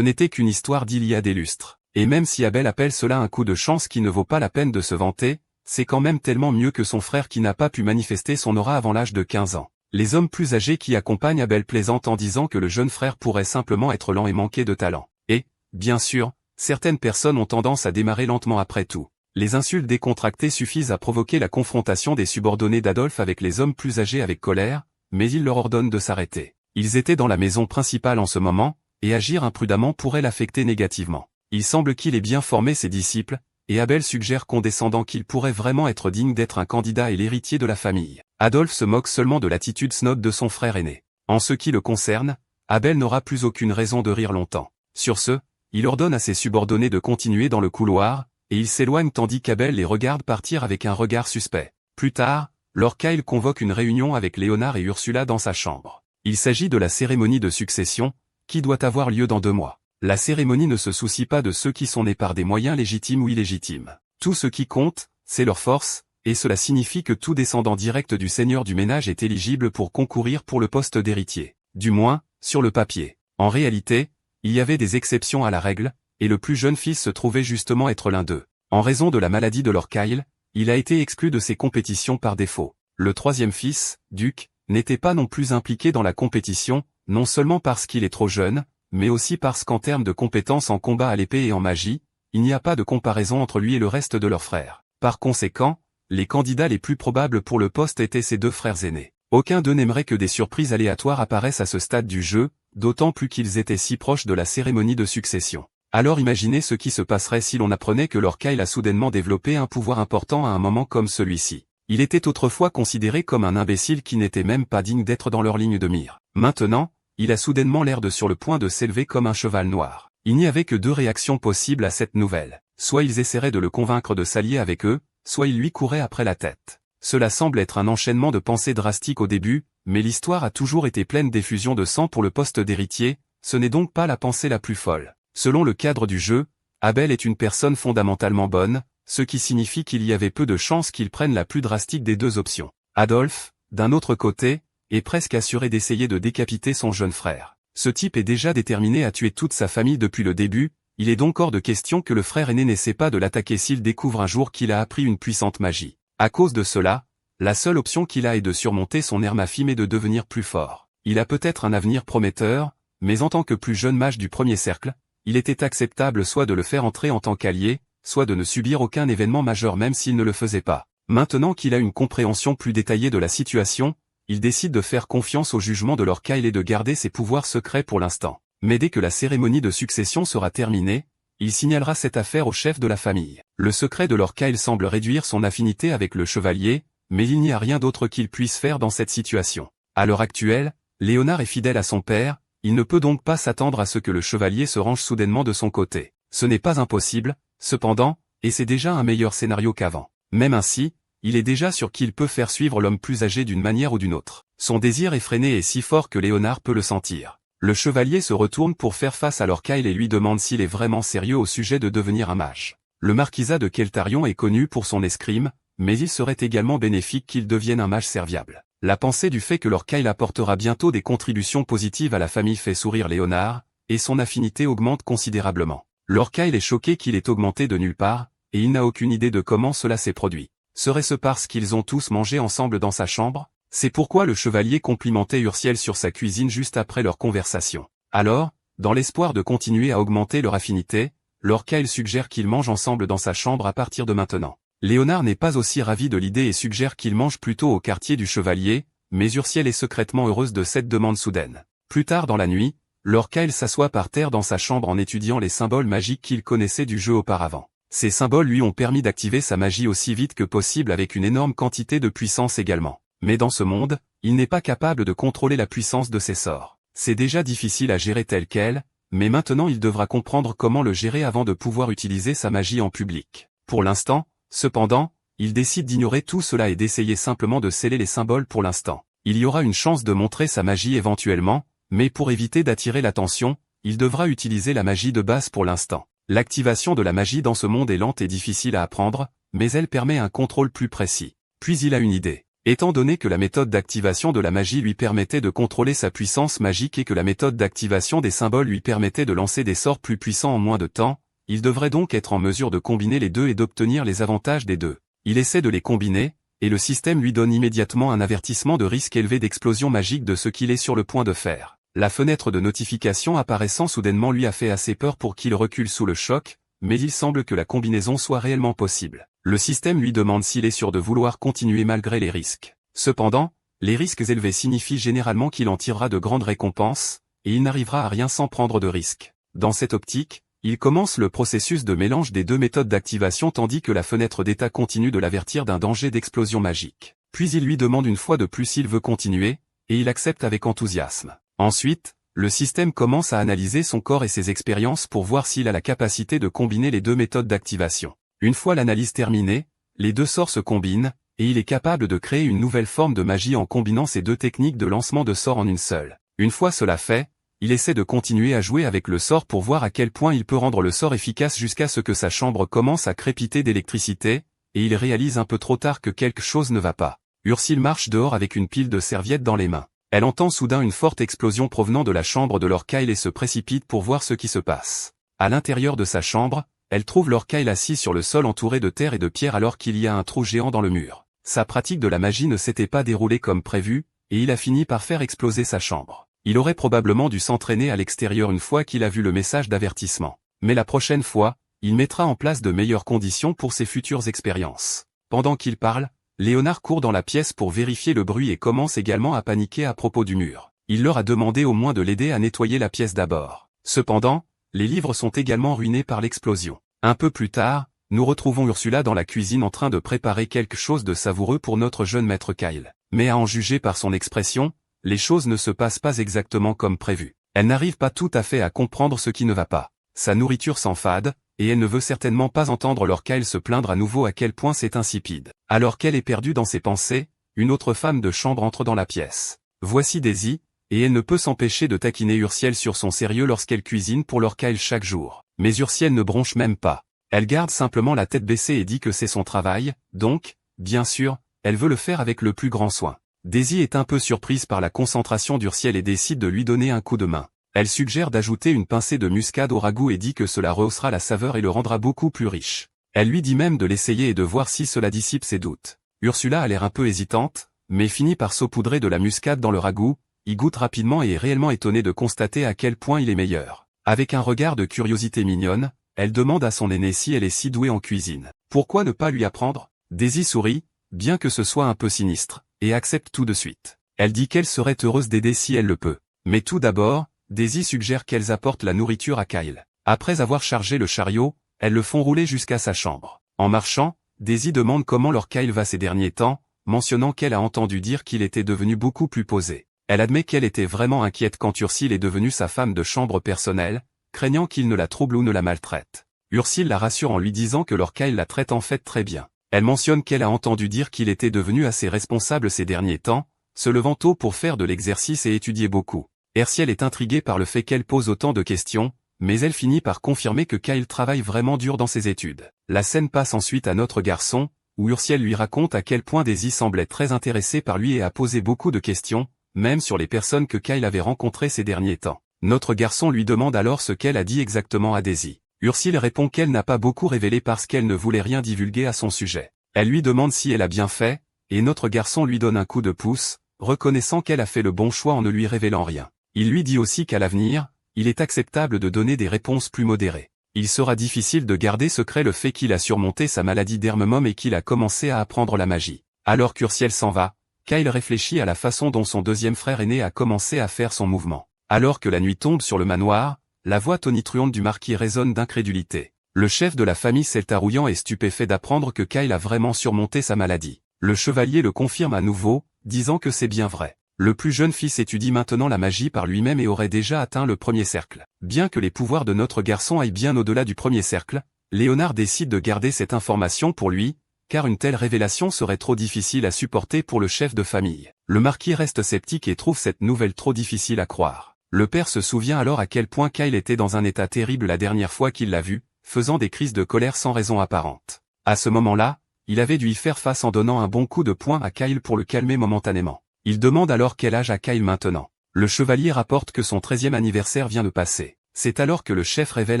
n'était qu'une histoire d'il y a des lustres. Et même si Abel appelle cela un coup de chance qui ne vaut pas la peine de se vanter, c'est quand même tellement mieux que son frère qui n'a pas pu manifester son aura avant l'âge de 15 ans. Les hommes plus âgés qui accompagnent Abel plaisantent en disant que le jeune frère pourrait simplement être lent et manquer de talent. Et, bien sûr, certaines personnes ont tendance à démarrer lentement après tout. Les insultes décontractées suffisent à provoquer la confrontation des subordonnés d'Adolphe avec les hommes plus âgés avec colère, mais il leur ordonne de s'arrêter. Ils étaient dans la maison principale en ce moment, et agir imprudemment pourrait l'affecter négativement. Il semble qu'il ait bien formé ses disciples, et Abel suggère condescendant qu'il pourrait vraiment être digne d'être un candidat et l'héritier de la famille. Adolphe se moque seulement de l'attitude snob de son frère aîné. En ce qui le concerne, Abel n'aura plus aucune raison de rire longtemps. Sur ce, il ordonne à ses subordonnés de continuer dans le couloir, et il s'éloigne tandis qu'Abel les regarde partir avec un regard suspect. Plus tard, Lord Kyle convoque une réunion avec Léonard et Ursula dans sa chambre. Il s'agit de la cérémonie de succession, qui doit avoir lieu dans 2 mois. La cérémonie ne se soucie pas de ceux qui sont nés par des moyens légitimes ou illégitimes. Tout ce qui compte, c'est leur force, et cela signifie que tout descendant direct du seigneur du ménage est éligible pour concourir pour le poste d'héritier. Du moins, sur le papier. En réalité, il y avait des exceptions à la règle, et le plus jeune fils se trouvait justement être l'un d'eux. En raison de la maladie de Lord Kyle, il a été exclu de ces compétitions par défaut. Le 3e fils, Duke, n'était pas non plus impliqué dans la compétition, non seulement parce qu'il est trop jeune, mais aussi parce qu'en termes de compétences en combat à l'épée et en magie, il n'y a pas de comparaison entre lui et le reste de leurs frères. Par conséquent, les candidats les plus probables pour le poste étaient ses 2 frères aînés. Aucun d'eux n'aimerait que des surprises aléatoires apparaissent à ce stade du jeu, d'autant plus qu'ils étaient si proches de la cérémonie de succession. Alors imaginez ce qui se passerait si l'on apprenait que Lord Kyle a soudainement développé un pouvoir important à un moment comme celui-ci. Il était autrefois considéré comme un imbécile qui n'était même pas digne d'être dans leur ligne de mire. Maintenant, il a soudainement l'air de sur le point de s'élever comme un cheval noir. Il n'y avait que 2 réactions possibles à cette nouvelle. Soit ils essaieraient de le convaincre de s'allier avec eux, soit ils lui couraient après la tête. Cela semble être un enchaînement de pensées drastiques au début, mais l'histoire a toujours été pleine d'effusions de sang pour le poste d'héritier, ce n'est donc pas la pensée la plus folle. Selon le cadre du jeu, Abel est une personne fondamentalement bonne, ce qui signifie qu'il y avait peu de chances qu'il prenne la plus drastique des 2 options. Adolphe, d'un autre côté, est presque assuré d'essayer de décapiter son jeune frère. Ce type est déjà déterminé à tuer toute sa famille depuis le début, il est donc hors de question que le frère aîné n'essaie pas de l'attaquer s'il découvre un jour qu'il a appris une puissante magie. À cause de cela, la seule option qu'il a est de surmonter son Hermaphime et de devenir plus fort. Il a peut-être un avenir prometteur, mais en tant que plus jeune mage du premier cercle, il était acceptable soit de le faire entrer en tant qu'allié, soit de ne subir aucun événement majeur même s'il ne le faisait pas. Maintenant qu'il a une compréhension plus détaillée de la situation, il décide de faire confiance au jugement de Lord Kyle et de garder ses pouvoirs secrets pour l'instant. Mais dès que la cérémonie de succession sera terminée, il signalera cette affaire au chef de la famille. Le secret de Lord Kyle semble réduire son affinité avec le chevalier, mais il n'y a rien d'autre qu'il puisse faire dans cette situation. À l'heure actuelle, Léonard est fidèle à son père, il ne peut donc pas s'attendre à ce que le chevalier se range soudainement de son côté. Ce n'est pas impossible, cependant, et c'est déjà un meilleur scénario qu'avant. Même ainsi, il est déjà sûr qu'il peut faire suivre l'homme plus âgé d'une manière ou d'une autre. Son désir effréné est si fort que Léonard peut le sentir. Le chevalier se retourne pour faire face à Lord Kyle et lui demande s'il est vraiment sérieux au sujet de devenir un mage. Le marquisat de Keltarion est connu pour son escrime, mais il serait également bénéfique qu'il devienne un mage serviable. La pensée du fait que Lord Kyle apportera bientôt des contributions positives à la famille fait sourire Léonard, et son affinité augmente considérablement. Lord Kyle est choqué qu'il ait augmenté de nulle part, et il n'a aucune idée de comment cela s'est produit. Serait-ce parce qu'ils ont tous mangé ensemble dans sa chambre? C'est pourquoi le chevalier complimentait Ursiel sur sa cuisine juste après leur conversation. Alors, dans l'espoir de continuer à augmenter leur affinité, Lord Kyle suggère qu'ils mangent ensemble dans sa chambre à partir de maintenant. Léonard n'est pas aussi ravi de l'idée et suggère qu'ils mangent plutôt au quartier du chevalier, mais Ursiel est secrètement heureuse de cette demande soudaine. Plus tard dans la nuit, Lord Kyle s'assoit par terre dans sa chambre en étudiant les symboles magiques qu'il connaissait du jeu auparavant. Ces symboles lui ont permis d'activer sa magie aussi vite que possible avec une énorme quantité de puissance également. Mais dans ce monde, il n'est pas capable de contrôler la puissance de ses sorts. C'est déjà difficile à gérer tel quel, mais maintenant il devra comprendre comment le gérer avant de pouvoir utiliser sa magie en public. Pour l'instant, cependant, il décide d'ignorer tout cela et d'essayer simplement de sceller les symboles pour l'instant. Il y aura une chance de montrer sa magie éventuellement, Mais pour éviter d'attirer l'attention, il devra utiliser la magie de base pour l'instant. L'activation de la magie dans ce monde est lente et difficile à apprendre, mais elle permet un contrôle plus précis. Puis il a une idée. Étant donné que la méthode d'activation de la magie lui permettait de contrôler sa puissance magique et que la méthode d'activation des symboles lui permettait de lancer des sorts plus puissants en moins de temps, il devrait donc être en mesure de combiner les deux et d'obtenir les avantages des deux. Il essaie de les combiner, et le système lui donne immédiatement un avertissement de risque élevé d'explosion magique de ce qu'il est sur le point de faire. La fenêtre de notification apparaissant soudainement lui a fait assez peur pour qu'il recule sous le choc, mais il semble que la combinaison soit réellement possible. Le système lui demande s'il est sûr de vouloir continuer malgré les risques. Cependant, les risques élevés signifient généralement qu'il en tirera de grandes récompenses, et il n'arrivera à rien sans prendre de risques. Dans cette optique, il commence le processus de mélange des deux méthodes d'activation tandis que la fenêtre d'état continue de l'avertir d'un danger d'explosion magique. Puis il lui demande une fois de plus s'il veut continuer, et il accepte avec enthousiasme. Ensuite, le système commence à analyser son corps et ses expériences pour voir s'il a la capacité de combiner les deux méthodes d'activation. Une fois l'analyse terminée, les deux sorts se combinent, et il est capable de créer une nouvelle forme de magie en combinant ces deux techniques de lancement de sorts en une seule. Une fois cela fait, il essaie de continuer à jouer avec le sort pour voir à quel point il peut rendre le sort efficace jusqu'à ce que sa chambre commence à crépiter d'électricité, et il réalise un peu trop tard que quelque chose ne va pas. Ursule marche dehors avec une pile de serviettes dans les mains. Elle entend soudain une forte explosion provenant de la chambre de Lord Kyle et se précipite pour voir ce qui se passe. À l'intérieur de sa chambre, elle trouve Lord Kyle assis sur le sol entouré de terre et de pierres alors qu'il y a un trou géant dans le mur. Sa pratique de la magie ne s'était pas déroulée comme prévu, et il a fini par faire exploser sa chambre. Il aurait probablement dû s'entraîner à l'extérieur une fois qu'il a vu le message d'avertissement. Mais la prochaine fois, il mettra en place de meilleures conditions pour ses futures expériences. Pendant qu'il parle, Léonard court dans la pièce pour vérifier le bruit et commence également à paniquer à propos du mur. Il leur a demandé au moins de l'aider à nettoyer la pièce d'abord. Cependant, les livres sont également ruinés par l'explosion. Un peu plus tard, nous retrouvons Ursula dans la cuisine en train de préparer quelque chose de savoureux pour notre jeune maître Kyle. Mais à en juger par son expression, les choses ne se passent pas exactement comme prévu. Elle n'arrive pas tout à fait à comprendre ce qui ne va pas. Sa nourriture s'enfade, et elle ne veut certainement pas entendre Lord Kyle se plaindre à nouveau à quel point c'est insipide. Alors qu'elle est perdue dans ses pensées, une autre femme de chambre entre dans la pièce. Voici Daisy, et elle ne peut s'empêcher de taquiner Ursule sur son sérieux lorsqu'elle cuisine pour Lord Kyle chaque jour. Mais Ursule ne bronche même pas. Elle garde simplement la tête baissée et dit que c'est son travail, donc, bien sûr, elle veut le faire avec le plus grand soin. Daisy est un peu surprise par la concentration d'Ursule et décide de lui donner un coup de main. Elle suggère d'ajouter une pincée de muscade au ragoût et dit que cela rehaussera la saveur et le rendra beaucoup plus riche. Elle lui dit même de l'essayer et de voir si cela dissipe ses doutes. Ursula a l'air un peu hésitante, mais finit par saupoudrer de la muscade dans le ragoût, y goûte rapidement et est réellement étonnée de constater à quel point il est meilleur. Avec un regard de curiosité mignonne, elle demande à son aînée si elle est si douée en cuisine. Pourquoi ne pas lui apprendre? Daisy sourit, bien que ce soit un peu sinistre, et accepte tout de suite. Elle dit qu'elle serait heureuse d'aider si elle le peut. Mais tout d'abord, Daisy suggère qu'elles apportent la nourriture à Kyle. Après avoir chargé le chariot, elles le font rouler jusqu'à sa chambre. En marchant, Daisy demande comment Lord Kyle va ces derniers temps, mentionnant qu'elle a entendu dire qu'il était devenu beaucoup plus posé. Elle admet qu'elle était vraiment inquiète quand Ursule est devenue sa femme de chambre personnelle, craignant qu'il ne la trouble ou ne la maltraite. Ursule la rassure en lui disant que Lord Kyle la traite en fait très bien. Elle mentionne qu'elle a entendu dire qu'il était devenu assez responsable ces derniers temps, se levant tôt pour faire de l'exercice et étudier beaucoup. Ursule est intriguée par le fait qu'elle pose autant de questions, mais elle finit par confirmer que Kyle travaille vraiment dur dans ses études. La scène passe ensuite à notre garçon, où Ursule lui raconte à quel point Daisy semblait très intéressée par lui et a posé beaucoup de questions, même sur les personnes que Kyle avait rencontrées ces derniers temps. Notre garçon lui demande alors ce qu'elle a dit exactement à Daisy. Ursule répond qu'elle n'a pas beaucoup révélé parce qu'elle ne voulait rien divulguer à son sujet. Elle lui demande si elle a bien fait, et notre garçon lui donne un coup de pouce, reconnaissant qu'elle a fait le bon choix en ne lui révélant rien. Il lui dit aussi qu'à l'avenir, il est acceptable de donner des réponses plus modérées. Il sera difficile de garder secret le fait qu'il a surmonté sa maladie d'Hermemum et qu'il a commencé à apprendre la magie. Alors qu'Ursule s'en va, Kyle réfléchit à la façon dont son deuxième frère aîné a commencé à faire son mouvement. Alors que la nuit tombe sur le manoir, la voix tonitruante du marquis résonne d'incrédulité. Le chef de la famille s'eltarouillant est stupéfait d'apprendre que Kyle a vraiment surmonté sa maladie. Le chevalier le confirme à nouveau, disant que c'est bien vrai. Le plus jeune fils étudie maintenant la magie par lui-même et aurait déjà atteint le premier cercle. Bien que les pouvoirs de notre garçon aillent bien au-delà du premier cercle, Léonard décide de garder cette information pour lui, car une telle révélation serait trop difficile à supporter pour le chef de famille. Le marquis reste sceptique et trouve cette nouvelle trop difficile à croire. Le père se souvient alors à quel point Kyle était dans un état terrible la dernière fois qu'il l'a vu, faisant des crises de colère sans raison apparente. À ce moment-là, il avait dû y faire face en donnant un bon coup de poing à Kyle pour le calmer momentanément. Il demande alors quel âge a Kyle maintenant. Le chevalier rapporte que son 13e anniversaire vient de passer. C'est alors que le chef révèle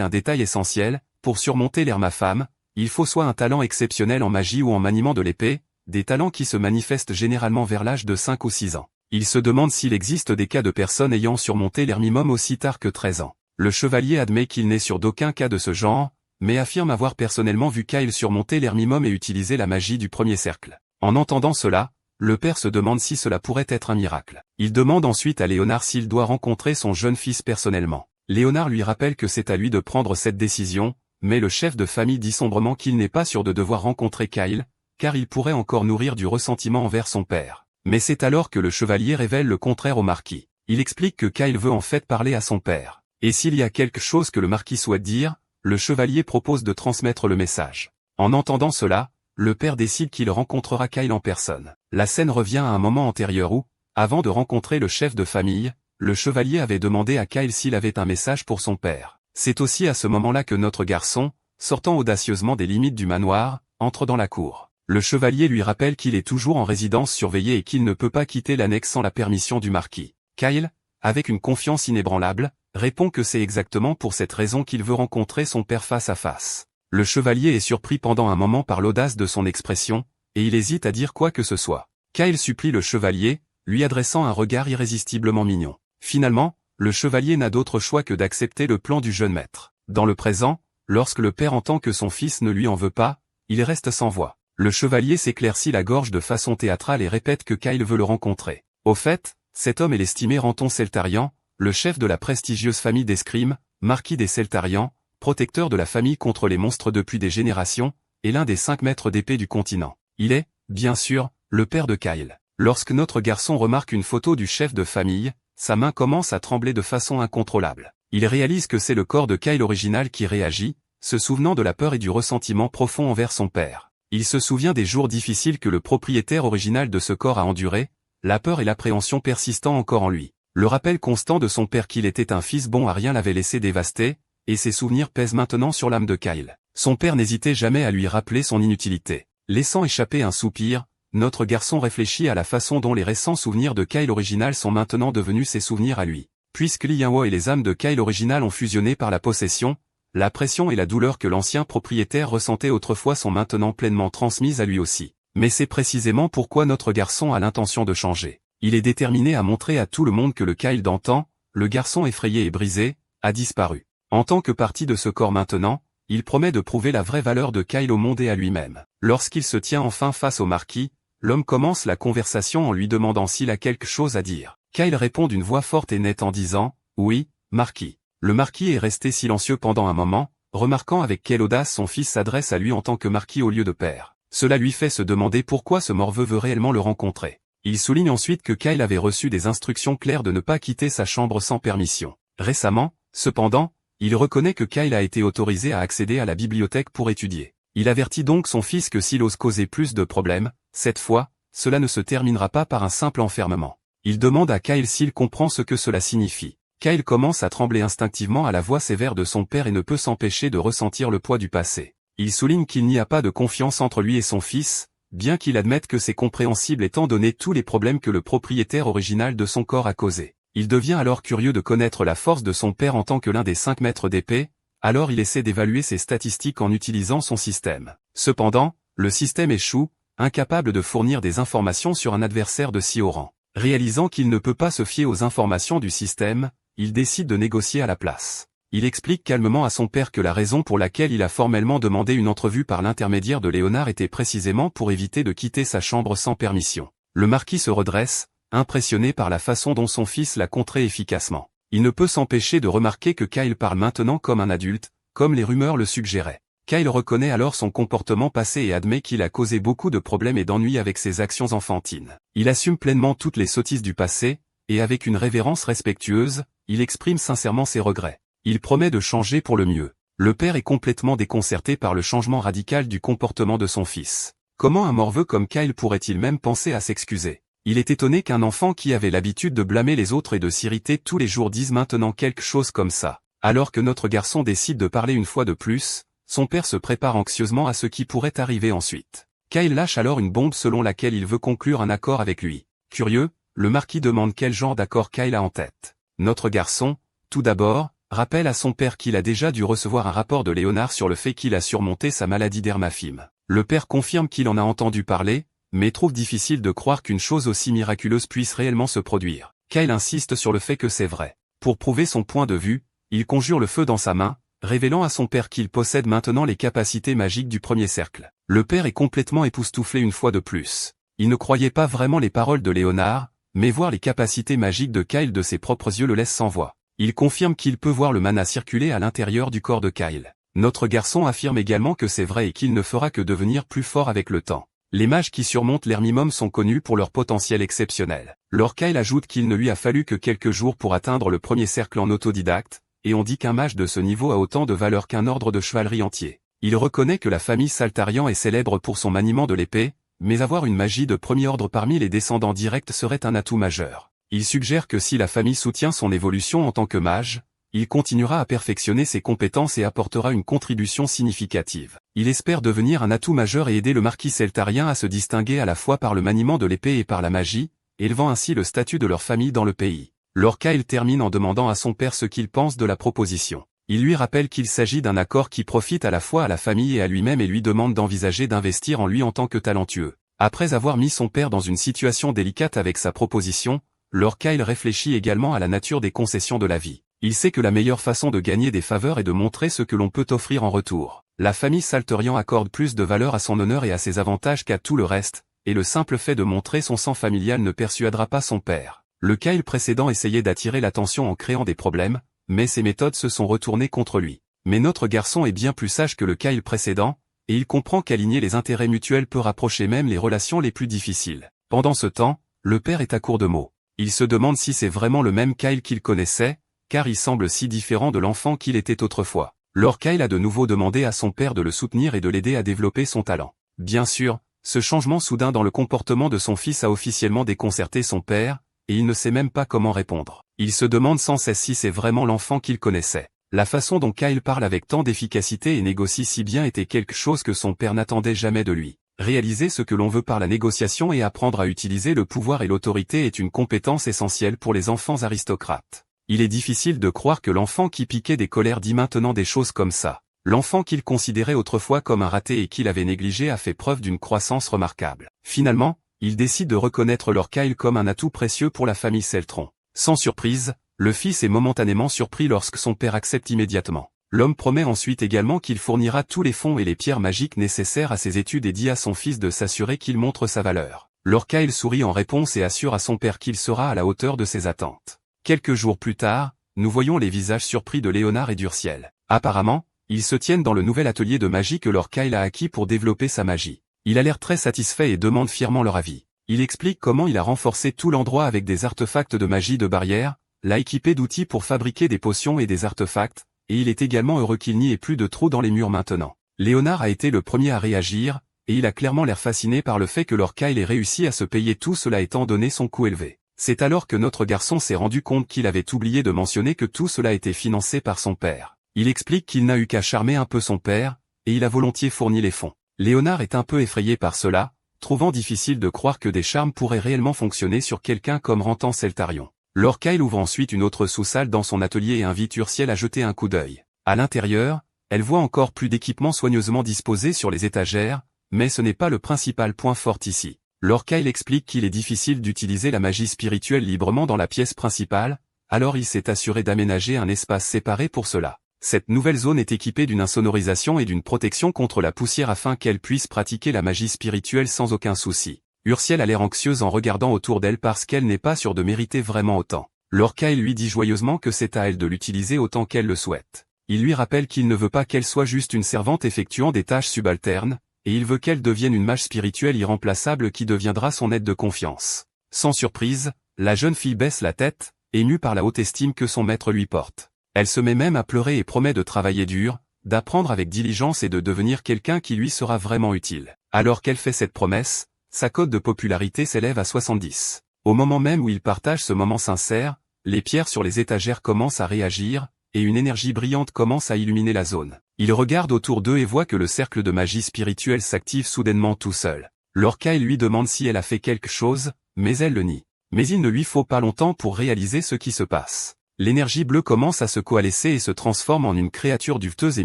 un détail essentiel: pour surmonter l'Erma femme, il faut soit un talent exceptionnel en magie ou en maniement de l'épée, des talents qui se manifestent généralement vers l'âge de 5 ou 6 ans. Il se demande s'il existe des cas de personnes ayant surmonté l'Ermimum aussi tard que 13 ans. Le chevalier admet qu'il n'est sûr d'aucun cas de ce genre, mais affirme avoir personnellement vu Kyle surmonter l'Ermimum et utiliser la magie du premier cercle. En entendant cela, le père se demande si cela pourrait être un miracle. Il demande ensuite à Léonard s'il doit rencontrer son jeune fils personnellement. Léonard lui rappelle que c'est à lui de prendre cette décision, mais le chef de famille dit sombrement qu'il n'est pas sûr de devoir rencontrer Kyle, car il pourrait encore nourrir du ressentiment envers son père. Mais c'est alors que le chevalier révèle le contraire au marquis. Il explique que Kyle veut en fait parler à son père. Et s'il y a quelque chose que le marquis souhaite dire, le chevalier propose de transmettre le message. En entendant cela, le père décide qu'il rencontrera Kyle en personne. La scène revient à un moment antérieur où, avant de rencontrer le chef de famille, le chevalier avait demandé à Kyle s'il avait un message pour son père. C'est aussi à ce moment-là que notre garçon, sortant audacieusement des limites du manoir, entre dans la cour. Le chevalier lui rappelle qu'il est toujours en résidence surveillée et qu'il ne peut pas quitter l'annexe sans la permission du marquis. Kyle, avec une confiance inébranlable, répond que c'est exactement pour cette raison qu'il veut rencontrer son père face à face. Le chevalier est surpris pendant un moment par l'audace de son expression, et il hésite à dire quoi que ce soit. Kyle supplie le chevalier, lui adressant un regard irrésistiblement mignon. Finalement, le chevalier n'a d'autre choix que d'accepter le plan du jeune maître. Dans le présent, lorsque le père entend que son fils ne lui en veut pas, il reste sans voix. Le chevalier s'éclaircit la gorge de façon théâtrale et répète que Kyle veut le rencontrer. Au fait, cet homme est l'estimé Ranton Celtarian, le chef de la prestigieuse famille d'escrime, marquis des Celtarians, protecteur de la famille contre les monstres depuis des générations, et l'un des 5 maîtres d'épée du continent. Il est, bien sûr, le père de Kyle. Lorsque notre garçon remarque une photo du chef de famille, sa main commence à trembler de façon incontrôlable. Il réalise que c'est le corps de Kyle original qui réagit, se souvenant de la peur et du ressentiment profond envers son père. Il se souvient des jours difficiles que le propriétaire original de ce corps a endurés, la peur et l'appréhension persistant encore en lui. Le rappel constant de son père qu'il était un fils bon à rien l'avait laissé dévasté, et ses souvenirs pèsent maintenant sur l'âme de Kyle. Son père n'hésitait jamais à lui rappeler son inutilité. Laissant échapper un soupir, notre garçon réfléchit à la façon dont les récents souvenirs de Kyle original sont maintenant devenus ses souvenirs à lui. Puisque Lianhua et les âmes de Kyle original ont fusionné par la possession, la pression et la douleur que l'ancien propriétaire ressentait autrefois sont maintenant pleinement transmises à lui aussi. Mais c'est précisément pourquoi notre garçon a l'intention de changer. Il est déterminé à montrer à tout le monde que le Kyle d'antan, le garçon effrayé et brisé, a disparu. En tant que partie de ce corps maintenant, il promet de prouver la vraie valeur de Kyle au monde et à lui-même. Lorsqu'il se tient enfin face au marquis, l'homme commence la conversation en lui demandant s'il a quelque chose à dire. Kyle répond d'une voix forte et nette en disant « Oui, marquis ». Le marquis est resté silencieux pendant un moment, remarquant avec quelle audace son fils s'adresse à lui en tant que marquis au lieu de père. Cela lui fait se demander pourquoi ce morveux veut réellement le rencontrer. Il souligne ensuite que Kyle avait reçu des instructions claires de ne pas quitter sa chambre sans permission. Récemment, cependant, il reconnaît que Kyle a été autorisé à accéder à la bibliothèque pour étudier. Il avertit donc son fils que s'il ose causer plus de problèmes, cette fois, cela ne se terminera pas par un simple enfermement. Il demande à Kyle s'il comprend ce que cela signifie. Kyle commence à trembler instinctivement à la voix sévère de son père et ne peut s'empêcher de ressentir le poids du passé. Il souligne qu'il n'y a pas de confiance entre lui et son fils, bien qu'il admette que c'est compréhensible étant donné tous les problèmes que le propriétaire original de son corps a causés. Il devient alors curieux de connaître la force de son père en tant que l'un des 5 maîtres d'épée, alors il essaie d'évaluer ses statistiques en utilisant son système. Cependant, le système échoue, incapable de fournir des informations sur un adversaire de si haut rang. Réalisant qu'il ne peut pas se fier aux informations du système, il décide de négocier à la place. Il explique calmement à son père que la raison pour laquelle il a formellement demandé une entrevue par l'intermédiaire de Léonard était précisément pour éviter de quitter sa chambre sans permission. Le marquis se redresse, impressionné par la façon dont son fils l'a contré efficacement. Il ne peut s'empêcher de remarquer que Kyle parle maintenant comme un adulte, comme les rumeurs le suggéraient. Kyle reconnaît alors son comportement passé et admet qu'il a causé beaucoup de problèmes et d'ennuis avec ses actions enfantines. Il assume pleinement toutes les sottises du passé, et avec une révérence respectueuse, il exprime sincèrement ses regrets. Il promet de changer pour le mieux. Le père est complètement déconcerté par le changement radical du comportement de son fils. Comment un morveux comme Kyle pourrait-il même penser à s'excuser? Il est étonné qu'un enfant qui avait l'habitude de blâmer les autres et de s'irriter tous les jours dise maintenant quelque chose comme ça. Alors que notre garçon décide de parler une fois de plus, son père se prépare anxieusement à ce qui pourrait arriver ensuite. Kyle lâche alors une bombe selon laquelle il veut conclure un accord avec lui. Curieux, le marquis demande quel genre d'accord Kyle a en tête. Notre garçon, tout d'abord, rappelle à son père qu'il a déjà dû recevoir un rapport de Léonard sur le fait qu'il a surmonté sa maladie d'Hermafime. Le père confirme qu'il en a entendu parler, mais trouve difficile de croire qu'une chose aussi miraculeuse puisse réellement se produire. Kyle insiste sur le fait que c'est vrai. Pour prouver son point de vue, il conjure le feu dans sa main, révélant à son père qu'il possède maintenant les capacités magiques du premier cercle. Le père est complètement époustouflé une fois de plus. Il ne croyait pas vraiment les paroles de Léonard, mais voir les capacités magiques de Kyle de ses propres yeux le laisse sans voix. Il confirme qu'il peut voir le mana circuler à l'intérieur du corps de Kyle. Notre garçon affirme également que c'est vrai et qu'il ne fera que devenir plus fort avec le temps. Les mages qui surmontent l'Hermimum sont connus pour leur potentiel exceptionnel. Lord Kyle ajoute qu'il ne lui a fallu que quelques jours pour atteindre le premier cercle en autodidacte, et on dit qu'un mage de ce niveau a autant de valeur qu'un ordre de chevalerie entier. Il reconnaît que la famille Saltarian est célèbre pour son maniement de l'épée, mais avoir une magie de premier ordre parmi les descendants directs serait un atout majeur. Il suggère que si la famille soutient son évolution en tant que mage, il continuera à perfectionner ses compétences et apportera une contribution significative. Il espère devenir un atout majeur et aider le marquis Celtarien à se distinguer à la fois par le maniement de l'épée et par la magie, élevant ainsi le statut de leur famille dans le pays. Lord Kyle termine en demandant à son père ce qu'il pense de la proposition. Il lui rappelle qu'il s'agit d'un accord qui profite à la fois à la famille et à lui-même et lui demande d'envisager d'investir en lui en tant que talentueux. Après avoir mis son père dans une situation délicate avec sa proposition, Lord Kyle réfléchit également à la nature des concessions de la vie. Il sait que la meilleure façon de gagner des faveurs est de montrer ce que l'on peut offrir en retour. La famille Salterian accorde plus de valeur à son honneur et à ses avantages qu'à tout le reste, et le simple fait de montrer son sang familial ne persuadera pas son père. Le Kyle précédent essayait d'attirer l'attention en créant des problèmes, mais ses méthodes se sont retournées contre lui. Mais notre garçon est bien plus sage que le Kyle précédent, et il comprend qu'aligner les intérêts mutuels peut rapprocher même les relations les plus difficiles. Pendant ce temps, le père est à court de mots. Il se demande si c'est vraiment le même Kyle qu'il connaissait, car il semble si différent de l'enfant qu'il était autrefois. Lord Kyle a de nouveau demandé à son père de le soutenir et de l'aider à développer son talent. Bien sûr, ce changement soudain dans le comportement de son fils a officiellement déconcerté son père, et il ne sait même pas comment répondre. Il se demande sans cesse si c'est vraiment l'enfant qu'il connaissait. La façon dont Kyle parle avec tant d'efficacité et négocie si bien était quelque chose que son père n'attendait jamais de lui. Réaliser ce que l'on veut par la négociation et apprendre à utiliser le pouvoir et l'autorité est une compétence essentielle pour les enfants aristocrates. Il est difficile de croire que l'enfant qui piquait des colères dit maintenant des choses comme ça. L'enfant qu'il considérait autrefois comme un raté et qu'il avait négligé a fait preuve d'une croissance remarquable. Finalement, il décide de reconnaître Lord Kyle comme un atout précieux pour la famille Celtron. Sans surprise, le fils est momentanément surpris lorsque son père accepte immédiatement. L'homme promet ensuite également qu'il fournira tous les fonds et les pierres magiques nécessaires à ses études et dit à son fils de s'assurer qu'il montre sa valeur. Lord Kyle sourit en réponse et assure à son père qu'il sera à la hauteur de ses attentes. Quelques jours plus tard, nous voyons les visages surpris de Léonard et d'Urciel. Apparemment, ils se tiennent dans le nouvel atelier de magie que Lord Kyle a acquis pour développer sa magie. Il a l'air très satisfait et demande fièrement leur avis. Il explique comment il a renforcé tout l'endroit avec des artefacts de magie de barrière, l'a équipé d'outils pour fabriquer des potions et des artefacts, et il est également heureux qu'il n'y ait plus de trous dans les murs maintenant. Léonard a été le premier à réagir, et il a clairement l'air fasciné par le fait que Lord Kyle ait réussi à se payer tout cela étant donné son coût élevé. C'est alors que notre garçon s'est rendu compte qu'il avait oublié de mentionner que tout cela était financé par son père. Il explique qu'il n'a eu qu'à charmer un peu son père, et il a volontiers fourni les fonds. Léonard est un peu effrayé par cela, trouvant difficile de croire que des charmes pourraient réellement fonctionner sur quelqu'un comme Rantan Celtarion. Lord Kyle ouvre ensuite une autre sous-salle dans son atelier et invite Urciel à jeter un coup d'œil. À l'intérieur, elle voit encore plus d'équipements soigneusement disposés sur les étagères, mais ce n'est pas le principal point fort ici. Lord Kyle explique qu'il est difficile d'utiliser la magie spirituelle librement dans la pièce principale, alors il s'est assuré d'aménager un espace séparé pour cela. Cette nouvelle zone est équipée d'une insonorisation et d'une protection contre la poussière afin qu'elle puisse pratiquer la magie spirituelle sans aucun souci. Urciel a l'air anxieuse en regardant autour d'elle parce qu'elle n'est pas sûre de mériter vraiment autant. Lord Kyle lui dit joyeusement que c'est à elle de l'utiliser autant qu'elle le souhaite. Il lui rappelle qu'il ne veut pas qu'elle soit juste une servante effectuant des tâches subalternes, et il veut qu'elle devienne une mage spirituelle irremplaçable qui deviendra son aide de confiance. Sans surprise, la jeune fille baisse la tête, émue par la haute estime que son maître lui porte. Elle se met même à pleurer et promet de travailler dur, d'apprendre avec diligence et de devenir quelqu'un qui lui sera vraiment utile. Alors qu'elle fait cette promesse, sa cote de popularité s'élève à 70. Au moment même où il partage ce moment sincère, les pierres sur les étagères commencent à réagir, et une énergie brillante commence à illuminer la zone. Il regarde autour d'eux et voit que le cercle de magie spirituelle s'active soudainement tout seul. Lorca lui demande si elle a fait quelque chose, mais elle le nie. Mais il ne lui faut pas longtemps pour réaliser ce qui se passe. L'énergie bleue commence à se coalescer et se transforme en une créature duveteuse et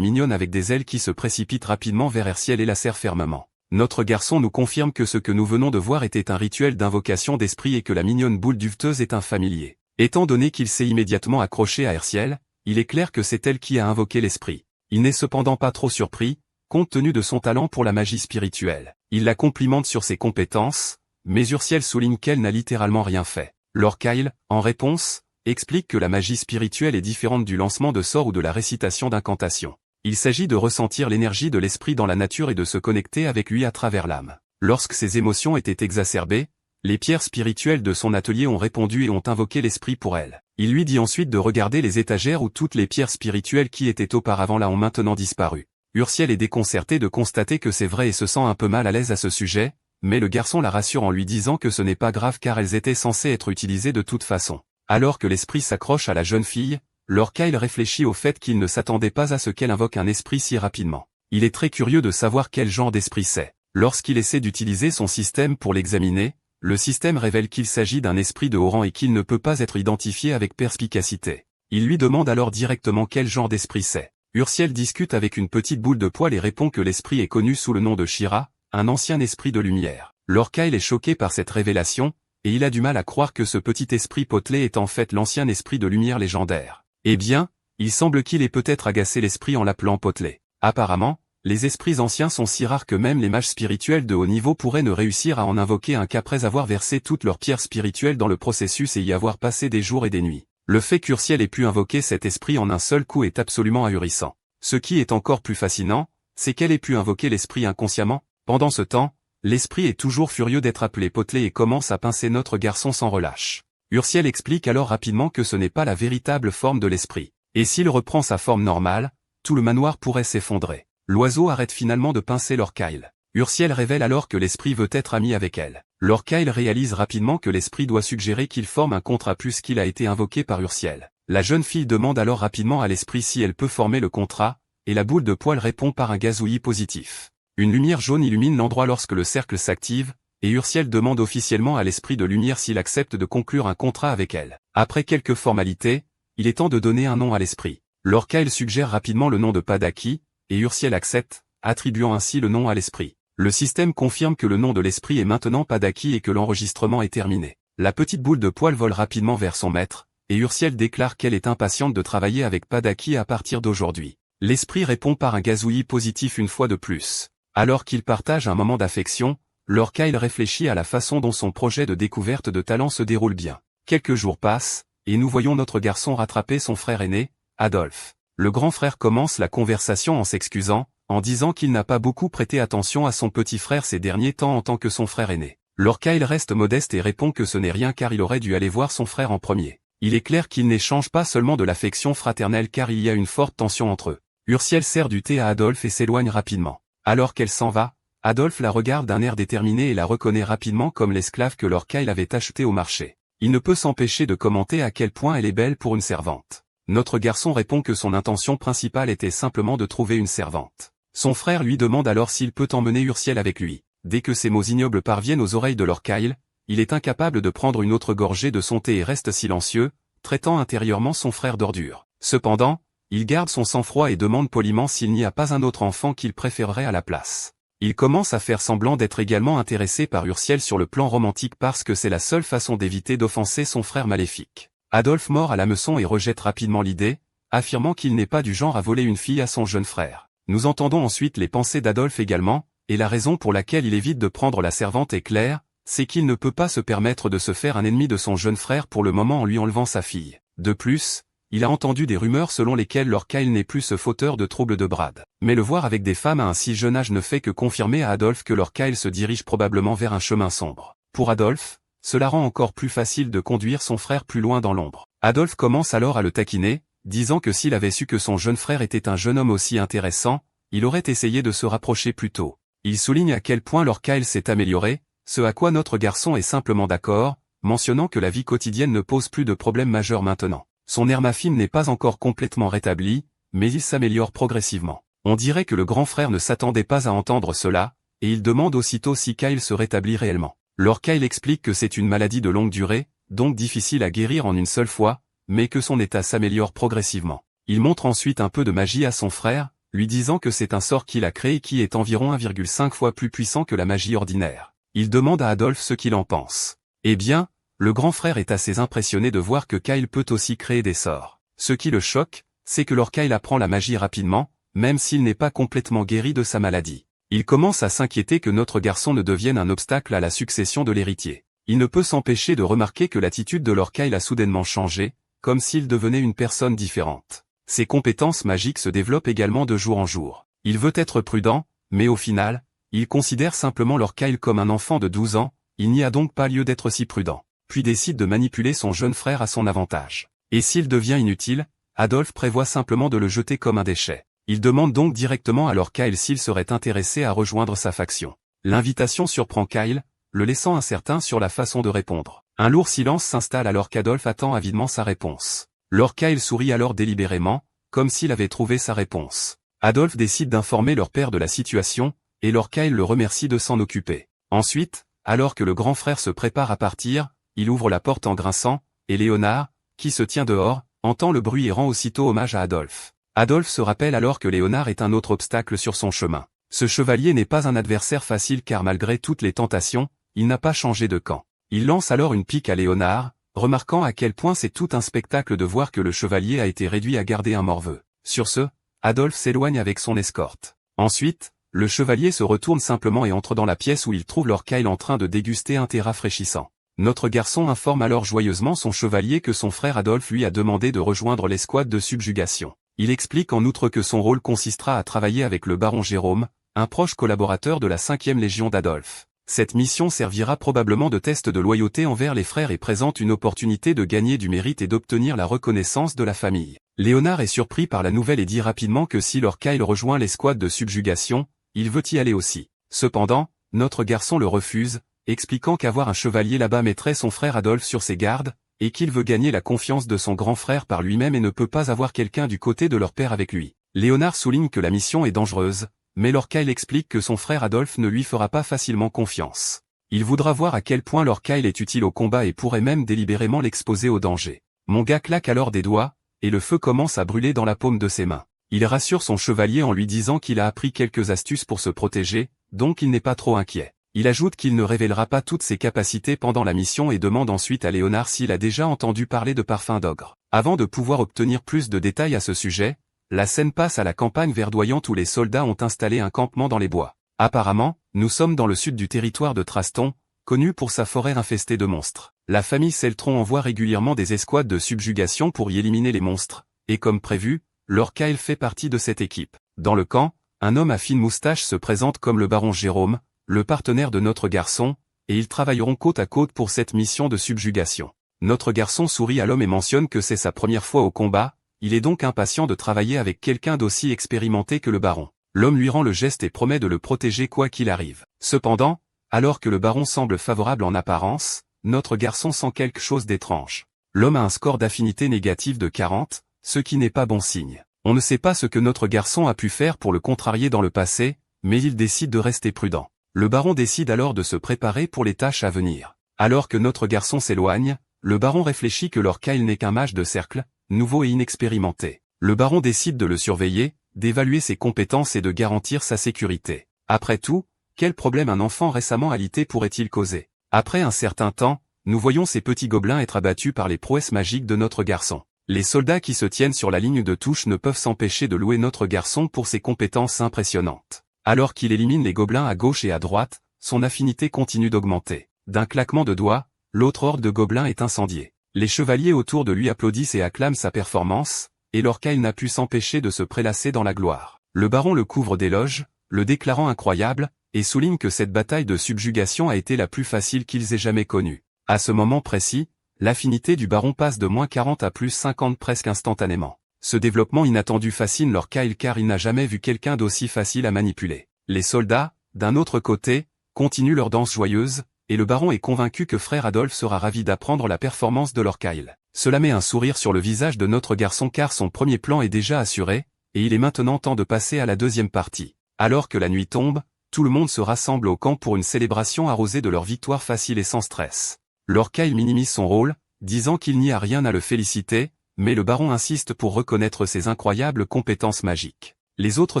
mignonne avec des ailes qui se précipitent rapidement vers Herciel et la serrent fermement. Notre garçon nous confirme que ce que nous venons de voir était un rituel d'invocation d'esprit et que la mignonne boule duveteuse est un familier. Étant donné qu'il s'est immédiatement accroché à Herciel, il est clair que c'est elle qui a invoqué l'esprit. Il n'est cependant pas trop surpris, compte tenu de son talent pour la magie spirituelle. Il la complimente sur ses compétences, mais Urciel souligne qu'elle n'a littéralement rien fait. Lorca, en réponse, explique que la magie spirituelle est différente du lancement de sorts ou de la récitation d'incantations. Il s'agit de ressentir l'énergie de l'esprit dans la nature et de se connecter avec lui à travers l'âme. Lorsque ses émotions étaient exacerbées, les pierres spirituelles de son atelier ont répondu et ont invoqué l'esprit pour elle. Il lui dit ensuite de regarder les étagères où toutes les pierres spirituelles qui étaient auparavant là ont maintenant disparu. Urciel est déconcerté de constater que c'est vrai et se sent un peu mal à l'aise à ce sujet, mais le garçon la rassure en lui disant que ce n'est pas grave car elles étaient censées être utilisées de toute façon. Alors que l'esprit s'accroche à la jeune fille, Lorca réfléchit au fait qu'il ne s'attendait pas à ce qu'elle invoque un esprit si rapidement. Il est très curieux de savoir quel genre d'esprit c'est. Lorsqu'il essaie d'utiliser son système pour l'examiner, le système révèle qu'il s'agit d'un esprit de haut rang et qu'il ne peut pas être identifié avec perspicacité. Il lui demande alors directement quel genre d'esprit c'est. Urciel discute avec une petite boule de poil et répond que l'esprit est connu sous le nom de Shira, un ancien esprit de lumière. Lorca est choqué par cette révélation, et il a du mal à croire que ce petit esprit potelé est en fait l'ancien esprit de lumière légendaire. Eh bien, il semble qu'il ait peut-être agacé l'esprit en l'appelant potelé. Apparemment, les esprits anciens sont si rares que même les mages spirituels de haut niveau pourraient ne réussir à en invoquer un qu'après avoir versé toutes leurs pierres spirituelles dans le processus et y avoir passé des jours et des nuits. Le fait qu'Urciel ait pu invoquer cet esprit en un seul coup est absolument ahurissant. Ce qui est encore plus fascinant, c'est qu'elle ait pu invoquer l'esprit inconsciemment. Pendant ce temps, l'esprit est toujours furieux d'être appelé potelé et commence à pincer notre garçon sans relâche. Urciel explique alors rapidement que ce n'est pas la véritable forme de l'esprit. Et s'il reprend sa forme normale, tout le manoir pourrait s'effondrer. L'oiseau arrête finalement de pincer Lorca. Urciel révèle alors que l'esprit veut être ami avec elle. Lorca réalise rapidement que l'esprit doit suggérer qu'il forme un contrat puisqu'il a été invoqué par Urciel. La jeune fille demande alors rapidement à l'esprit si elle peut former le contrat, et la boule de poil répond par un gazouillis positif. Une lumière jaune illumine l'endroit lorsque le cercle s'active, et Urciel demande officiellement à l'esprit de lumière s'il accepte de conclure un contrat avec elle. Après quelques formalités, il est temps de donner un nom à l'esprit. Lorca suggère rapidement le nom de Padaki, et Urciel accepte, attribuant ainsi le nom à l'esprit. Le système confirme que le nom de l'esprit est maintenant Padaki et que l'enregistrement est terminé. La petite boule de poil vole rapidement vers son maître, et Urciel déclare qu'elle est impatiente de travailler avec Padaki à partir d'aujourd'hui. L'esprit répond par un gazouillis positif une fois de plus. Alors qu'il partage un moment d'affection, Lorca réfléchit à la façon dont son projet de découverte de talent se déroule bien. Quelques jours passent, et nous voyons notre garçon rattraper son frère aîné, Adolphe. Le grand frère commence la conversation en s'excusant, en disant qu'il n'a pas beaucoup prêté attention à son petit frère ces derniers temps en tant que son frère aîné. Lorca reste modeste et répond que ce n'est rien car il aurait dû aller voir son frère en premier. Il est clair qu'il n'échange pas seulement de l'affection fraternelle car il y a une forte tension entre eux. Urciel sert du thé à Adolphe et s'éloigne rapidement. Alors qu'elle s'en va, Adolphe la regarde d'un air déterminé et la reconnaît rapidement comme l'esclave que Lorca avait achetée au marché. Il ne peut s'empêcher de commenter à quel point elle est belle pour une servante. Notre garçon répond que son intention principale était simplement de trouver une servante. Son frère lui demande alors s'il peut emmener Urciel avec lui. Dès que ces mots ignobles parviennent aux oreilles de Lorca, il est incapable de prendre une autre gorgée de son thé et reste silencieux, traitant intérieurement son frère d'ordure. Cependant, il garde son sang-froid et demande poliment s'il n'y a pas un autre enfant qu'il préférerait à la place. Il commence à faire semblant d'être également intéressé par Urciel sur le plan romantique parce que c'est la seule façon d'éviter d'offenser son frère maléfique. Adolphe mord à l'hameçon et rejette rapidement l'idée, affirmant qu'il n'est pas du genre à voler une fille à son jeune frère. Nous entendons ensuite les pensées d'Adolphe également, et la raison pour laquelle il évite de prendre la servante est claire, c'est qu'il ne peut pas se permettre de se faire un ennemi de son jeune frère pour le moment en lui enlevant sa fille. De plus, il a entendu des rumeurs selon lesquelles Lorca n'est plus ce fauteur de troubles de brade. Mais le voir avec des femmes à un si jeune âge ne fait que confirmer à Adolphe que Lorca se dirige probablement vers un chemin sombre. Pour Adolphe, cela rend encore plus facile de conduire son frère plus loin dans l'ombre. Adolphe commence alors à le taquiner, disant que s'il avait su que son jeune frère était un jeune homme aussi intéressant, il aurait essayé de se rapprocher plus tôt. Il souligne à quel point Lorca s'est amélioré, ce à quoi notre garçon est simplement d'accord, mentionnant que la vie quotidienne ne pose plus de problème majeur maintenant. Son Hermafim n'est pas encore complètement rétabli, mais il s'améliore progressivement. On dirait que le grand frère ne s'attendait pas à entendre cela, et il demande aussitôt si Kyle se rétablit réellement. Lord Kyle explique que c'est une maladie de longue durée, donc difficile à guérir en une seule fois, mais que son état s'améliore progressivement. Il montre ensuite un peu de magie à son frère, lui disant que c'est un sort qu'il a créé qui est environ 1,5 fois plus puissant que la magie ordinaire. Il demande à Adolphe ce qu'il en pense. Eh bien, le grand frère est assez impressionné de voir que Kyle peut aussi créer des sorts. Ce qui le choque, c'est que Lord Kyle apprend la magie rapidement, même s'il n'est pas complètement guéri de sa maladie. Il commence à s'inquiéter que notre garçon ne devienne un obstacle à la succession de l'héritier. Il ne peut s'empêcher de remarquer que l'attitude de Lord Kyle a soudainement changé, comme s'il devenait une personne différente. Ses compétences magiques se développent également de jour en jour. Il veut être prudent, mais au final, il considère simplement Lord Kyle comme un enfant de 12 ans, il n'y a donc pas lieu d'être si prudent. Puis décide de manipuler son jeune frère à son avantage. Et s'il devient inutile, Adolphe prévoit simplement de le jeter comme un déchet. Il demande donc directement à Lord Kyle s'il serait intéressé à rejoindre sa faction. L'invitation surprend Kyle, le laissant incertain sur la façon de répondre. Un lourd silence s'installe alors qu'Adolphe attend avidement sa réponse. Lord Kyle sourit alors délibérément, comme s'il avait trouvé sa réponse. Adolphe décide d'informer leur père de la situation, et Lord Kyle le remercie de s'en occuper. Ensuite, alors que le grand frère se prépare à partir, il ouvre la porte en grinçant, et Léonard, qui se tient dehors, entend le bruit et rend aussitôt hommage à Adolphe. Adolphe se rappelle alors que Léonard est un autre obstacle sur son chemin. Ce chevalier n'est pas un adversaire facile car malgré toutes les tentations, il n'a pas changé de camp. Il lance alors une pique à Léonard, remarquant à quel point c'est tout un spectacle de voir que le chevalier a été réduit à garder un morveux. Sur ce, Adolphe s'éloigne avec son escorte. Ensuite, le chevalier se retourne simplement et entre dans la pièce où il trouve Lord Kyle en train de déguster un thé rafraîchissant. Notre garçon informe alors joyeusement son chevalier que son frère Adolphe lui a demandé de rejoindre l'escouade de subjugation. Il explique en outre que son rôle consistera à travailler avec le baron Jérôme, un proche collaborateur de la 5e Légion d'Adolphe. Cette mission servira probablement de test de loyauté envers les frères et présente une opportunité de gagner du mérite et d'obtenir la reconnaissance de la famille. Léonard est surpris par la nouvelle et dit rapidement que si Lord Kyle rejoint l'escouade de subjugation, il veut y aller aussi. Cependant, notre garçon le refuse, expliquant qu'avoir un chevalier là-bas mettrait son frère Adolphe sur ses gardes, et qu'il veut gagner la confiance de son grand frère par lui-même et ne peut pas avoir quelqu'un du côté de leur père avec lui. Léonard souligne que la mission est dangereuse, mais Lord Kyle explique que son frère Adolphe ne lui fera pas facilement confiance. Il voudra voir à quel point Lord Kyle est utile au combat et pourrait même délibérément l'exposer au danger. Mon gars claque alors des doigts, et le feu commence à brûler dans la paume de ses mains. Il rassure son chevalier en lui disant qu'il a appris quelques astuces pour se protéger, donc il n'est pas trop inquiet. Il ajoute qu'il ne révélera pas toutes ses capacités pendant la mission et demande ensuite à Léonard s'il a déjà entendu parler de parfum d'ogre. Avant de pouvoir obtenir plus de détails à ce sujet, la scène passe à la campagne verdoyante où les soldats ont installé un campement dans les bois. Apparemment, nous sommes dans le sud du territoire de Traston, connu pour sa forêt infestée de monstres. La famille Celtron envoie régulièrement des escouades de subjugation pour y éliminer les monstres, et comme prévu, Lord Kyle fait partie de cette équipe. Dans le camp, un homme à fine moustache se présente comme le baron Jérôme, le partenaire de notre garçon, et ils travailleront côte à côte pour cette mission de subjugation. Notre garçon sourit à l'homme et mentionne que c'est sa première fois au combat, il est donc impatient de travailler avec quelqu'un d'aussi expérimenté que le baron. L'homme lui rend le geste et promet de le protéger quoi qu'il arrive. Cependant, alors que le baron semble favorable en apparence, notre garçon sent quelque chose d'étrange. L'homme a un score d'affinité négatif de 40, ce qui n'est pas bon signe. On ne sait pas ce que notre garçon a pu faire pour le contrarier dans le passé, mais il décide de rester prudent. Le baron décide alors de se préparer pour les tâches à venir. Alors que notre garçon s'éloigne, le baron réfléchit que Lord Kyle n'est qu'un mage de cercle, nouveau et inexpérimenté. Le baron décide de le surveiller, d'évaluer ses compétences et de garantir sa sécurité. Après tout, quel problème un enfant récemment alité pourrait-il causer? Après un certain temps, nous voyons ces petits gobelins être abattus par les prouesses magiques de notre garçon. Les soldats qui se tiennent sur la ligne de touche ne peuvent s'empêcher de louer notre garçon pour ses compétences impressionnantes. Alors qu'il élimine les gobelins à gauche et à droite, son affinité continue d'augmenter. D'un claquement de doigts, l'autre horde de gobelins est incendiée. Les chevaliers autour de lui applaudissent et acclament sa performance, et Lord Kyle n'a pu s'empêcher de se prélasser dans la gloire. Le baron le couvre d'éloges, le déclarant incroyable, et souligne que cette bataille de subjugation a été la plus facile qu'ils aient jamais connue. À ce moment précis, l'affinité du baron passe de -40 à +50 presque instantanément. Ce développement inattendu fascine Lord Kyle car il n'a jamais vu quelqu'un d'aussi facile à manipuler. Les soldats, d'un autre côté, continuent leur danse joyeuse, et le baron est convaincu que frère Adolphe sera ravi d'apprendre la performance de Lord Kyle. Cela met un sourire sur le visage de notre garçon car son premier plan est déjà assuré, et il est maintenant temps de passer à la deuxième partie. Alors que la nuit tombe, tout le monde se rassemble au camp pour une célébration arrosée de leur victoire facile et sans stress. Lord Kyle minimise son rôle, disant qu'il n'y a rien à le féliciter, mais le baron insiste pour reconnaître ses incroyables compétences magiques. Les autres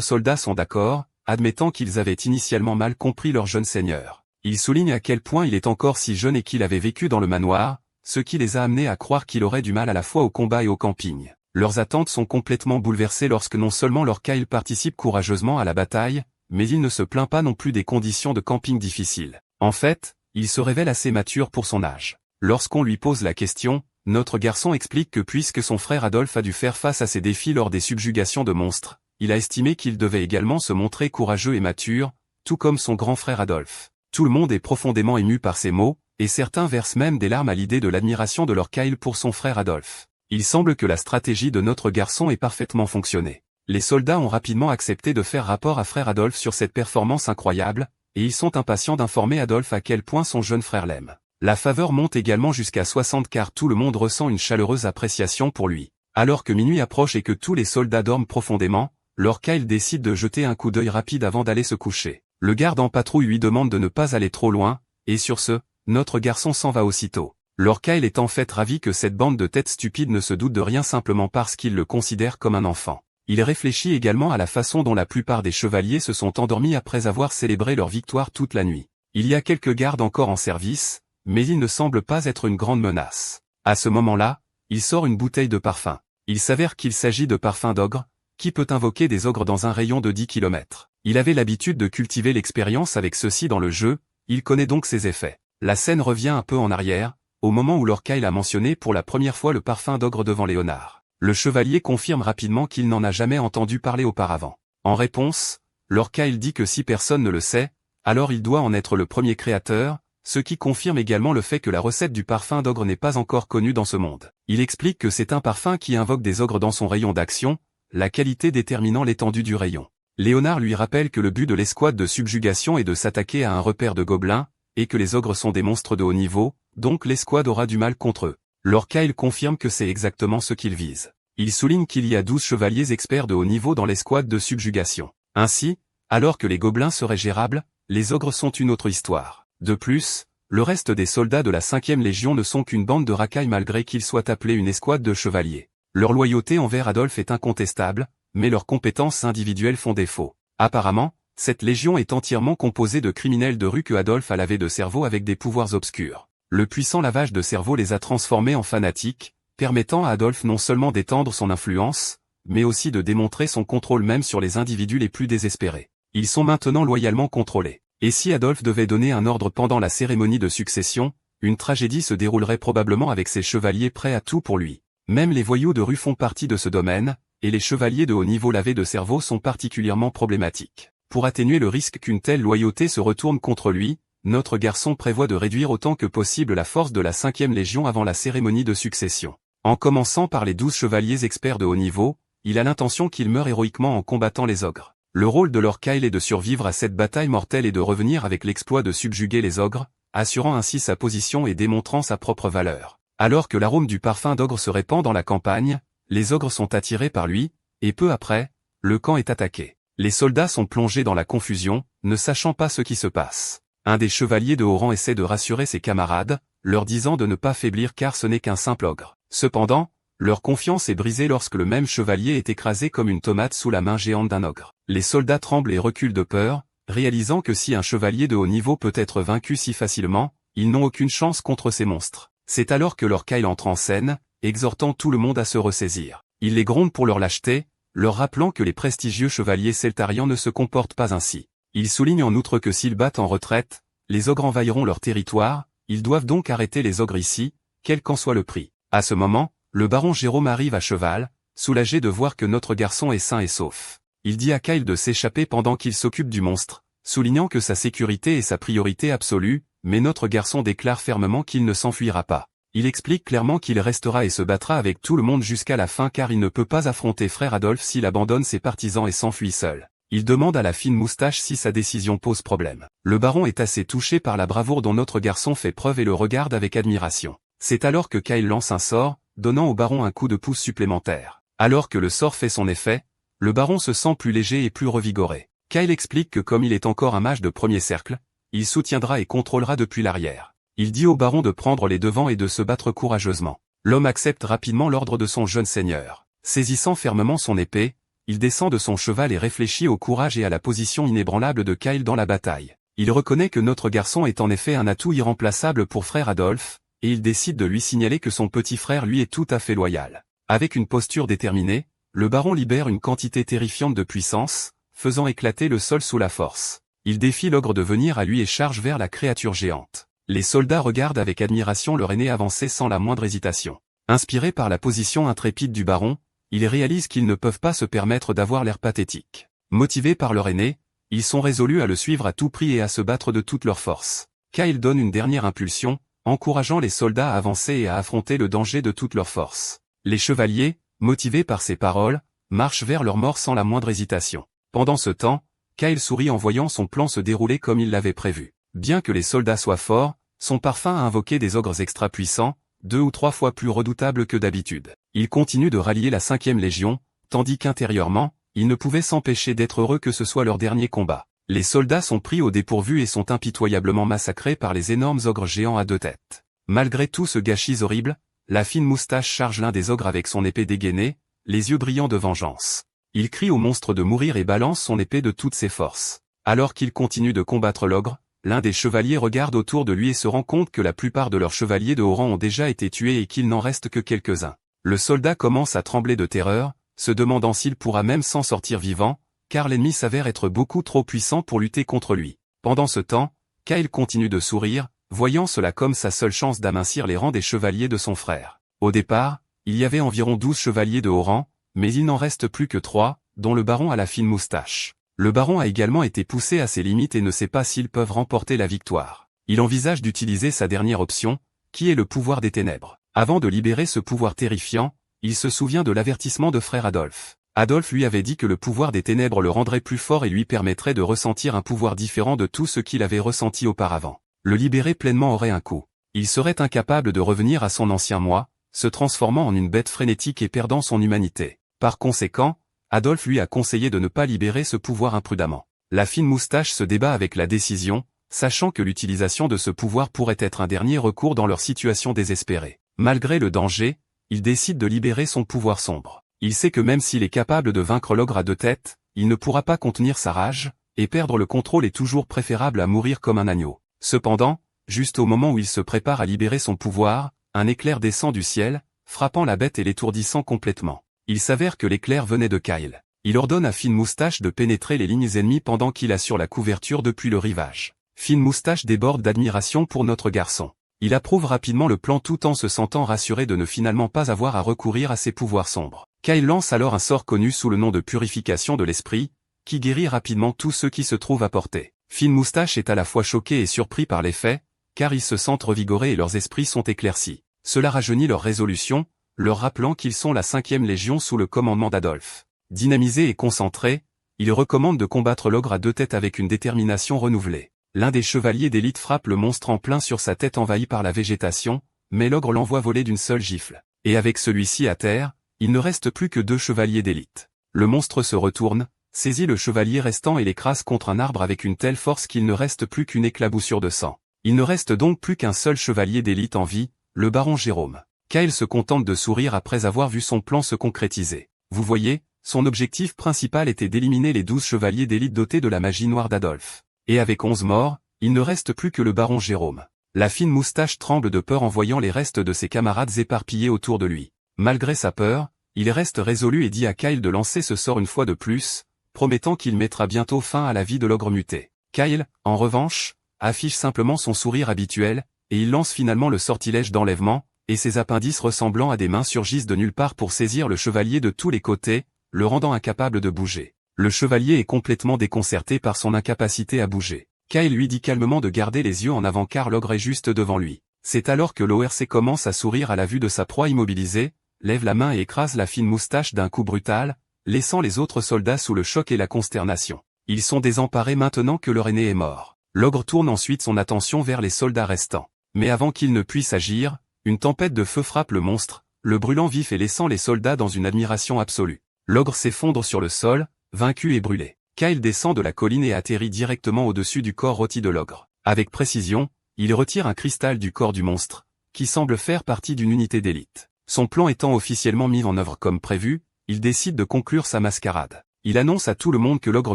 soldats sont d'accord, admettant qu'ils avaient initialement mal compris leur jeune seigneur. Il souligne à quel point il est encore si jeune et qu'il avait vécu dans le manoir, ce qui les a amenés à croire qu'il aurait du mal à la fois au combat et au camping. Leurs attentes sont complètement bouleversées lorsque non seulement Lord Kyle participe courageusement à la bataille, mais il ne se plaint pas non plus des conditions de camping difficiles. En fait, il se révèle assez mature pour son âge. Lorsqu'on lui pose la question, notre garçon explique que puisque son frère Adolphe a dû faire face à ces défis lors des subjugations de monstres, il a estimé qu'il devait également se montrer courageux et mature, tout comme son grand frère Adolphe. Tout le monde est profondément ému par ces mots, et certains versent même des larmes à l'idée de l'admiration de Lord Kyle pour son frère Adolphe. Il semble que la stratégie de notre garçon ait parfaitement fonctionné. Les soldats ont rapidement accepté de faire rapport à frère Adolphe sur cette performance incroyable, et ils sont impatients d'informer Adolphe à quel point son jeune frère l'aime. La faveur monte également jusqu'à 60 car tout le monde ressent une chaleureuse appréciation pour lui. Alors que minuit approche et que tous les soldats dorment profondément, Lord Kyle décide de jeter un coup d'œil rapide avant d'aller se coucher. Le garde en patrouille lui demande de ne pas aller trop loin, et sur ce, notre garçon s'en va aussitôt. Lord Kyle est en fait ravi que cette bande de têtes stupides ne se doute de rien simplement parce qu'il le considère comme un enfant. Il réfléchit également à la façon dont la plupart des chevaliers se sont endormis après avoir célébré leur victoire toute la nuit. Il y a quelques gardes encore en service, mais il ne semble pas être une grande menace. À ce moment-là, il sort une bouteille de parfum. Il s'avère qu'il s'agit de parfum d'ogre, qui peut invoquer des ogres dans un rayon de 10 km. Il avait l'habitude de cultiver l'expérience avec ceux-ci dans le jeu, il connaît donc ses effets. La scène revient un peu en arrière, au moment où Lord Kyle a mentionné pour la première fois le parfum d'ogre devant Léonard. Le chevalier confirme rapidement qu'il n'en a jamais entendu parler auparavant. En réponse, Lord Kyle dit que si personne ne le sait, alors il doit en être le premier créateur, ce qui confirme également le fait que la recette du parfum d'ogre n'est pas encore connue dans ce monde. Il explique que c'est un parfum qui invoque des ogres dans son rayon d'action, la qualité déterminant l'étendue du rayon. Léonard lui rappelle que le but de l'escouade de subjugation est de s'attaquer à un repère de gobelins, et que les ogres sont des monstres de haut niveau, donc l'escouade aura du mal contre eux. Lord Kyle confirme que c'est exactement ce qu'il vise. Il souligne qu'il y a 12 chevaliers experts de haut niveau dans l'escouade de subjugation. Ainsi, alors que les gobelins seraient gérables, les ogres sont une autre histoire. De plus, le reste des soldats de la 5e Légion ne sont qu'une bande de racailles malgré qu'ils soient appelés une escouade de chevaliers. Leur loyauté envers Adolphe est incontestable, mais leurs compétences individuelles font défaut. Apparemment, cette légion est entièrement composée de criminels de rue que Adolphe a lavé de cerveau avec des pouvoirs obscurs. Le puissant lavage de cerveau les a transformés en fanatiques, permettant à Adolphe non seulement d'étendre son influence, mais aussi de démontrer son contrôle même sur les individus les plus désespérés. Ils sont maintenant loyalement contrôlés. Et si Adolphe devait donner un ordre pendant la cérémonie de succession, une tragédie se déroulerait probablement avec ses chevaliers prêts à tout pour lui. Même les voyous de rue font partie de ce domaine, et les chevaliers de haut niveau lavés de cerveau sont particulièrement problématiques. Pour atténuer le risque qu'une telle loyauté se retourne contre lui, notre garçon prévoit de réduire autant que possible la force de la 5e Légion avant la cérémonie de succession. En commençant par les 12 chevaliers experts de haut niveau, il a l'intention qu'ils meurent héroïquement en combattant les ogres. Le rôle de Lord Kyle est de survivre à cette bataille mortelle et de revenir avec l'exploit de subjuguer les ogres, assurant ainsi sa position et démontrant sa propre valeur. Alors que l'arôme du parfum d'ogre se répand dans la campagne, les ogres sont attirés par lui, et peu après, le camp est attaqué. Les soldats sont plongés dans la confusion, ne sachant pas ce qui se passe. Un des chevaliers de haut rang essaie de rassurer ses camarades, leur disant de ne pas faiblir car ce n'est qu'un simple ogre. Cependant, leur confiance est brisée lorsque le même chevalier est écrasé comme une tomate sous la main géante d'un ogre. Les soldats tremblent et reculent de peur, réalisant que si un chevalier de haut niveau peut être vaincu si facilement, ils n'ont aucune chance contre ces monstres. C'est alors que Lord Kyle entre en scène, exhortant tout le monde à se ressaisir. Il les gronde pour leur lâcheté, leur rappelant que les prestigieux chevaliers celtarians ne se comportent pas ainsi. Il souligne en outre que s'ils battent en retraite, les ogres envahiront leur territoire, ils doivent donc arrêter les ogres ici, quel qu'en soit le prix. À ce moment, le baron Jérôme arrive à cheval, soulagé de voir que notre garçon est sain et sauf. Il dit à Kyle de s'échapper pendant qu'il s'occupe du monstre, soulignant que sa sécurité est sa priorité absolue, mais notre garçon déclare fermement qu'il ne s'enfuira pas. Il explique clairement qu'il restera et se battra avec tout le monde jusqu'à la fin car il ne peut pas affronter frère Adolphe s'il abandonne ses partisans et s'enfuit seul. Il demande à la fine moustache si sa décision pose problème. Le baron est assez touché par la bravoure dont notre garçon fait preuve et le regarde avec admiration. C'est alors que Kyle lance un sort, donnant au baron un coup de pouce supplémentaire. Alors que le sort fait son effet, le baron se sent plus léger et plus revigoré. Kyle explique que comme il est encore un mage de premier cercle, il soutiendra et contrôlera depuis l'arrière. Il dit au baron de prendre les devants et de se battre courageusement. L'homme accepte rapidement l'ordre de son jeune seigneur. Saisissant fermement son épée, il descend de son cheval et réfléchit au courage et à la position inébranlable de Kyle dans la bataille. Il reconnaît que notre garçon est en effet un atout irremplaçable pour frère Adolphe, et il décide de lui signaler que son petit frère lui est tout à fait loyal. Avec une posture déterminée, le baron libère une quantité terrifiante de puissance, faisant éclater le sol sous la force. Il défie l'ogre de venir à lui et charge vers la créature géante. Les soldats regardent avec admiration leur aîné avancer sans la moindre hésitation. Inspirés par la position intrépide du baron, ils réalisent qu'ils ne peuvent pas se permettre d'avoir l'air pathétique. Motivés par leur aîné, ils sont résolus à le suivre à tout prix et à se battre de toute leur force. Kyle donne une dernière impulsion, encourageant les soldats à avancer et à affronter le danger de toute leur force. Les chevaliers, motivés par ces paroles, marchent vers leur mort sans la moindre hésitation. Pendant ce temps, Kyle sourit en voyant son plan se dérouler comme il l'avait prévu. Bien que les soldats soient forts, son parfum a invoqué des ogres extra puissants, 2 ou 3 fois plus redoutables que d'habitude. Il continue de rallier la 5e Légion, tandis qu'intérieurement, il ne pouvait s'empêcher d'être heureux que ce soit leur dernier combat. Les soldats sont pris au dépourvu et sont impitoyablement massacrés par les énormes ogres géants à 2 têtes. Malgré tout ce gâchis horrible, la fine moustache charge l'un des ogres avec son épée dégainée, les yeux brillants de vengeance. Il crie au monstre de mourir et balance son épée de toutes ses forces. Alors qu'il continue de combattre l'ogre, l'un des chevaliers regarde autour de lui et se rend compte que la plupart de leurs chevaliers de haut rang ont déjà été tués et qu'il n'en reste que quelques-uns. Le soldat commence à trembler de terreur, se demandant s'il pourra même s'en sortir vivant, car l'ennemi s'avère être beaucoup trop puissant pour lutter contre lui. Pendant ce temps, Kyle continue de sourire, voyant cela comme sa seule chance d'amincir les rangs des chevaliers de son frère. Au départ, il y avait environ 12 chevaliers de haut rang, mais il n'en reste plus que 3, dont le baron à la fine moustache. Le baron a également été poussé à ses limites et ne sait pas s'ils peuvent remporter la victoire. Il envisage d'utiliser sa dernière option, qui est le pouvoir des ténèbres. Avant de libérer ce pouvoir terrifiant, il se souvient de l'avertissement de frère Adolphe. Adolphe lui avait dit que le pouvoir des ténèbres le rendrait plus fort et lui permettrait de ressentir un pouvoir différent de tout ce qu'il avait ressenti auparavant. Le libérer pleinement aurait un coût. Il serait incapable de revenir à son ancien moi, se transformant en une bête frénétique et perdant son humanité. Par conséquent, Adolphe lui a conseillé de ne pas libérer ce pouvoir imprudemment. La fine moustache se débat avec la décision, sachant que l'utilisation de ce pouvoir pourrait être un dernier recours dans leur situation désespérée. Malgré le danger, il décide de libérer son pouvoir sombre. Il sait que même s'il est capable de vaincre l'ogre à 2 têtes, il ne pourra pas contenir sa rage, et perdre le contrôle est toujours préférable à mourir comme un agneau. Cependant, juste au moment où il se prépare à libérer son pouvoir, un éclair descend du ciel, frappant la bête et l'étourdissant complètement. Il s'avère que l'éclair venait de Kyle. Il ordonne à Fine Moustache de pénétrer les lignes ennemies pendant qu'il assure la couverture depuis le rivage. Fine Moustache déborde d'admiration pour notre garçon. Il approuve rapidement le plan tout en se sentant rassuré de ne finalement pas avoir à recourir à ses pouvoirs sombres. Kyle lance alors un sort connu sous le nom de purification de l'esprit, qui guérit rapidement tous ceux qui se trouvent à portée. Fine Moustache est à la fois choqué et surpris par les faits, car ils se sentent revigorés et leurs esprits sont éclaircis. Cela rajeunit leur résolution, leur rappelant qu'ils sont la 5e Légion sous le commandement d'Adolphe. Dynamisé et concentré, il recommande de combattre l'ogre à 2 têtes avec une détermination renouvelée. L'un des chevaliers d'élite frappe le monstre en plein sur sa tête envahie par la végétation, mais l'ogre l'envoie voler d'une seule gifle. Et avec celui-ci à terre, il ne reste plus que 2 chevaliers d'élite. Le monstre se retourne, saisit le chevalier restant et l'écrase contre un arbre avec une telle force qu'il ne reste plus qu'une éclaboussure de sang. Il ne reste donc plus qu'un seul chevalier d'élite en vie, le baron Jérôme. Kyle se contente de sourire après avoir vu son plan se concrétiser. Vous voyez, son objectif principal était d'éliminer les 12 chevaliers d'élite dotés de la magie noire d'Adolphe. Et avec 11 morts, il ne reste plus que le baron Jérôme. La fine moustache tremble de peur en voyant les restes de ses camarades éparpillés autour de lui. Malgré sa peur, il reste résolu et dit à Kyle de lancer ce sort une fois de plus, promettant qu'il mettra bientôt fin à la vie de l'ogre muté. Kyle, en revanche, affiche simplement son sourire habituel, et il lance finalement le sortilège d'enlèvement, et ses appendices ressemblant à des mains surgissent de nulle part pour saisir le chevalier de tous les côtés, le rendant incapable de bouger. Le chevalier est complètement déconcerté par son incapacité à bouger. Kyle lui dit calmement de garder les yeux en avant car l'ogre est juste devant lui. C'est alors que l'ORC commence à sourire à la vue de sa proie immobilisée, lève la main et écrase la fine moustache d'un coup brutal, laissant les autres soldats sous le choc et la consternation. Ils sont désemparés maintenant que leur aîné est mort. L'ogre tourne ensuite son attention vers les soldats restants. Mais avant qu'ils ne puissent agir, une tempête de feu frappe le monstre, le brûlant vif et laissant les soldats dans une admiration absolue. L'ogre s'effondre sur le sol, vaincu et brûlé. Kyle descend de la colline et atterrit directement au-dessus du corps rôti de l'ogre. Avec précision, il retire un cristal du corps du monstre, qui semble faire partie d'une unité d'élite. Son plan étant officiellement mis en œuvre comme prévu, il décide de conclure sa mascarade. Il annonce à tout le monde que l'ogre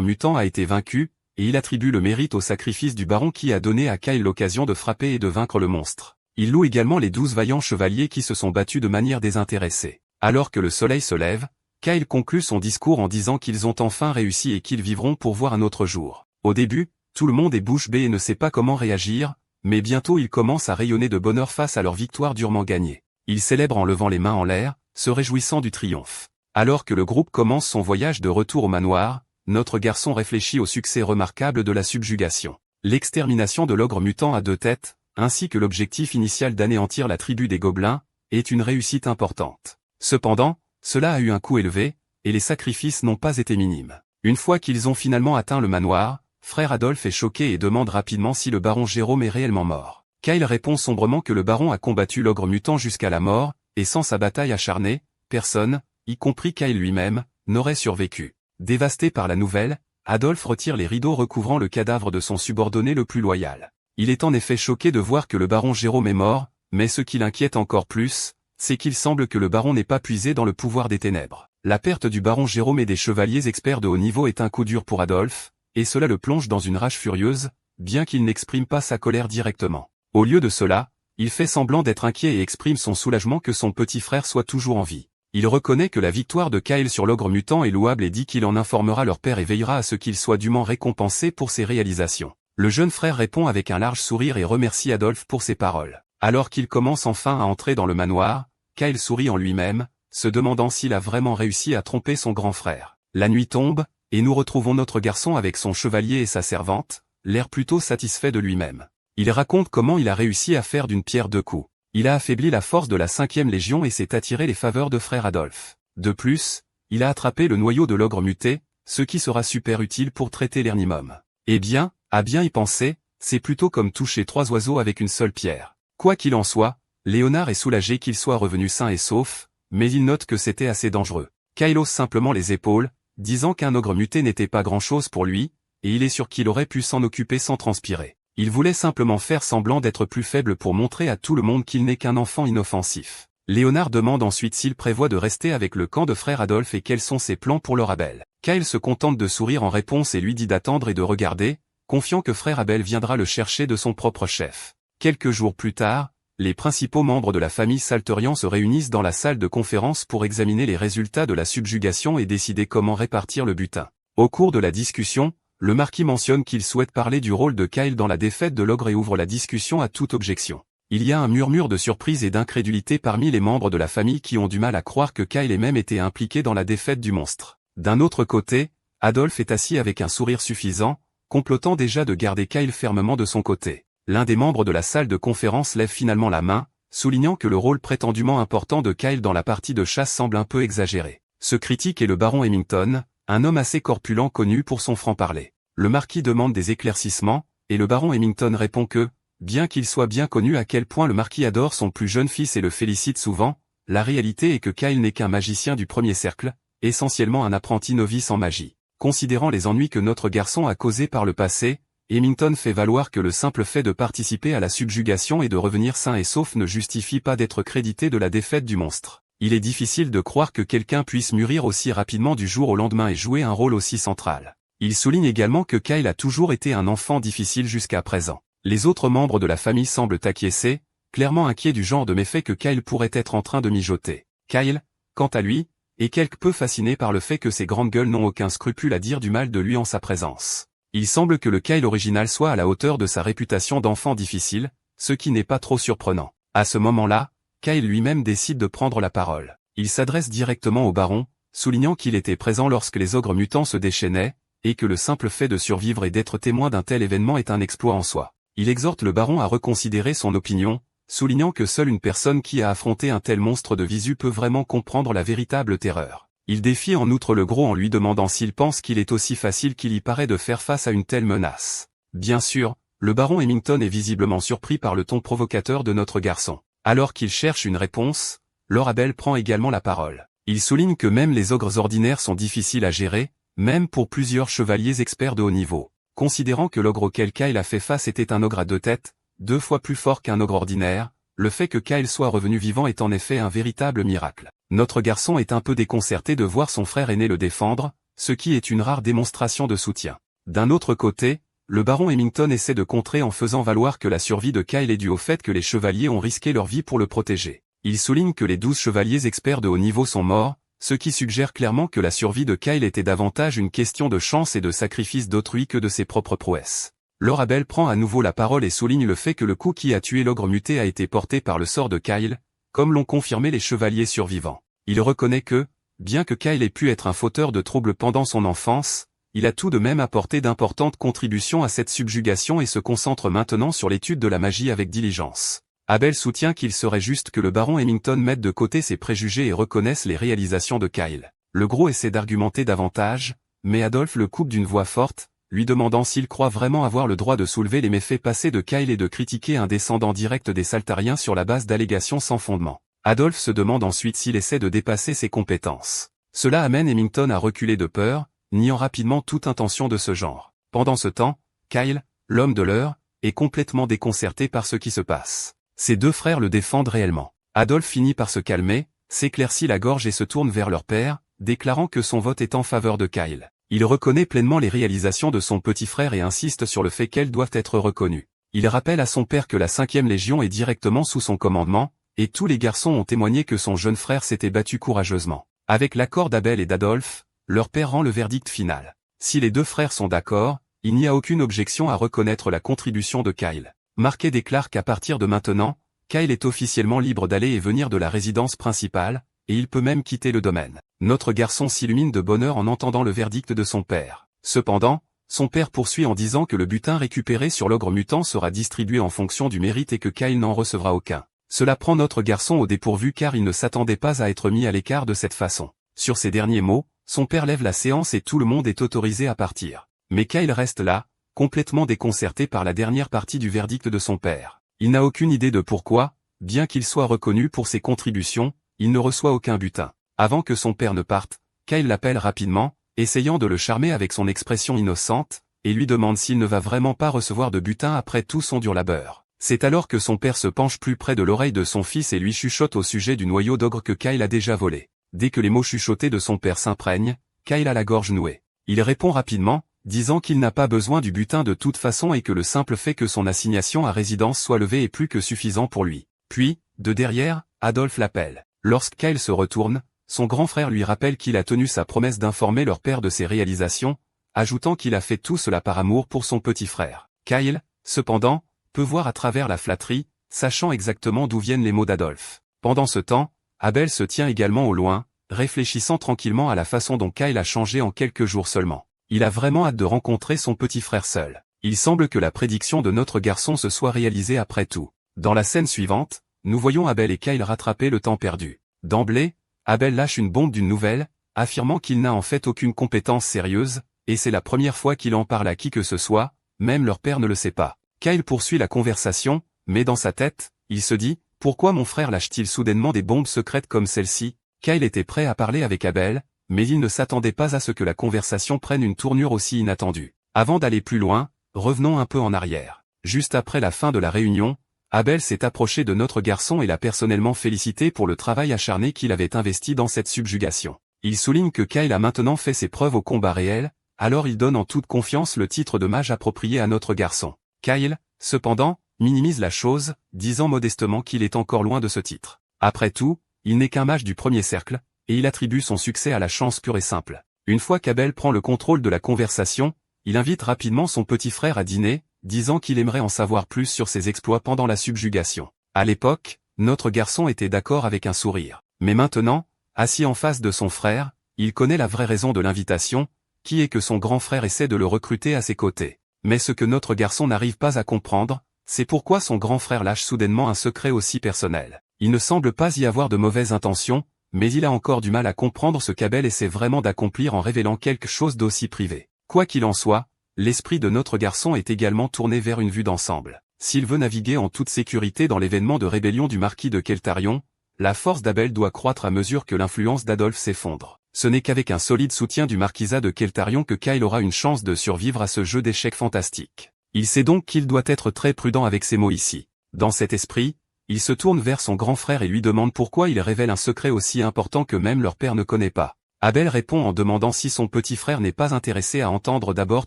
mutant a été vaincu, et il attribue le mérite au sacrifice du baron qui a donné à Kyle l'occasion de frapper et de vaincre le monstre. Il loue également les 12 vaillants chevaliers qui se sont battus de manière désintéressée. Alors que le soleil se lève, Kyle conclut son discours en disant qu'ils ont enfin réussi et qu'ils vivront pour voir un autre jour. Au début, tout le monde est bouche bée et ne sait pas comment réagir, mais bientôt ils commencent à rayonner de bonheur face à leur victoire durement gagnée. Ils célèbrent en levant les mains en l'air, se réjouissant du triomphe. Alors que le groupe commence son voyage de retour au manoir, notre garçon réfléchit au succès remarquable de la subjugation. L'extermination de l'ogre mutant à 2 têtes, ainsi que l'objectif initial d'anéantir la tribu des gobelins, est une réussite importante. Cependant, cela a eu un coût élevé, et les sacrifices n'ont pas été minimes. Une fois qu'ils ont finalement atteint le manoir, frère Adolphe est choqué et demande rapidement si le baron Jérôme est réellement mort. Kyle répond sombrement que le baron a combattu l'ogre mutant jusqu'à la mort, et sans sa bataille acharnée, personne, y compris Kyle lui-même, n'aurait survécu. Dévasté par la nouvelle, Adolphe retire les rideaux recouvrant le cadavre de son subordonné le plus loyal. Il est en effet choqué de voir que le baron Jérôme est mort, mais ce qui l'inquiète encore plus, c'est qu'il semble que le baron n'ait pas puisé dans le pouvoir des ténèbres. La perte du baron Jérôme et des chevaliers experts de haut niveau est un coup dur pour Adolphe, et cela le plonge dans une rage furieuse, bien qu'il n'exprime pas sa colère directement. Au lieu de cela, il fait semblant d'être inquiet et exprime son soulagement que son petit frère soit toujours en vie. Il reconnaît que la victoire de Kyle sur l'ogre mutant est louable et dit qu'il en informera leur père et veillera à ce qu'il soit dûment récompensé pour ses réalisations. Le jeune frère répond avec un large sourire et remercie Adolphe pour ses paroles. Alors qu'il commence enfin à entrer dans le manoir, Kyle sourit en lui-même, se demandant s'il a vraiment réussi à tromper son grand frère. La nuit tombe, et nous retrouvons notre garçon avec son chevalier et sa servante, l'air plutôt satisfait de lui-même. Il raconte comment il a réussi à faire d'une pierre 2 coups. Il a affaibli la force de la 5e Légion et s'est attiré les faveurs de frère Adolphe. De plus, il a attrapé le noyau de l'ogre muté, ce qui sera super utile pour traiter l'ernimum. Eh bien, à bien y penser, c'est plutôt comme toucher 3 oiseaux avec une seule pierre. Quoi qu'il en soit, Léonard est soulagé qu'il soit revenu sain et sauf, mais il note que c'était assez dangereux. Kyle hausse simplement les épaules, disant qu'un ogre muté n'était pas grand-chose pour lui, et il est sûr qu'il aurait pu s'en occuper sans transpirer. Il voulait simplement faire semblant d'être plus faible pour montrer à tout le monde qu'il n'est qu'un enfant inoffensif. Léonard demande ensuite s'il prévoit de rester avec le camp de frère Adolphe et quels sont ses plans pour leur Abel. Kyle se contente de sourire en réponse et lui dit d'attendre et de regarder, confiant que frère Abel viendra le chercher de son propre chef. Quelques jours plus tard, les principaux membres de la famille Salterian se réunissent dans la salle de conférence pour examiner les résultats de la subjugation et décider comment répartir le butin. Au cours de la discussion, le marquis mentionne qu'il souhaite parler du rôle de Kyle dans la défaite de l'ogre et ouvre la discussion à toute objection. Il y a un murmure de surprise et d'incrédulité parmi les membres de la famille qui ont du mal à croire que Kyle ait même été impliqué dans la défaite du monstre. D'un autre côté, Adolphe est assis avec un sourire suffisant, complotant déjà de garder Kyle fermement de son côté. L'un des membres de la salle de conférence lève finalement la main, soulignant que le rôle prétendument important de Kyle dans la partie de chasse semble un peu exagéré. Ce critique est le baron Hemington, un homme assez corpulent connu pour son franc-parler. Le marquis demande des éclaircissements, et le baron Hemington répond que, bien qu'il soit bien connu à quel point le marquis adore son plus jeune fils et le félicite souvent, la réalité est que Kyle n'est qu'un magicien du premier cercle, essentiellement un apprenti novice en magie. Considérant les ennuis que notre garçon a causés par le passé, Hemington fait valoir que le simple fait de participer à la subjugation et de revenir sain et sauf ne justifie pas d'être crédité de la défaite du monstre. Il est difficile de croire que quelqu'un puisse mûrir aussi rapidement du jour au lendemain et jouer un rôle aussi central. Il souligne également que Kyle a toujours été un enfant difficile jusqu'à présent. Les autres membres de la famille semblent acquiescer, clairement inquiets du genre de méfait que Kyle pourrait être en train de mijoter. Kyle, quant à lui, est quelque peu fasciné par le fait que ces grandes gueules n'ont aucun scrupule à dire du mal de lui en sa présence. Il semble que le Kyle original soit à la hauteur de sa réputation d'enfant difficile, ce qui n'est pas trop surprenant. À ce moment-là, Kyle lui-même décide de prendre la parole. Il s'adresse directement au baron, soulignant qu'il était présent lorsque les ogres mutants se déchaînaient, et que le simple fait de survivre et d'être témoin d'un tel événement est un exploit en soi. Il exhorte le baron à reconsidérer son opinion, soulignant que seule une personne qui a affronté un tel monstre de visu peut vraiment comprendre la véritable terreur. Il défie en outre le gros en lui demandant s'il pense qu'il est aussi facile qu'il y paraît de faire face à une telle menace. Bien sûr, le baron Hemington est visiblement surpris par le ton provocateur de notre garçon. Alors qu'il cherche une réponse, Lord Abel prend également la parole. Il souligne que même les ogres ordinaires sont difficiles à gérer, même pour plusieurs chevaliers experts de haut niveau. Considérant que l'ogre auquel Kyle a fait face était un ogre à 2 têtes, 2 fois plus fort qu'un ogre ordinaire, le fait que Kyle soit revenu vivant est en effet un véritable miracle. Notre garçon est un peu déconcerté de voir son frère aîné le défendre, ce qui est une rare démonstration de soutien. D'un autre côté, le baron Hemington essaie de contrer en faisant valoir que la survie de Kyle est due au fait que les chevaliers ont risqué leur vie pour le protéger. Il souligne que les 12 chevaliers experts de haut niveau sont morts, ce qui suggère clairement que la survie de Kyle était davantage une question de chance et de sacrifice d'autrui que de ses propres prouesses. Lord Abel prend à nouveau la parole et souligne le fait que le coup qui a tué l'ogre muté a été porté par le sort de Kyle, comme l'ont confirmé les chevaliers survivants. Il reconnaît que, bien que Kyle ait pu être un fauteur de troubles pendant son enfance, il a tout de même apporté d'importantes contributions à cette subjugation et se concentre maintenant sur l'étude de la magie avec diligence. Abel soutient qu'il serait juste que le baron Hemington mette de côté ses préjugés et reconnaisse les réalisations de Kyle. Le gros essaie d'argumenter davantage, mais Adolphe le coupe d'une voix forte, lui demandant s'il croit vraiment avoir le droit de soulever les méfaits passés de Kyle et de critiquer un descendant direct des Saltariens sur la base d'allégations sans fondement. Adolphe se demande ensuite s'il essaie de dépasser ses compétences. Cela amène Hemington à reculer de peur, niant rapidement toute intention de ce genre. Pendant ce temps, Kyle, l'homme de l'heure, est complètement déconcerté par ce qui se passe. Ses 2 frères le défendent réellement. Adolphe finit par se calmer, s'éclaircit la gorge et se tourne vers leur père, déclarant que son vote est en faveur de Kyle. Il reconnaît pleinement les réalisations de son petit frère et insiste sur le fait qu'elles doivent être reconnues. Il rappelle à son père que la 5e Légion est directement sous son commandement, et tous les garçons ont témoigné que son jeune frère s'était battu courageusement. Avec l'accord d'Abel et d'Adolphe, leur père rend le verdict final. Si les 2 frères sont d'accord, il n'y a aucune objection à reconnaître la contribution de Kyle. Marquet déclare qu'à partir de maintenant, Kyle est officiellement libre d'aller et venir de la résidence principale, et il peut même quitter le domaine. Notre garçon s'illumine de bonheur en entendant le verdict de son père. Cependant, son père poursuit en disant que le butin récupéré sur l'ogre mutant sera distribué en fonction du mérite et que Kyle n'en recevra aucun. Cela prend notre garçon au dépourvu car il ne s'attendait pas à être mis à l'écart de cette façon. Sur ces derniers mots, son père lève la séance et tout le monde est autorisé à partir. Mais Kyle reste là, complètement déconcerté par la dernière partie du verdict de son père. Il n'a aucune idée de pourquoi, bien qu'il soit reconnu pour ses contributions, il ne reçoit aucun butin. Avant que son père ne parte, Kyle l'appelle rapidement, essayant de le charmer avec son expression innocente, et lui demande s'il ne va vraiment pas recevoir de butin après tout son dur labeur. C'est alors que son père se penche plus près de l'oreille de son fils et lui chuchote au sujet du noyau d'ogre que Kyle a déjà volé. Dès que les mots chuchotés de son père s'imprègnent, Kyle a la gorge nouée. Il répond rapidement, disant qu'il n'a pas besoin du butin de toute façon et que le simple fait que son assignation à résidence soit levée est plus que suffisant pour lui. Puis, de derrière, Adolphe l'appelle. Lorsque Kyle se retourne, son grand frère lui rappelle qu'il a tenu sa promesse d'informer leur père de ses réalisations, ajoutant qu'il a fait tout cela par amour pour son petit frère. Kyle, cependant, peut voir à travers la flatterie, sachant exactement d'où viennent les mots d'Adolphe. Pendant ce temps, Abel se tient également au loin, réfléchissant tranquillement à la façon dont Kyle a changé en quelques jours seulement. Il a vraiment hâte de rencontrer son petit frère seul. Il semble que la prédiction de notre garçon se soit réalisée après tout. Dans la scène suivante, nous voyons Abel et Kyle rattraper le temps perdu. D'emblée, Abel lâche une bombe d'une nouvelle, affirmant qu'il n'a en fait aucune compétence sérieuse, et c'est la première fois qu'il en parle à qui que ce soit, même leur père ne le sait pas. Kyle poursuit la conversation, mais dans sa tête, il se dit, pourquoi mon frère lâche-t-il soudainement des bombes secrètes comme celle-ci? Kyle était prêt à parler avec Abel, mais il ne s'attendait pas à ce que la conversation prenne une tournure aussi inattendue. Avant d'aller plus loin, revenons un peu en arrière. Juste après la fin de la réunion, Abel s'est approché de notre garçon et l'a personnellement félicité pour le travail acharné qu'il avait investi dans cette subjugation. Il souligne que Kyle a maintenant fait ses preuves au combat réel, alors il donne en toute confiance le titre de mage approprié à notre garçon. Kyle, cependant, minimise la chose, disant modestement qu'il est encore loin de ce titre. Après tout, il n'est qu'un mage du premier cercle, et il attribue son succès à la chance pure et simple. Une fois qu'Abel prend le contrôle de la conversation, il invite rapidement son petit frère à dîner, disant qu'il aimerait en savoir plus sur ses exploits pendant la subjugation. À l'époque, notre garçon était d'accord avec un sourire. Mais maintenant, assis en face de son frère, il connaît la vraie raison de l'invitation, qui est que son grand frère essaie de le recruter à ses côtés. Mais ce que notre garçon n'arrive pas à comprendre, c'est pourquoi son grand frère lâche soudainement un secret aussi personnel. Il ne semble pas y avoir de mauvaises intentions, mais il a encore du mal à comprendre ce qu'Abel essaie vraiment d'accomplir en révélant quelque chose d'aussi privé. Quoi qu'il en soit, l'esprit de notre garçon est également tourné vers une vue d'ensemble. S'il veut naviguer en toute sécurité dans l'événement de rébellion du marquis de Keltarion, la force d'Abel doit croître à mesure que l'influence d'Adolphe s'effondre. Ce n'est qu'avec un solide soutien du marquisat de Keltarion que Kyle aura une chance de survivre à ce jeu d'échecs fantastique. Il sait donc qu'il doit être très prudent avec ses mots ici. Dans cet esprit, il se tourne vers son grand frère et lui demande pourquoi il révèle un secret aussi important que même leur père ne connaît pas. Abel répond en demandant si son petit frère n'est pas intéressé à entendre d'abord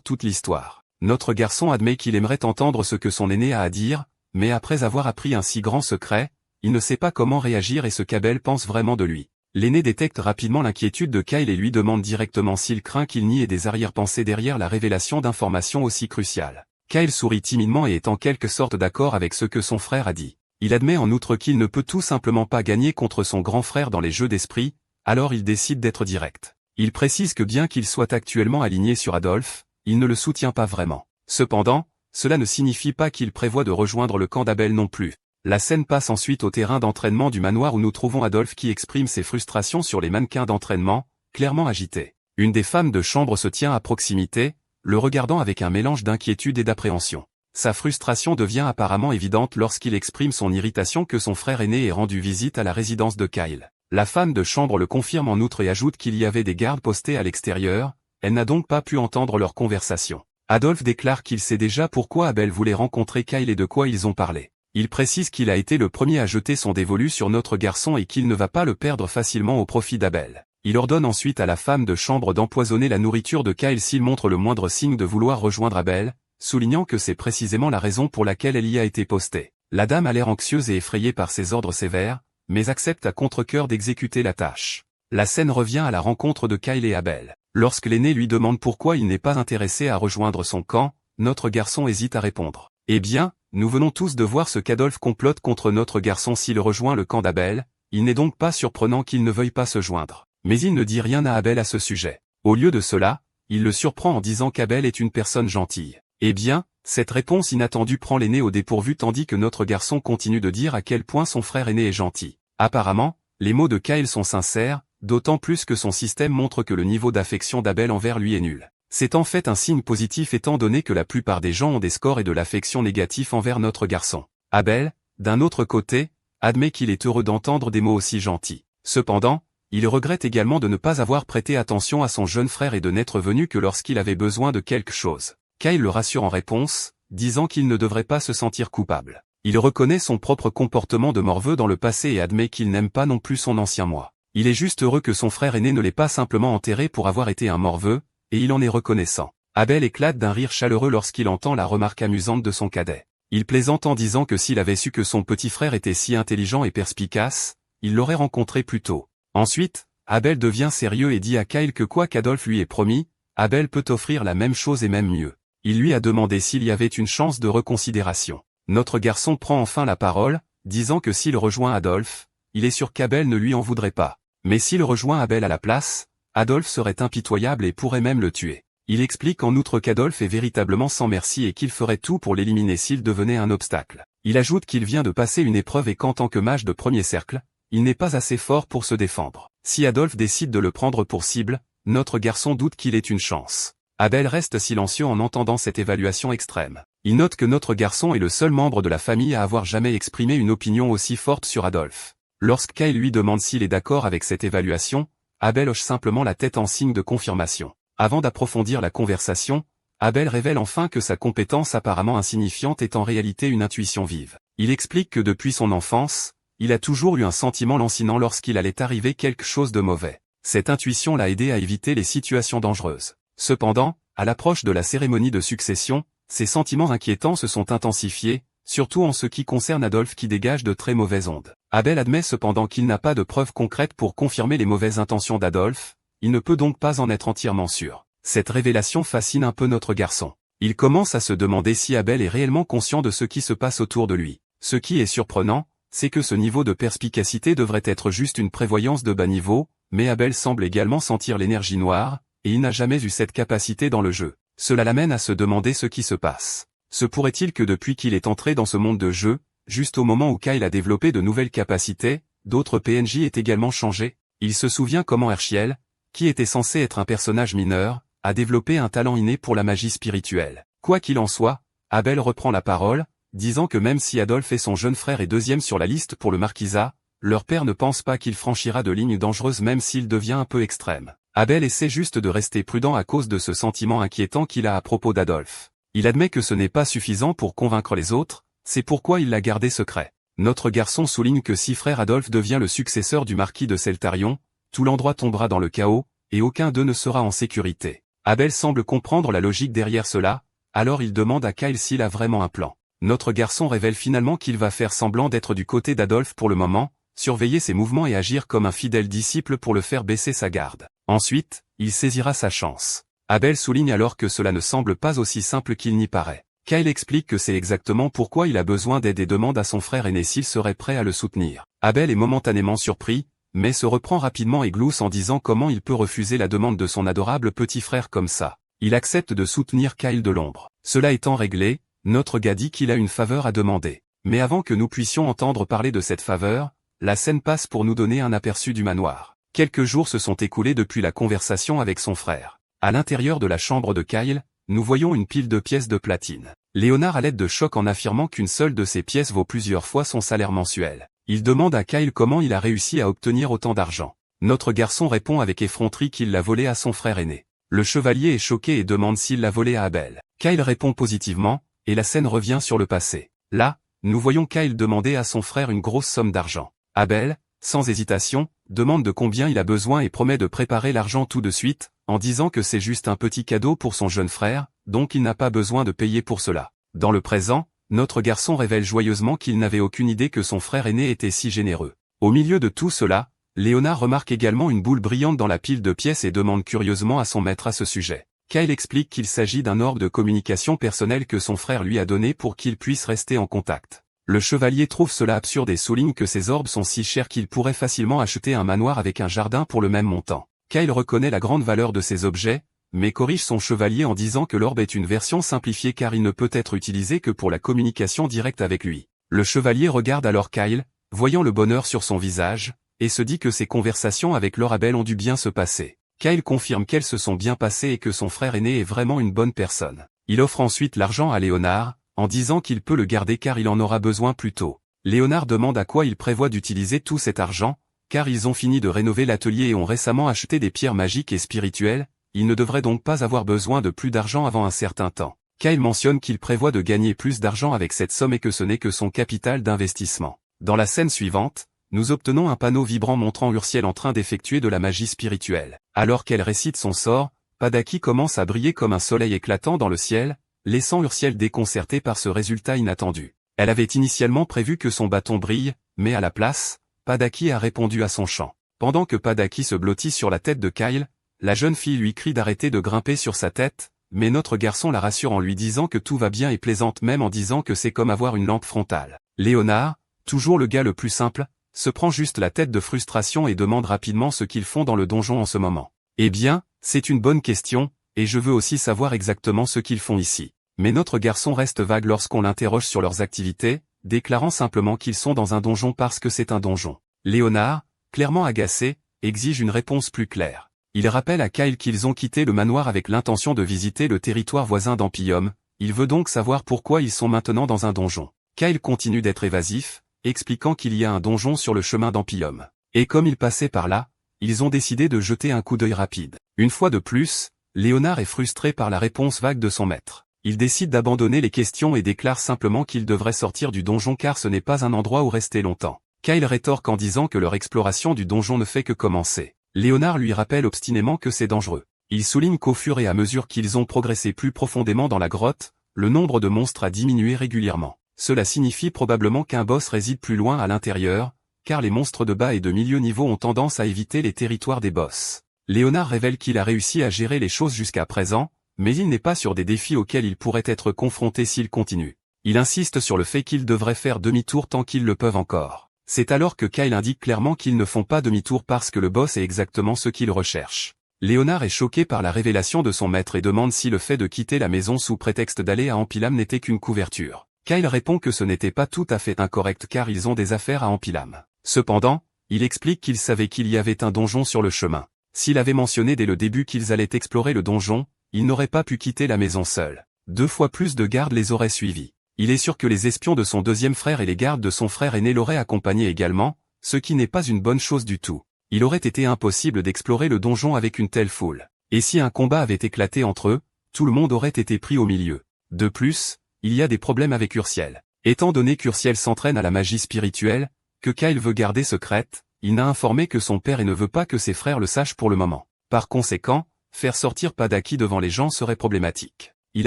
toute l'histoire. Notre garçon admet qu'il aimerait entendre ce que son aîné a à dire, mais après avoir appris un si grand secret, il ne sait pas comment réagir et ce qu'Abel pense vraiment de lui. L'aîné détecte rapidement l'inquiétude de Kyle et lui demande directement s'il craint qu'il n'y ait des arrière-pensées derrière la révélation d'informations aussi cruciales. Kyle sourit timidement et est en quelque sorte d'accord avec ce que son frère a dit. Il admet en outre qu'il ne peut tout simplement pas gagner contre son grand frère dans les jeux d'esprit, alors il décide d'être direct. Il précise que bien qu'il soit actuellement aligné sur Adolphe, il ne le soutient pas vraiment. Cependant, cela ne signifie pas qu'il prévoit de rejoindre le camp d'Abel non plus. La scène passe ensuite au terrain d'entraînement du manoir où nous trouvons Adolphe qui exprime ses frustrations sur les mannequins d'entraînement, clairement agités. Une des femmes de chambre se tient à proximité, le regardant avec un mélange d'inquiétude et d'appréhension. Sa frustration devient apparemment évidente lorsqu'il exprime son irritation que son frère aîné ait rendu visite à la résidence de Kyle. La femme de chambre le confirme en outre et ajoute qu'il y avait des gardes postés à l'extérieur, elle n'a donc pas pu entendre leur conversation. Adolphe déclare qu'il sait déjà pourquoi Abel voulait rencontrer Kyle et de quoi ils ont parlé. Il précise qu'il a été le premier à jeter son dévolu sur notre garçon et qu'il ne va pas le perdre facilement au profit d'Abel. Il ordonne ensuite à la femme de chambre d'empoisonner la nourriture de Kyle s'il montre le moindre signe de vouloir rejoindre Abel, soulignant que c'est précisément la raison pour laquelle elle y a été postée. La dame a l'air anxieuse et effrayée par ces ordres sévères, mais accepte à contre-cœur d'exécuter la tâche. La scène revient à la rencontre de Kyle et Abel. Lorsque l'aîné lui demande pourquoi il n'est pas intéressé à rejoindre son camp, notre garçon hésite à répondre. Eh bien, nous venons tous de voir ce qu'Adolphe complote contre notre garçon s'il rejoint le camp d'Abel, il n'est donc pas surprenant qu'il ne veuille pas se joindre. Mais il ne dit rien à Abel à ce sujet. Au lieu de cela, il le surprend en disant qu'Abel est une personne gentille. Eh bien, cette réponse inattendue prend l'aîné au dépourvu tandis que notre garçon continue de dire à quel point son frère aîné est gentil. Apparemment, les mots de Kyle sont sincères, d'autant plus que son système montre que le niveau d'affection d'Abel envers lui est nul. C'est en fait un signe positif étant donné que la plupart des gens ont des scores et de l'affection négatifs envers notre garçon. Abel, d'un autre côté, admet qu'il est heureux d'entendre des mots aussi gentils. Cependant, il regrette également de ne pas avoir prêté attention à son jeune frère et de n'être venu que lorsqu'il avait besoin de quelque chose. Kyle le rassure en réponse, disant qu'il ne devrait pas se sentir coupable. Il reconnaît son propre comportement de morveux dans le passé et admet qu'il n'aime pas non plus son ancien moi. Il est juste heureux que son frère aîné ne l'ait pas simplement enterré pour avoir été un morveux, et il en est reconnaissant. Abel éclate d'un rire chaleureux lorsqu'il entend la remarque amusante de son cadet. Il plaisante en disant que s'il avait su que son petit frère était si intelligent et perspicace, il l'aurait rencontré plus tôt. Ensuite, Abel devient sérieux et dit à Kyle que quoi qu'Adolphe lui ait promis, Abel peut offrir la même chose et même mieux. Il lui a demandé s'il y avait une chance de reconsidération. Notre garçon prend enfin la parole, disant que s'il rejoint Adolphe, il est sûr qu'Abel ne lui en voudrait pas. Mais s'il rejoint Abel à la place, Adolphe serait impitoyable et pourrait même le tuer. Il explique en outre qu'Adolphe est véritablement sans merci et qu'il ferait tout pour l'éliminer s'il devenait un obstacle. Il ajoute qu'il vient de passer une épreuve et qu'en tant que mage de premier cercle, il n'est pas assez fort pour se défendre. Si Adolphe décide de le prendre pour cible, notre garçon doute qu'il ait une chance. Abel reste silencieux en entendant cette évaluation extrême. Il note que notre garçon est le seul membre de la famille à avoir jamais exprimé une opinion aussi forte sur Adolphe. Lorsque Kyle lui demande s'il est d'accord avec cette évaluation, Abel hoche simplement la tête en signe de confirmation. Avant d'approfondir la conversation, Abel révèle enfin que sa compétence apparemment insignifiante est en réalité une intuition vive. Il explique que depuis son enfance, il a toujours eu un sentiment lancinant lorsqu'il allait arriver quelque chose de mauvais. Cette intuition l'a aidé à éviter les situations dangereuses. Cependant, à l'approche de la cérémonie de succession, ses sentiments inquiétants se sont intensifiés, surtout en ce qui concerne Adolphe qui dégage de très mauvaises ondes. Abel admet cependant qu'il n'a pas de preuves concrètes pour confirmer les mauvaises intentions d'Adolphe, il ne peut donc pas en être entièrement sûr. Cette révélation fascine un peu notre garçon. Il commence à se demander si Abel est réellement conscient de ce qui se passe autour de lui. Ce qui est surprenant, c'est que ce niveau de perspicacité devrait être juste une prévoyance de bas niveau, mais Abel semble également sentir l'énergie noire, et il n'a jamais eu cette capacité dans le jeu. Cela l'amène à se demander ce qui se passe. Se pourrait-il que depuis qu'il est entré dans ce monde de jeu, juste au moment où Kyle a développé de nouvelles capacités, d'autres PNJ aient également changé? Il se souvient comment Herschel, qui était censé être un personnage mineur, a développé un talent inné pour la magie spirituelle. Quoi qu'il en soit, Abel reprend la parole, disant que même si Adolphe et son jeune frère est deuxième sur la liste pour le marquisat, leur père ne pense pas qu'il franchira de lignes dangereuses même s'il devient un peu extrême. Abel essaie juste de rester prudent à cause de ce sentiment inquiétant qu'il a à propos d'Adolphe. Il admet que ce n'est pas suffisant pour convaincre les autres, c'est pourquoi il l'a gardé secret. Notre garçon souligne que si frère Adolphe devient le successeur du marquis de Celtarion, tout l'endroit tombera dans le chaos, et aucun d'eux ne sera en sécurité. Abel semble comprendre la logique derrière cela, alors il demande à Kyle s'il a vraiment un plan. Notre garçon révèle finalement qu'il va faire semblant d'être du côté d'Adolphe pour le moment, surveiller ses mouvements et agir comme un fidèle disciple pour le faire baisser sa garde. Ensuite, il saisira sa chance. Abel souligne alors que cela ne semble pas aussi simple qu'il n'y paraît. Kyle explique que c'est exactement pourquoi il a besoin d'aide et demande à son frère aîné s'il serait prêt à le soutenir. Abel est momentanément surpris, mais se reprend rapidement et glousse en disant comment il peut refuser la demande de son adorable petit frère comme ça. Il accepte de soutenir Kyle de l'ombre. Cela étant réglé, notre gars dit qu'il a une faveur à demander. Mais avant que nous puissions entendre parler de cette faveur, la scène passe pour nous donner un aperçu du manoir. Quelques jours se sont écoulés depuis la conversation avec son frère. À l'intérieur de la chambre de Kyle, nous voyons une pile de pièces de platine. Léonard a l'aide de choc en affirmant qu'une seule de ces pièces vaut plusieurs fois son salaire mensuel. Il demande à Kyle comment il a réussi à obtenir autant d'argent. Notre garçon répond avec effronterie qu'il l'a volé à son frère aîné. Le chevalier est choqué et demande s'il l'a volé à Abel. Kyle répond positivement, et la scène revient sur le passé. Là, nous voyons Kyle demander à son frère une grosse somme d'argent. Abel, sans hésitation, demande de combien il a besoin et promet de préparer l'argent tout de suite, en disant que c'est juste un petit cadeau pour son jeune frère, donc il n'a pas besoin de payer pour cela. Dans le présent, notre garçon révèle joyeusement qu'il n'avait aucune idée que son frère aîné était si généreux. Au milieu de tout cela, Léonard remarque également une boule brillante dans la pile de pièces et demande curieusement à son maître à ce sujet. Kyle explique qu'il s'agit d'un orbe de communication personnelle que son frère lui a donné pour qu'il puisse rester en contact. Le chevalier trouve cela absurde et souligne que ces orbes sont si chers qu'il pourrait facilement acheter un manoir avec un jardin pour le même montant. Kyle reconnaît la grande valeur de ces objets, mais corrige son chevalier en disant que l'orbe est une version simplifiée car il ne peut être utilisé que pour la communication directe avec lui. Le chevalier regarde alors Kyle, voyant le bonheur sur son visage, et se dit que ses conversations avec Laure Abel ont dû bien se passer. Kyle confirme qu'elles se sont bien passées et que son frère aîné est vraiment une bonne personne. Il offre ensuite l'argent à Léonard, en disant qu'il peut le garder car il en aura besoin plus tôt. Léonard demande à quoi il prévoit d'utiliser tout cet argent, car ils ont fini de rénover l'atelier et ont récemment acheté des pierres magiques et spirituelles, il ne devrait donc pas avoir besoin de plus d'argent avant un certain temps. Kyle mentionne qu'il prévoit de gagner plus d'argent avec cette somme et que ce n'est que son capital d'investissement. Dans la scène suivante, nous obtenons un panneau vibrant montrant Ursiel en train d'effectuer de la magie spirituelle. Alors qu'elle récite son sort, Padaki commence à briller comme un soleil éclatant dans le ciel, laissant Ursiel déconcertée par ce résultat inattendu. Elle avait initialement prévu que son bâton brille, mais à la place, Padaki a répondu à son chant. Pendant que Padaki se blottit sur la tête de Kyle, la jeune fille lui crie d'arrêter de grimper sur sa tête, mais notre garçon la rassure en lui disant que tout va bien et plaisante même en disant que c'est comme avoir une lampe frontale. Léonard, toujours le gars le plus simple, se prend juste la tête de frustration et demande rapidement ce qu'ils font dans le donjon en ce moment. Eh bien, c'est une bonne question, et je veux aussi savoir exactement ce qu'ils font ici. Mais notre garçon reste vague lorsqu'on l'interroge sur leurs activités, déclarant simplement qu'ils sont dans un donjon parce que c'est un donjon. Léonard, clairement agacé, exige une réponse plus claire. Il rappelle à Kyle qu'ils ont quitté le manoir avec l'intention de visiter le territoire voisin d'Empyum, il veut donc savoir pourquoi ils sont maintenant dans un donjon. Kyle continue d'être évasif, expliquant qu'il y a un donjon sur le chemin d'Empyum. Et comme ils passaient par là, ils ont décidé de jeter un coup d'œil rapide. Une fois de plus, Léonard est frustré par la réponse vague de son maître. Il décide d'abandonner les questions et déclare simplement qu'il devrait sortir du donjon car ce n'est pas un endroit où rester longtemps. Kyle rétorque en disant que leur exploration du donjon ne fait que commencer. Léonard lui rappelle obstinément que c'est dangereux. Il souligne qu'au fur et à mesure qu'ils ont progressé plus profondément dans la grotte, le nombre de monstres a diminué régulièrement. Cela signifie probablement qu'un boss réside plus loin à l'intérieur, car les monstres de bas et de milieu niveau ont tendance à éviter les territoires des boss. Léonard révèle qu'il a réussi à gérer les choses jusqu'à présent, mais il n'est pas sur des défis auxquels il pourrait être confronté s'il continue. Il insiste sur le fait qu'ils devraient faire demi-tour tant qu'ils le peuvent encore. C'est alors que Kyle indique clairement qu'ils ne font pas demi-tour parce que le boss est exactement ce qu'ils recherchent. Léonard est choqué par la révélation de son maître et demande si le fait de quitter la maison sous prétexte d'aller à Empylam n'était qu'une couverture. Kyle répond que ce n'était pas tout à fait incorrect car ils ont des affaires à Empylam. Cependant, Il explique qu'il savait qu'il y avait un donjon sur le chemin. S'il avait mentionné dès le début qu'ils allaient explorer le donjon, il n'aurait pas pu quitter la maison seul. 2 fois plus de gardes les auraient suivis. Il est sûr que les espions de son deuxième frère et les gardes de son frère aîné l'auraient accompagné également, ce qui n'est pas une bonne chose du tout. Il aurait été impossible d'explorer le donjon avec une telle foule. Et si un combat avait éclaté entre eux, tout le monde aurait été pris au milieu. De plus, il y a des problèmes avec Ursiel. Étant donné qu'Ursiel s'entraîne à la magie spirituelle, que Kyle veut garder secrète, il n'a informé que son père et ne veut pas que ses frères le sachent pour le moment. Par conséquent, faire sortir Padaki devant les gens serait problématique. Il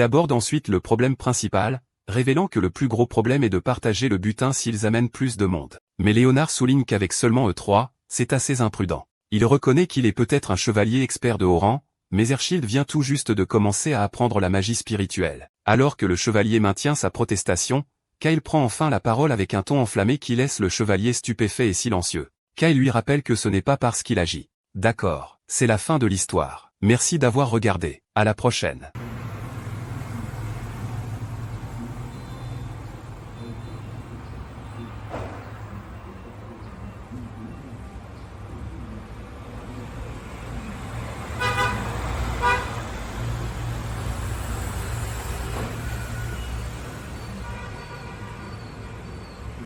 aborde ensuite le problème principal, révélant que le plus gros problème est de partager le butin s'ils amènent plus de monde. Mais Léonard souligne qu'avec seulement eux 3, c'est assez imprudent. Il reconnaît qu'il est peut-être un chevalier expert de haut rang, mais Erchild vient tout juste de commencer à apprendre la magie spirituelle. Alors que le chevalier maintient sa protestation, Kyle prend enfin la parole avec un ton enflammé qui laisse le chevalier stupéfait et silencieux. Kyle lui rappelle que ce n'est pas parce qu'il agit. D'accord, c'est la fin de l'histoire. Merci d'avoir regardé. À la prochaine.